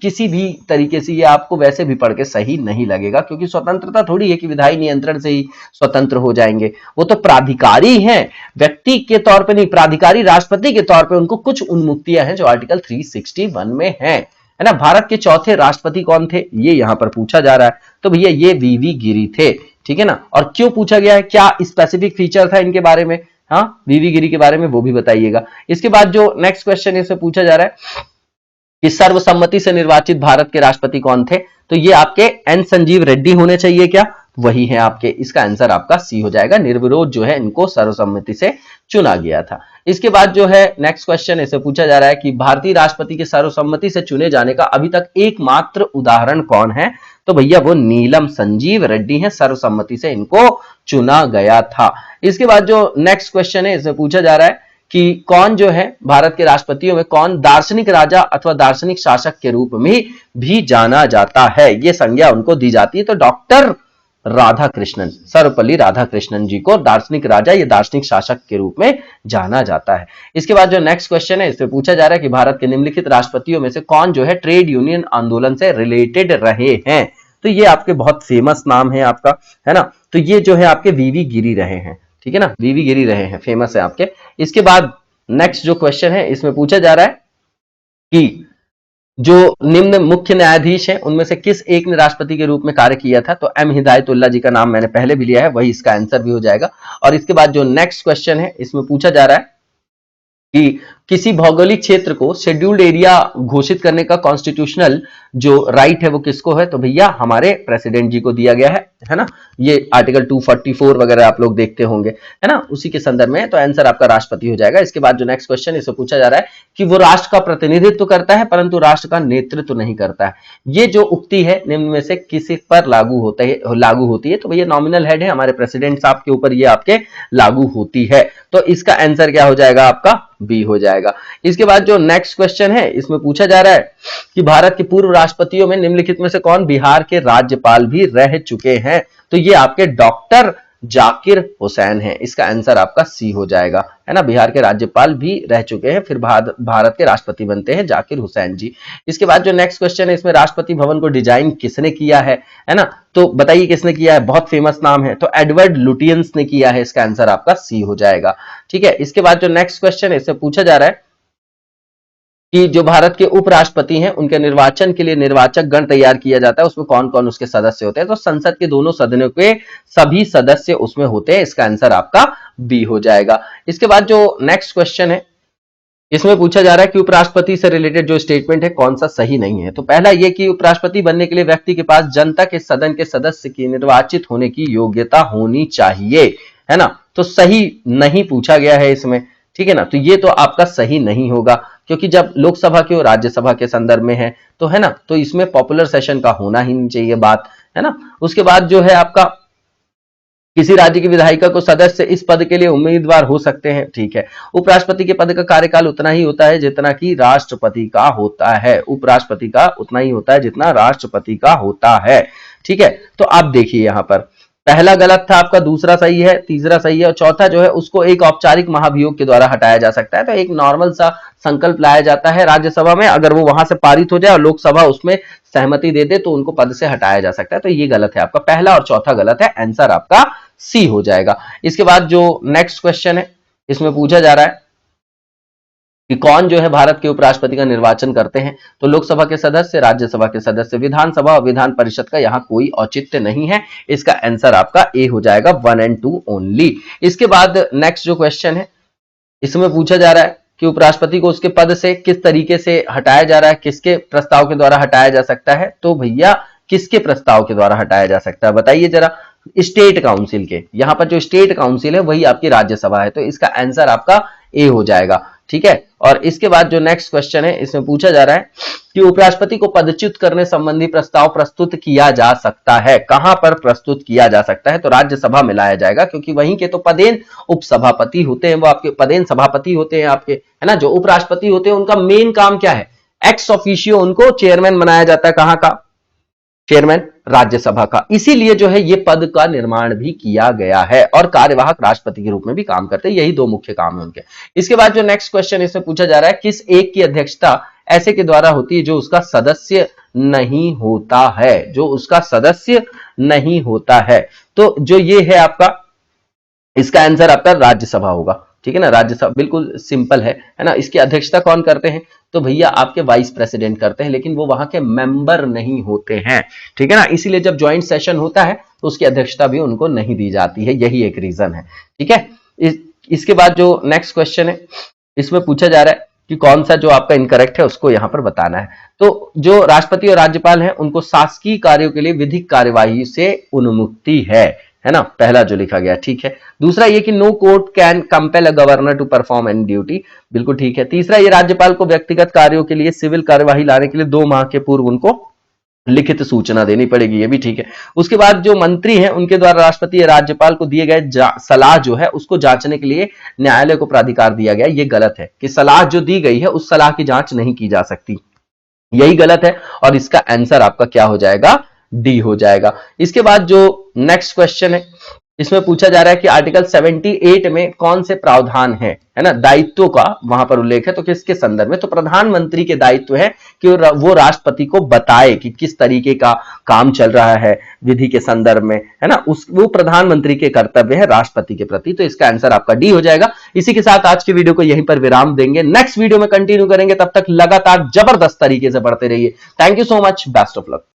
B: किसी भी तरीके से ये आपको वैसे भी पढ़ के सही नहीं लगेगा, क्योंकि स्वतंत्रता थोड़ी है कि विधायी नियंत्रण से ही स्वतंत्र हो जाएंगे, वो तो प्राधिकारी हैं, व्यक्ति के तौर पे नहीं, प्राधिकारी राष्ट्रपति के तौर पे उनको कुछ उन्मुक्तियां हैं जो आर्टिकल 361 में है ना। भारत के चौथे राष्ट्रपति कौन थे ये यहां पर पूछा जा रहा है, तो भैया ये वीवी गिरी थे, ठीक है ना। और क्यों पूछा गया है, क्या स्पेसिफिक फीचर था इनके बारे में, हाँ वीवी गिरी के बारे में वो भी बताइएगा। इसके बाद जो नेक्स्ट क्वेश्चन इससे पूछा जा रहा है कि सर्वसम्मति से निर्वाचित भारत के राष्ट्रपति कौन थे, तो ये आपके एन संजीव रेड्डी होने चाहिए क्या, वही है आपके, इसका आंसर आपका सी हो जाएगा। निर्विरोध जो है इनको सर्वसम्मति से चुना गया था। इसके बाद जो है नेक्स्ट क्वेश्चन इसे पूछा जा रहा है कि भारतीय राष्ट्रपति के सर्वसम्मति से चुने जाने का अभी तक एकमात्र उदाहरण कौन है, तो भैया वो नीलम संजीव रेड्डी हैं, सर्वसम्मति से इनको चुना गया था। इसके बाद जो नेक्स्ट क्वेश्चन है इसे पूछा जा रहा है कि कौन जो है भारत के राष्ट्रपतियों में कौन दार्शनिक राजा अथवा दार्शनिक शासक के रूप में भी जाना जाता है, ये संज्ञा उनको दी जाती है, तो डॉक्टर राधाकृष्णन, सर्वपल्ली राधाकृष्णन जी को दार्शनिक राजा या दार्शनिक शासक के रूप में जाना जाता है। इसके बाद जो नेक्स्ट क्वेश्चन है इससे पूछा जा रहा है कि भारत के निम्नलिखित राष्ट्रपतियों में से कौन जो है ट्रेड यूनियन आंदोलन से रिलेटेड रहे हैं, तो ये आपके बहुत फेमस नाम है आपका, है ना, तो ये जो है आपके वीवी गिरी रहे हैं, ठीक है ना, वीवी गिरी रहे हैं, फेमस है आपके। इसके बाद नेक्स्ट जो क्वेश्चन है इसमें पूछा जा रहा है कि जो निम्न मुख्य न्यायाधीश हैं उनमें से किस एक ने राष्ट्रपति के रूप में कार्य किया था, तो एम हिदायतुल्लाह जी का नाम मैंने पहले भी लिया है, वही इसका आंसर भी हो जाएगा। और इसके बाद जो नेक्स्ट क्वेश्चन है इसमें पूछा जा रहा है कि किसी भौगोलिक क्षेत्र को शेड्यूल्ड एरिया घोषित करने का कॉन्स्टिट्यूशनल जो राइट है वो किसको है, तो भैया हमारे प्रेसिडेंट जी को दिया गया है ना, ये आर्टिकल 244 वगैरह आप लोग देखते होंगे, है ना, उसी के संदर्भ में, तो आंसर आपका राष्ट्रपति हो जाएगा। इसके बाद जो नेक्स्ट क्वेश्चन इसे पूछा जा रहा है कि वो राष्ट्र का प्रतिनिधित्व करता है परंतु राष्ट्र का नेतृत्व नहीं करता है, ये जो उक्ति है निम्न में से किसी पर लागू होती है, तो भैया नॉमिनल हेड है हमारे प्रेसिडेंट साहब के ऊपर ये आपके लागू होती है, तो इसका आंसर क्या हो जाएगा आपका बी हो जाएगा। इसके बाद जो नेक्स्ट क्वेश्चन है इसमें पूछा जा रहा है कि भारत के पूर्व राष्ट्रपतियों में निम्नलिखित में से कौन बिहार के राज्यपाल भी रह चुके हैं, तो ये आपके डॉक्टर जाकिर हुसैन है, इसका आंसर आपका सी हो जाएगा, है ना, बिहार के राज्यपाल भी रह चुके हैं, फिर भारत के राष्ट्रपति बनते हैं जाकिर हुसैन जी। इसके बाद जो नेक्स्ट क्वेश्चन है इसमें राष्ट्रपति भवन को डिजाइन किसने किया है ना, तो बताइए किसने किया है, बहुत फेमस नाम है, तो एडवर्ड लुटियंस ने किया है, इसका आंसर आपका सी हो जाएगा, ठीक है। इसके बाद जो नेक्स्ट क्वेश्चन है इससे पूछा जा रहा है कि जो भारत के उपराष्ट्रपति हैं उनके निर्वाचन के लिए निर्वाचक गण तैयार किया जाता है, उसमें कौन कौन उसके सदस्य होते हैं, तो संसद के दोनों सदनों के सभी सदस्य उसमें होते हैं, इसका आंसर आपका बी हो जाएगा। इसके बाद जो नेक्स्ट क्वेश्चन है इसमें पूछा जा रहा है कि उपराष्ट्रपति से रिलेटेड जो स्टेटमेंट है कौन सा सही नहीं है, तो पहला ये कि उपराष्ट्रपति बनने के लिए व्यक्ति के पास जनता के सदन के सदस्य की निर्वाचित होने की योग्यता होनी चाहिए, है ना, तो सही नहीं पूछा गया है इसमें, ठीक है ना, तो ये तो आपका सही नहीं होगा क्योंकि जब लोकसभा के और राज्यसभा के संदर्भ में है तो, है ना, तो इसमें पॉपुलर सेशन का होना ही नहीं चाहिए बात, है ना। उसके बाद जो है आपका किसी राज्य की विधायिका को सदस्य इस पद के लिए उम्मीदवार हो सकते हैं, ठीक है। उपराष्ट्रपति के पद का कार्यकाल उतना ही होता है जितना कि राष्ट्रपति का होता है, उपराष्ट्रपति का उतना ही होता है जितना राष्ट्रपति का होता है, ठीक है। तो आप देखिए यहां पर पहला गलत था आपका, दूसरा सही है, तीसरा सही है और चौथा जो है उसको एक औपचारिक महाभियोग के द्वारा हटाया जा सकता है, तो एक नॉर्मल सा संकल्प लाया जाता है राज्यसभा में, अगर वो वहां से पारित हो जाए और लोकसभा उसमें सहमति दे दे तो उनको पद से हटाया जा सकता है, तो ये गलत है आपका, पहला और चौथा गलत है, आंसर आपका सी हो जाएगा। इसके बाद जो नेक्स्ट क्वेश्चन है इसमें पूछा जा रहा है कि कौन जो है भारत के उपराष्ट्रपति का निर्वाचन करते हैं, तो लोकसभा के सदस्य, राज्यसभा के सदस्य, विधानसभा और विधान परिषद का यहां कोई औचित्य नहीं है, इसका आंसर आपका ए हो जाएगा, 1 और 2 ओनली। इसके बाद नेक्स्ट जो क्वेश्चन है इसमें पूछा जा रहा है कि उपराष्ट्रपति को उसके पद से किस तरीके से हटाया जा रहा है, किसके प्रस्ताव के द्वारा हटाया जा सकता है, तो भैया किसके प्रस्ताव के द्वारा हटाया जा सकता है बताइए जरा, स्टेट काउंसिल के, यहां पर जो स्टेट काउंसिल है वही आपकी राज्यसभा है, तो इसका आंसर आपका ए हो जाएगा, ठीक है। और इसके बाद जो नेक्स्ट क्वेश्चन है इसमें पूछा जा रहा है कि उपराष्ट्रपति को पदच्युत करने संबंधी प्रस्ताव प्रस्तुत किया जा सकता है, कहां पर प्रस्तुत किया जा सकता है, तो राज्यसभा में लाया जाएगा क्योंकि वहीं के तो पदेन उपसभापति होते हैं, वो आपके पदेन सभापति होते हैं आपके, है ना। जो उपराष्ट्रपति होते हैं उनका मेन काम क्या है, एक्स ऑफिशियो उनको चेयरमैन बनाया जाता है, कहां का चेयरमैन, राज्यसभा का, इसीलिए जो है ये पद का निर्माण भी किया गया है और कार्यवाहक राष्ट्रपति के रूप में भी काम करते हैं, यही दो मुख्य काम है उनके। इसके बाद जो नेक्स्ट क्वेश्चन इसमें पूछा जा रहा है किस एक की अध्यक्षता ऐसे के द्वारा होती है जो उसका सदस्य नहीं होता है, जो उसका सदस्य नहीं होता है, तो जो ये है आपका, इसका आंसर आपका राज्यसभा होगा, ठीक है ना, राज्यसभा बिल्कुल सिंपल है ना। इसकी अध्यक्षता कौन करते हैं, तो भैया आपके वाइस प्रेसिडेंट करते हैं, लेकिन वो वहां के मेंबर नहीं होते हैं, ठीक है ना, इसीलिए जब ज्वाइंट सेशन होता है तो उसकी अध्यक्षता भी उनको नहीं दी जाती है, यही एक रीजन है, ठीक है। इसके बाद जो नेक्स्ट क्वेश्चन है इसमें पूछा जा रहा है कि कौन सा जो आपका इनकरेक्ट है उसको यहां पर बताना है। तो जो राष्ट्रपति और राज्यपाल हैं उनको शासकीय कार्यों के लिए विधिक कार्यवाही से उन्मुक्ति है ना, पहला जो लिखा गया, ठीक है। दूसरा ये कि no court can compel a governor to perform any duty, बिल्कुल ठीक है। तीसरा ये राज्यपाल को व्यक्तिगत कार्यों के लिए सिविल कार्यवाही लाने के लिए 2 माह के पूर्व उनको लिखित सूचना देनी पड़ेगी, ये भी ठीक है। उसके बाद जो मंत्री हैं उनके द्वारा राष्ट्रपति या राज्यपाल को दिए गए सलाह जो है उसको जांचने के लिए न्यायालय को प्राधिकार दिया गया, ये गलत है कि सलाह जो दी गई है उस सलाह की जांच नहीं की जा सकती, यही गलत है। और इसका आंसर आपका क्या हो जाएगा, डी हो जाएगा। इसके बाद जो नेक्स्ट क्वेश्चन है इसमें पूछा जा रहा है कि आर्टिकल 78 में कौन से प्रावधान है ना, दायित्व का वहां पर उल्लेख है, तो किसके संदर्भ में, तो प्रधानमंत्री के दायित्व है कि वो राष्ट्रपति को बताए कि किस तरीके का काम चल रहा है विधि के संदर्भ में, है ना, वो प्रधानमंत्री के कर्तव्य है राष्ट्रपति के प्रति। तो इसका आंसर आपका डी हो जाएगा। इसी के साथ आज की वीडियो को यहीं पर विराम देंगे, नेक्स्ट वीडियो में कंटिन्यू करेंगे, तब तक लगातार जबरदस्त तरीके से पढ़ते रहिए। Thank you so much, best of luck.